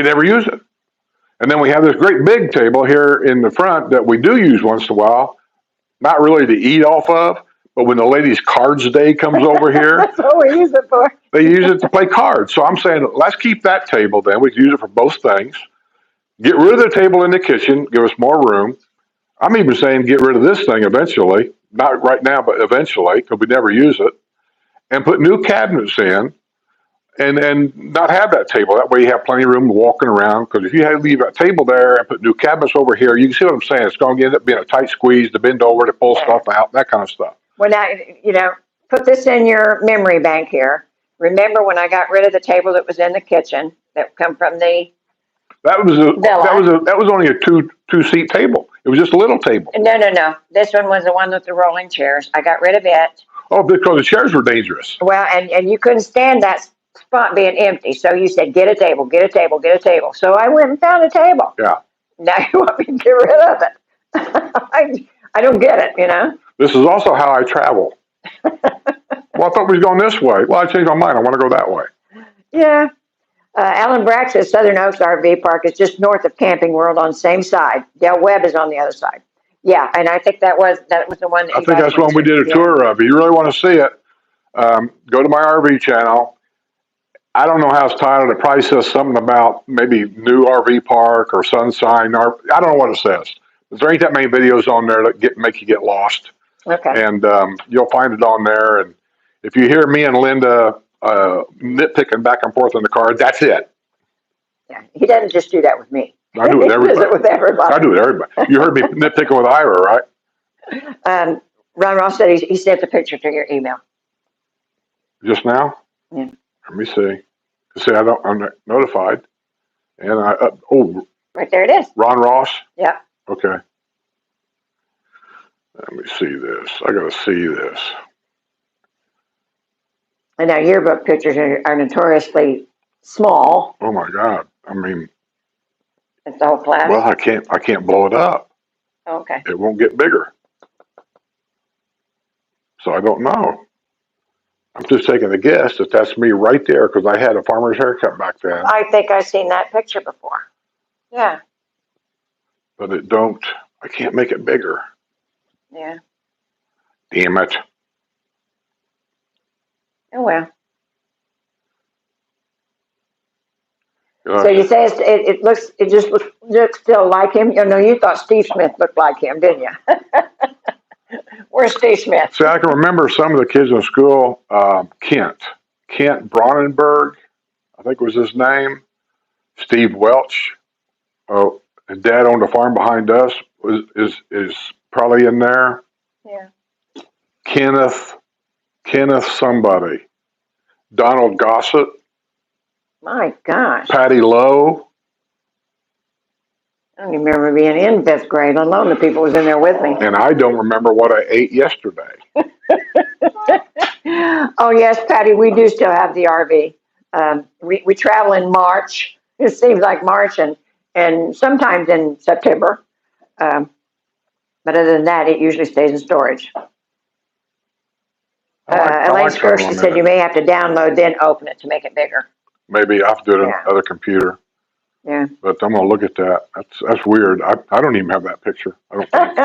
never use it. And then we have this great big table here in the front that we do use once in a while, not really to eat off of, but when the ladies' cards day comes over here, That's what we use it for. they use it to play cards. So I'm saying, let's keep that table then. We can use it for both things. Get rid of the table in the kitchen, give us more room. I'm even saying get rid of this thing eventually, not right now, but eventually, because we never use it, and put new cabinets in. And not have that table. That way you have plenty of room walking around. Because if you leave that table there and put new cabinets over here, you can see what I'm saying. It's going to end up being a tight squeeze to bend over to pull stuff out, that kind of stuff. Well, now, put this in your memory bank here. Remember when I got rid of the table that was in the kitchen that come from the That was only a two seat table. It was just a little table. No. This one was the one with the rolling chairs. I got rid of it. Oh, because the chairs were dangerous. Well, and you couldn't stand that spot being empty. So you said, get a table, get a table, get a table. So I went and found a table. Yeah. Now you want me to get rid of it. I don't get it, This is also how I travel. Well, I thought we was going this way. Well, I changed my mind. I want to go that way. Yeah. Alan Brack says Southern Oaks RV Park is just north of Camping World on the same side. Del Webb is on the other side. Yeah, and I think that was the one. I think that's one we did a tour of. If you really want to see it, go to my RV channel. I don't know how it's titled. It probably says something about maybe new RV park or sunshine. I don't know what it says. There ain't that many videos on there that make you get lost. Okay. And you'll find it on there. And if you hear me and Linda nitpicking back and forth in the car, that's it. Yeah, he doesn't just do that with me. I do it with everybody. He does it with everybody. I do it with everybody. You heard me nitpicking with Ira, right? Ron Ross said he sent the picture to your email. Just now? Yeah. Let me see. See, I'm not notified. And right there it is. Ron Ross? Yep. Okay. Let me see this. I got to see this. And now yearbook pictures are notoriously small. Oh my God. I mean, it's the whole class. Well, I can't blow it up. Okay. It won't get bigger. So I don't know. I'm just taking a guess that that's me right there because I had a farmer's haircut back then. I think I've seen that picture before. Yeah. But I can't make it bigger. Yeah. Damn it. Oh, well. So you say it just looks still like him? You thought Steve Smith looked like him, didn't you? Where's Steve Smith? See, I can remember some of the kids in school, Kent Bronnenberg, I think was his name. Steve Welch. Oh, his dad owned a farm behind us. Is probably in there. Yeah. Kenneth somebody. Donald Gossett. My gosh. Patty Lowe. I don't even remember being in fifth grade, let alone the people who was in there with me. And I don't remember what I ate yesterday. Oh, yes, Patty, we do still have the RV. We travel in March. It seems like March and sometimes in September. But other than that, it usually stays in storage. Elaine Skirsch said you may have to download, then open it to make it bigger. Maybe I have to do it on another computer. Yeah. But I'm going to look at that. That's weird. I don't even have that picture. I don't think.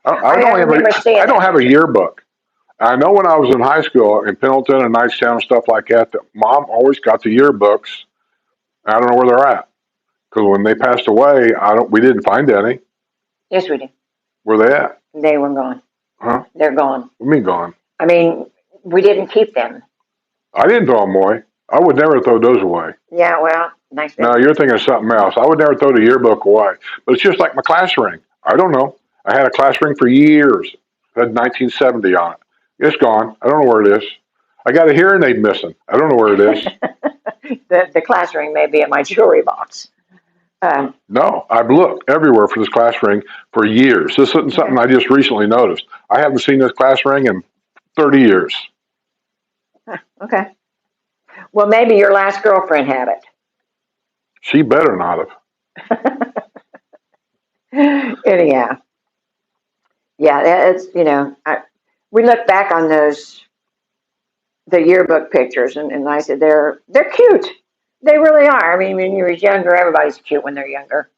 I I remember seeing I don't that have a picture. yearbook. I know when I was in high school in Pendleton and Knightstown and stuff like that, that mom always got the yearbooks. I don't know where they're at because when they passed away, we didn't find any. Yes, we did. Where they at? They were gone. Huh? They're gone. What do you mean gone? I mean, we didn't keep them. I didn't throw them away. I would never throw those away. Yeah, well, nice. No, you're thinking of something else. I would never throw the yearbook away. But it's just like my class ring. I don't know. I had a class ring for years. It had 1970 on it. It's gone. I don't know where it is. I got a hearing aid missing. I don't know where it is. The class ring may be in my jewelry box. Um, No, I've looked everywhere for this class ring for years. This isn't something I just recently noticed. I haven't seen this class ring in 30 years. okay. Well, maybe your last girlfriend had She better not it. Anyhow, yeah, it's we look back on the yearbook pictures, and I said they're cute. They really are. I mean, when you were younger, everybody's cute when they're younger.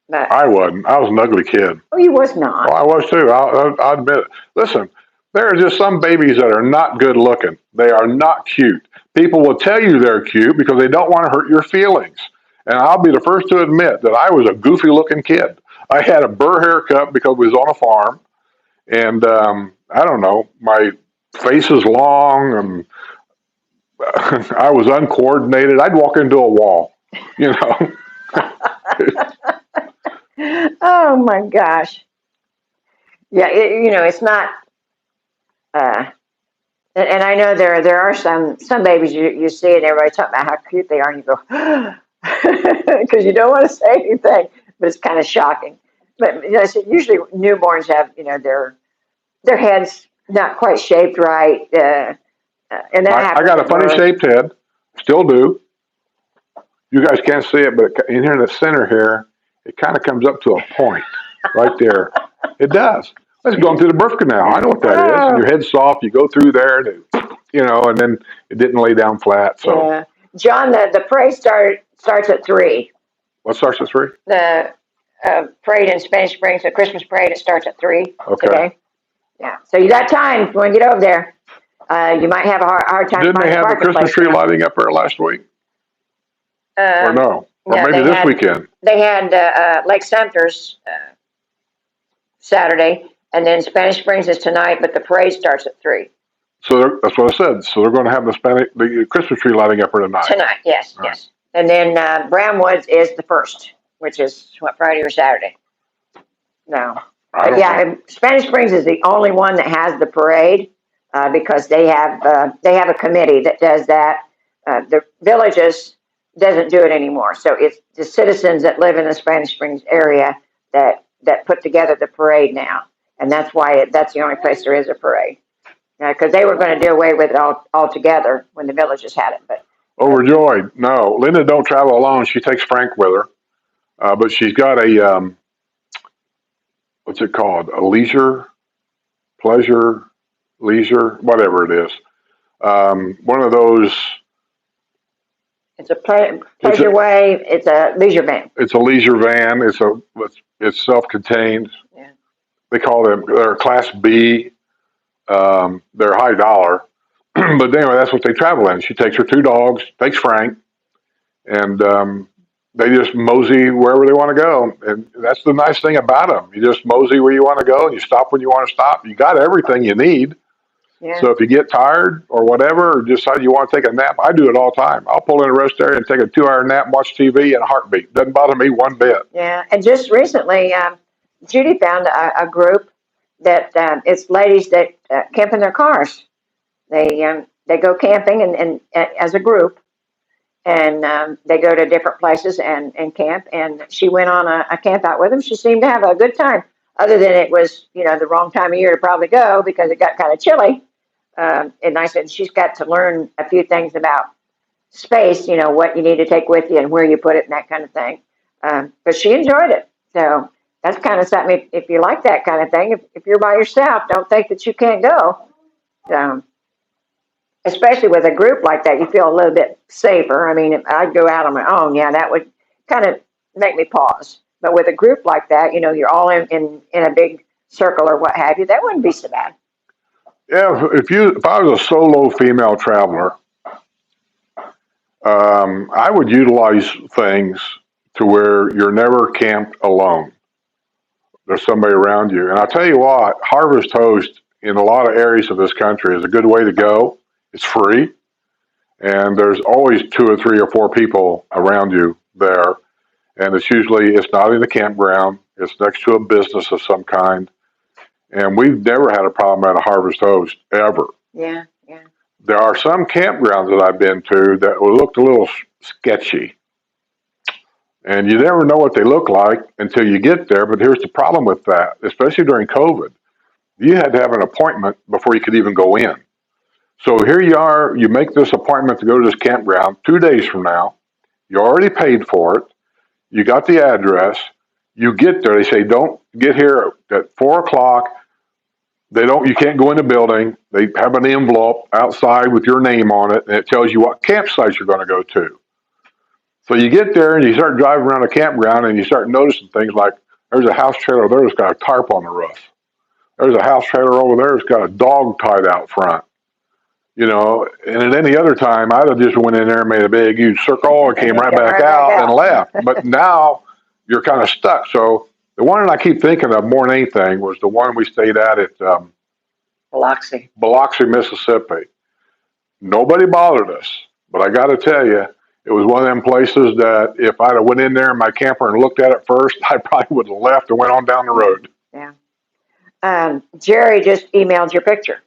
But have. I wasn't. I was an ugly kid. oh, you was Well, not. I was too. I'll admit it. Listen, there are just some babies that are not good looking. They are not cute. People will tell you they're cute because they don't want to hurt your feelings. And I'll be the first to admit that I was a goofy looking kid. I had a burr haircut because we was on a farm. And I don't know, my face is long and I was uncoordinated. I'd walk into a wall, you know. Oh my gosh. Yeah, it's not. Uh, and I know there are some babies you see and everybody talking about how cute they are, and you go because you don't want to say anything, but it's kind of shocking. But so usually newborns have their heads not quite shaped right, and that I happens got a at funny birth. shaped head, still do. You guys can't see it, but in here in the center here, it kind of comes up to a point right there. It does. That's going through the birth canal. I know what that is. And Oh, your head's soft. You go through there, and and then it didn't lay down flat. So yeah, John. The parade starts at 3. what starts at 3? The parade in Spanish Springs, the Christmas parade, it starts at 3 Okay. today. Yeah, so you got time if you want to get over there. You might have a hard time Didn't they finding a have the parking Christmas place tree now. lighting up there last week? Or no? Or Yeah, maybe this weekend? they had Lake Sumter's Saturday, and then Spanish Springs is tonight, but the parade starts at 3 So that's what I said. So they're going to have the Christmas tree lighting up there tonight. tonight. Yes, All right. yes, and then Brownwoods is the first, which is what, Friday or Saturday. No, I don't know. and Spanish Springs is the only one that has the parade because they have a committee that does that. The villages doesn't do it anymore, so it's the citizens that live in the Spanish Springs area that put together the parade now, and that's why that's the only place there is a parade. Because they were going to do away with it altogether when the villages had it, but Overjoyed. No, Linda don't travel alone. She takes Frank with her, but she's got a what's it called? A pleasure, leisure, whatever it is. One of those. it's a It's pleasure a way. It's a leisure van. it's a leisure van. It's self-contained. Yeah. They call them they're Class B. They're high dollar, but anyway, that's what they travel in. She takes her 2 dogs, takes Frank, and they just mosey wherever they want to go. And that's the nice thing about them. You just mosey where you want to go, and you stop when you want to stop. You got everything you need. Yeah. So if you get tired or whatever, or decide you want to take a nap, I do it all the time. I'll pull in a rest area and take a 2-hour nap, and watch TV in a heartbeat. Doesn't bother me one bit. Yeah, and just recently, Judy found a group that it's ladies that camp in their cars. They go camping and as a group, and they go to different places and camp. And she went on a camp out with them. She seemed to have a good time, other than it was the wrong time of year to probably go because it got kind of chilly. And I said she's got to learn a few things about space, what you need to take with you and where you put it and that kind of thing. But she enjoyed it. So that's kind of something, if you like that kind of thing, if you're by yourself, don't think that you can't go. Especially with a group like that, you feel a little bit safer. I mean, if I'd go out on my own, yeah, that would kind of make me pause. But with a group like that, you're all in a big circle or what have you. That wouldn't be so bad. Yeah, if I was a solo female traveler, I would utilize things to where you're never camped alone. There's somebody around you. And I'll tell you what, Harvest Host in a lot of areas of this country is a good way to go. It's free, and there's always 2 or 3 or 4 people around you there. And it's not in a campground. It's next to a business of some kind. And we've never had a problem at a Harvest Host ever. Yeah, yeah. There are some campgrounds that I've been to that looked a little sketchy. And you never know what they look like until you get there. But here's the problem with that, especially during COVID. You had to have an appointment before you could even go in. So here you are, you make this appointment to go to this campground 2 days from now. You already paid for it. You got the address. You get there. They say, don't get here at 4 o'clock. You can't go in the building. They have an envelope outside with your name on it, and it tells you what campsite you're going to go to. So you get there and you start driving around a campground and you start noticing things like there's a house trailer there that's got a tarp on the roof. There's a house trailer over there that's got a dog tied out front. And at any other time, I'd have just went in there and made a big, huge circle and came right back out and left. But now you're kind of stuck. So the one that I keep thinking of more than anything was the one we stayed at Biloxi, Mississippi. Nobody bothered us, but I got to tell you, it was one of them places that if I'd have went in there in my camper and looked at it first, I probably would have left and went on down the road. Yeah. Jerry just emailed your picture.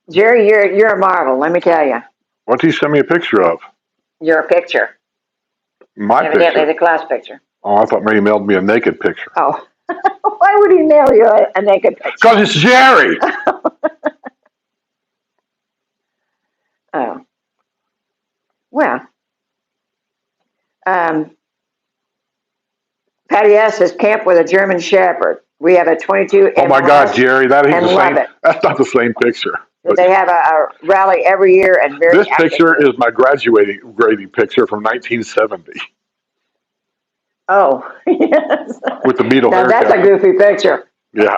Jerry, you're a marvel. Let me tell you. What did he send me a picture of? Your picture. My Evidently picture. the class picture. Oh, I thought maybe he mailed me a naked picture. Oh, why would he mail you a naked picture? Because it's Jerry. Oh. Well. Patty S. says camp with a German Shepherd. We have a 22 Oh my God, Jerry, that ain't and the love same. it. That's not the same picture. They have a rally every year and very This active. picture is my grading picture from 1970 Oh, yes. with the Beatle Now haircut. that's a goofy picture. Yeah.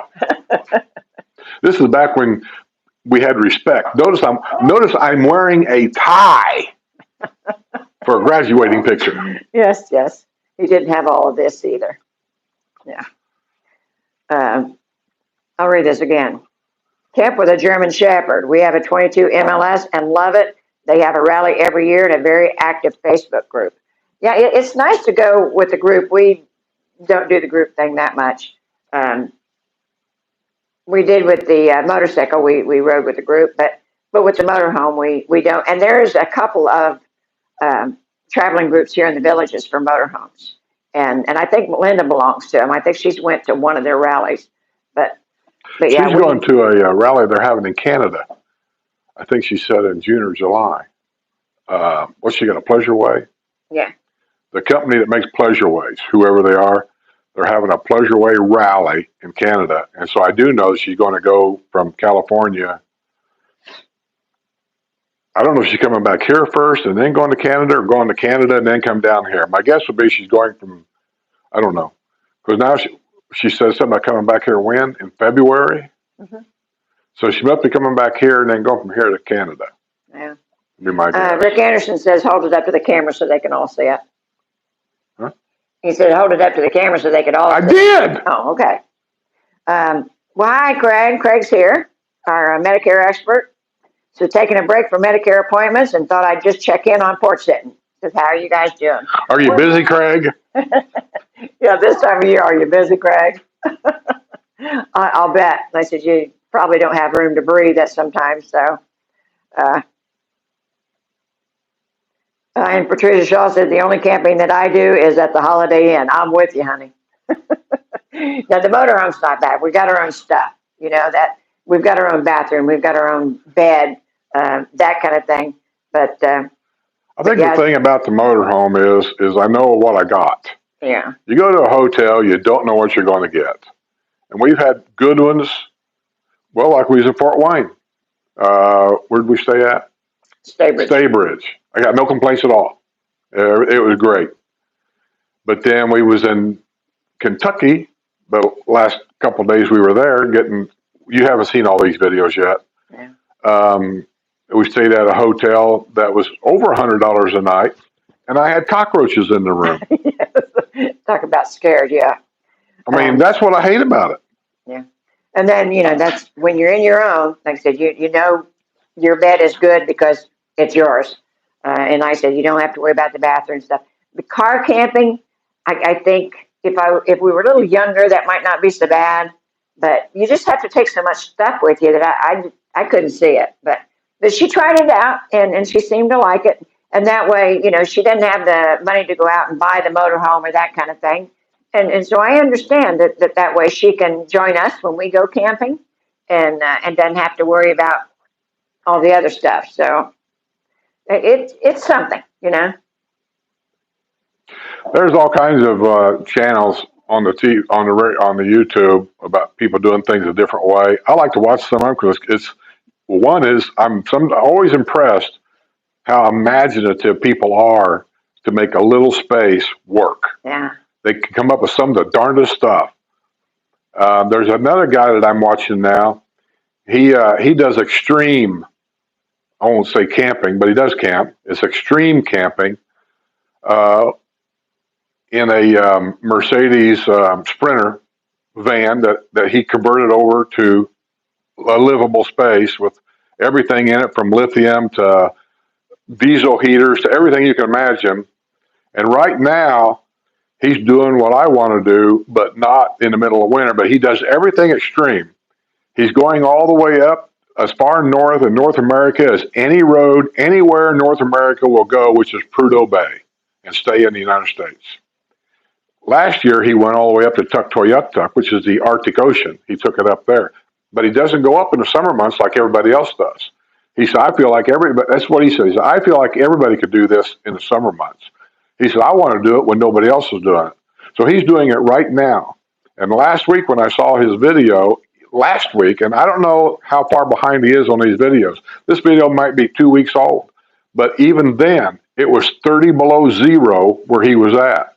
This is back when we had respect. Notice I'm wearing a tie for a graduating picture. Yes, yes. He didn't have all of this either. Yeah. I'll read this again. Camp with a German Shepherd. We have a 22 MLS and love it. They have a rally every year and a very active Facebook group. Yeah, it's nice to go with the group. We don't do the group thing that much. We did with the motorcycle. We rode with the group, but with the motorhome, we don't. And there's a couple of traveling groups here in the villages for motorhomes. And I think Melinda belongs to them. I think she's went to one of their rallies. But yeah, she's going to a rally they're having in Canada. I think she said in June or July. What's she got, a Pleasure Way? Yeah. The company that makes Pleasure Ways, whoever they are, they're having a Pleasure Way rally in Canada. And so I do know she's going to go from California. I don't know if she's coming back here first and then going to Canada, or going to Canada and then come down here. My guess would be she's going from, I don't know. Because now she says something about coming back here when? In February? Mm-hmm. So she must be coming back here and then going from here to Canada. Yeah. Be my guess. Rick Anderson says, hold it up to the camera so they can all see it. Huh? He said, hold it up to the camera so they could all see it. Did! Oh, okay. Well, hi, Craig. Craig's here, our Medicare expert. So taking a break from Medicare appointments and thought I'd just check in on Porch Settin. Says, how are you guys doing? Are you busy, Craig? Yeah, this time of year, are you busy, Craig? I'll bet. I said, you probably don't have room to breathe at sometimes, so. And Patricia Shaw said, the only camping that I do is at the Holiday Inn. I'm with you, honey. Now, the motorhome's not bad. We got our own stuff, that we've got our own bathroom. We've got our own bed, that kind of thing. But I think the thing about the motorhome is I know what I got. Yeah. You go to a hotel, you don't know what you're going to get. And we've had good ones. Well, like we was in Fort Wayne. Where did we stay at? Staybridge. I got no complaints at all. It was great. But then we was in Kentucky, But last couple of days we were there you haven't seen all these videos yet. Yeah. We stayed at a hotel that was over $100 a night, and I had cockroaches in the room. Yes. Talk about scared, yeah. I mean, that's what I hate about it. Yeah. And then, that's when you're in your own, like I said, you know your bed is good because it's yours. And like I said, you don't have to worry about the bathroom stuff. The car camping, I think if we were a little younger, that might not be so bad. But you just have to take so much stuff with you that I couldn't see it. But she tried it out and she seemed to like it. And that way, she doesn't have the money to go out and buy the motorhome or that kind of thing. And so I understand that way she can join us when we go camping and doesn't have to worry about all the other stuff. So it's something. There's all kinds of channels on the on the YouTube about people doing things a different way. I like to watch some of them because I'm always impressed how imaginative people are to make a little space work. Yeah. They can come up with some of the darndest stuff. There's another guy that I'm watching now. He does extreme. I won't say camping, but he does camp. It's extreme camping in a Mercedes Sprinter van that he converted over to a livable space with everything in it, from lithium to diesel heaters to everything you can imagine. And right now, he's doing what I want to do, but not in the middle of winter. But he does everything extreme. He's going all the way up as far north in North America as any road anywhere in North America will go, which is Prudhoe Bay, and stay in the United States. Last year, he went all the way up to Tuktoyaktuk, which is the Arctic Ocean. He took it up there. But he doesn't go up in the summer months like everybody else does. He said, I feel like that's what he said. He said, I feel like everybody could do this in the summer months. He said, I want to do it when nobody else is doing it. So he's doing it right now. And last week when I saw his video, and I don't know how far behind he is on these videos. This video might be 2 weeks old. But even then, it was 30 below zero where he was at.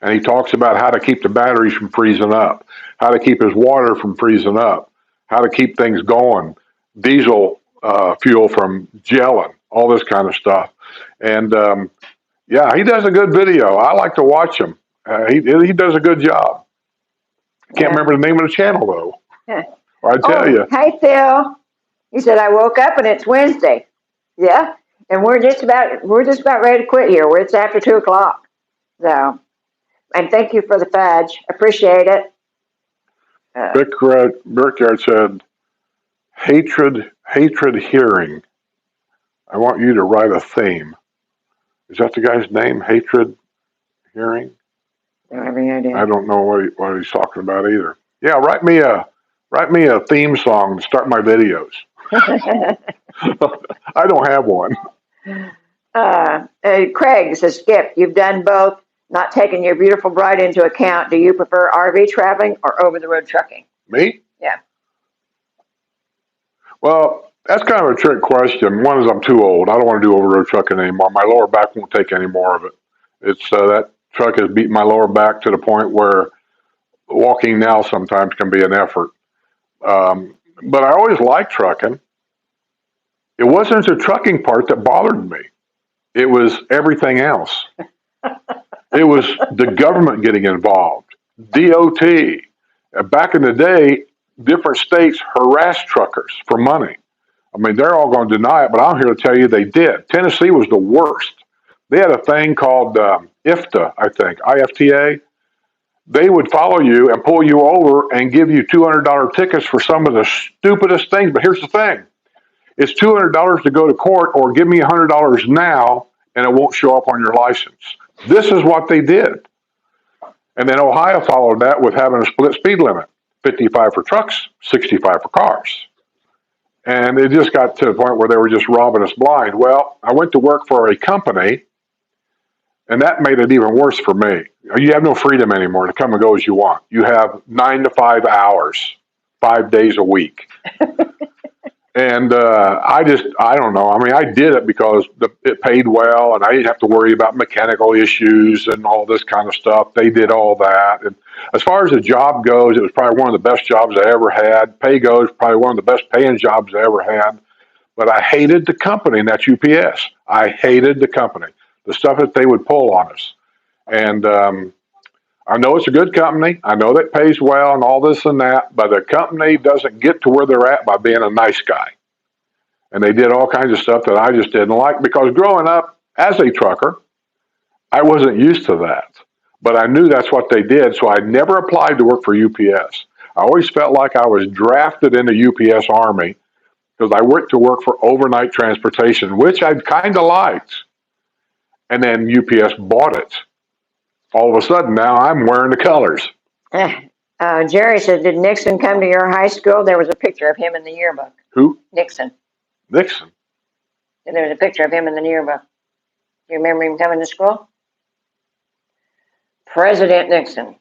And he talks about how to keep the batteries from freezing up, how to keep his water from freezing up, how to keep things going, diesel fuel from gelling, all this kind of stuff. And yeah, he does a good video. I like to watch him. He does a good job. I can't remember the name of the channel though. Or I tell you. Hey Phil, he said I woke up and it's Wednesday. Yeah, and we're just about ready to quit here. It's after 2:00. So, and thank you for the fudge. Appreciate it. Brickyard said, hatred hearing. I want you to write a theme. Is that the guy's name? Hatred hearing? Don't have any idea. I don't know what he's talking about either. Yeah, write me a theme song to start my videos. I don't have one. Craig says, Skip, you've done both, not taking your beautiful bride into account. Do you prefer RV traveling or over-the-road trucking? Me? Yeah. Well, that's kind of a trick question. One is I'm too old. I don't want to do over-road trucking anymore. My lower back won't take any more of it. It's that truck has beaten my lower back to the point where walking now sometimes can be an effort. But I always liked trucking. It wasn't the trucking part that bothered me. It was everything else. It was the government getting involved, DOT. Back in the day, different states harassed truckers for money. I mean, they're all going to deny it, but I'm here to tell you they did. Tennessee was the worst. They had a thing called IFTA, I think, IFTA. They would follow you and pull you over and give you $200 tickets for some of the stupidest things. But here's the thing. It's $200 to go to court, or give me $100 now and it won't show up on your license. This is what they did. And then Ohio followed that with having a split speed limit, 55 for trucks, 65 for cars. And it just got to the point where they were just robbing us blind. Well, I went to work for a company, and that made it even worse for me. You have no freedom anymore to come and go as you want. You have 9 to 5 hours, 5 days a week. And I don't know. I mean, I did it because it paid well, and I didn't have to worry about mechanical issues and all this kind of stuff. They did all that. And as far as the job goes, it was probably one of the best jobs I ever had. Pay goes, probably one of the best paying jobs I ever had. But I hated the company, and that's UPS. I hated the company, the stuff that they would pull on us. And I know it's a good company. I know that pays well and all this and that, but the company doesn't get to where they're at by being a nice guy. And they did all kinds of stuff that I just didn't like because growing up as a trucker, I wasn't used to that. But I knew that's what they did, so I never applied to work for UPS. I always felt like I was drafted in the UPS Army because I went to work for overnight transportation, which I kind of liked. And then UPS bought it. All of a sudden, now I'm wearing the colors. Jerry said, did Nixon come to your high school? There was a picture of him in the yearbook. Who? Nixon. Nixon. And there was a picture of him in the yearbook. Do you remember him coming to school? President Nixon.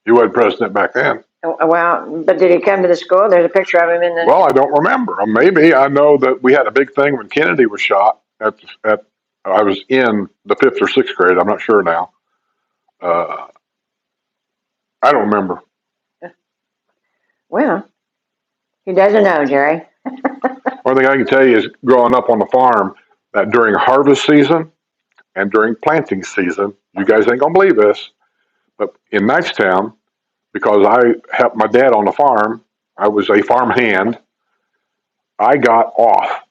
He wasn't president back then. Well, but did he come to the school? There's a picture of him in the... Well, I don't remember. Maybe. I know that we had a big thing when Kennedy was shot. I was in the 5th or 6th grade. I'm not sure now. I don't remember. Well, he doesn't know, Jerry. One thing I can tell you is growing up on the farm, that during harvest season and during planting season, you guys ain't going to believe this, but in Knightstown, because I helped my dad on the farm, I was a farm hand, I got off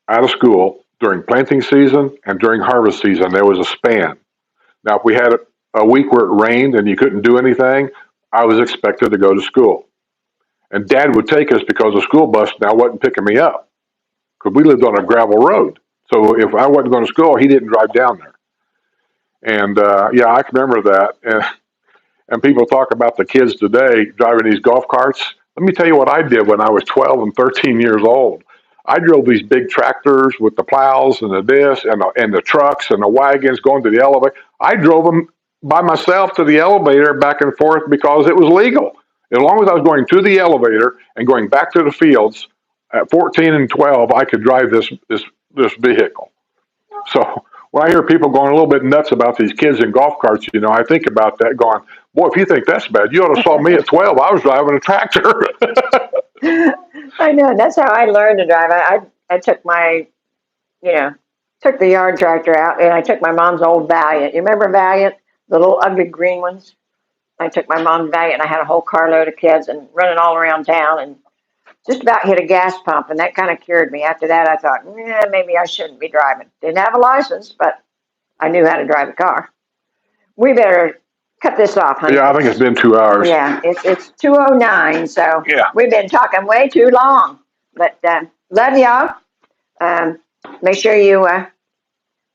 out of school during planting season and during harvest season. There was a span. Now, if we had a week where it rained and you couldn't do anything, I was expected to go to school. And Dad would take us because the school bus now wasn't picking me up because we lived on a gravel road. So if I wasn't going to school, he didn't drive down there. And yeah, I can remember that. And people talk about the kids today driving these golf carts. Let me tell you what I did when I was 12 and 13 years old. I drove these big tractors with the plows and the discs and the trucks and the wagons going to the elevator. I drove them by myself to the elevator back and forth because it was legal. As long as I was going to the elevator and going back to the fields, at 14 and 12, I could drive this vehicle. So when I hear people going a little bit nuts about these kids in golf carts, you know, I think about that going, boy, if you think that's bad, you ought to saw me at 12. I was driving a tractor. I know. That's how I learned to drive. I took took the yard tractor out, and I took my mom's old Valiant. You remember Valiant? The little ugly green ones? I took my mom's Valiant, and I had a whole carload of kids and running all around town and just about hit a gas pump, and that kind of cured me. After that, I thought, maybe I shouldn't be driving. Didn't have a license, but I knew how to drive a car. We better cut this off, honey. Yeah, I think it's been 2 hours. Yeah, it's 2:09, so yeah, we've been talking way too long. But love y'all. Make sure you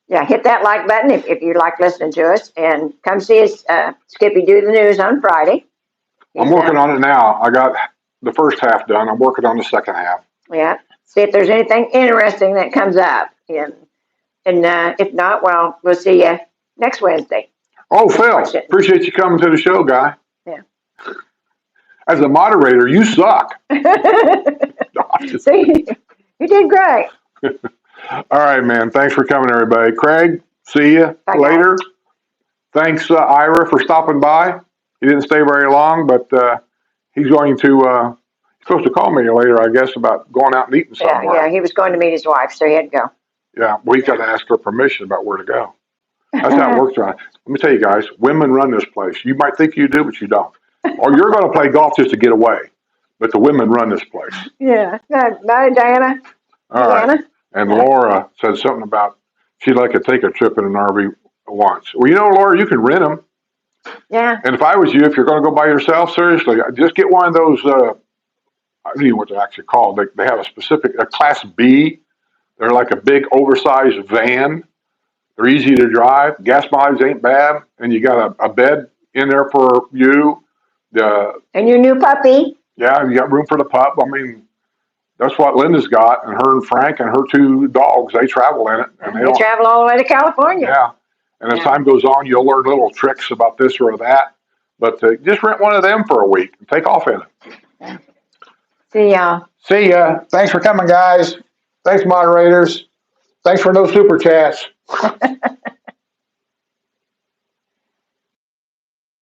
hit that like button if you like listening to us, and come see us, Skippy Do the News on Friday. I'm working on it now. I got the first half done. I'm working on the second half. Yeah, see if there's anything interesting that comes up, and if not, well, we'll see you next Wednesday. Oh, Phil, appreciate you coming to the show, guy. Yeah. As a moderator, you suck. See, you did great. All right, man. Thanks for coming, everybody. Craig, see you Bye, later. Guys. Thanks, Ira, for stopping by. He didn't stay very long, but he's going to, he's supposed to call me later, I guess, about going out and eating somewhere. Yeah, he was going to meet his wife, so he had to go. Yeah, well, he's got to ask her permission about where to go. That's how it works around. Let me tell you guys, women run this place. You might think you do, but you don't. Or you're going to play golf just to get away. But the women run this place. Yeah. Bye, Diana. All right. And Laura said something about she'd like to take a trip in an RV once. Well, you know, Laura, you can rent them. Yeah. And if I was you, if you're going to go by yourself, seriously, just get one of those, I don't know what they're actually called. They have a Class B. They're like a big oversized van. They're easy to drive. Gas mileage ain't bad. And you got a bed in there for you. And your new puppy. Yeah, you got room for the pup. I mean, that's what Linda's got. And her and Frank and her 2 dogs, they travel in it. And they travel all the way to California. Yeah. And as time goes on, you'll learn little tricks about this or that. But just rent one of them for a week and take off in it. See ya. See ya. Thanks for coming, guys. Thanks, moderators. Thanks for no super chats.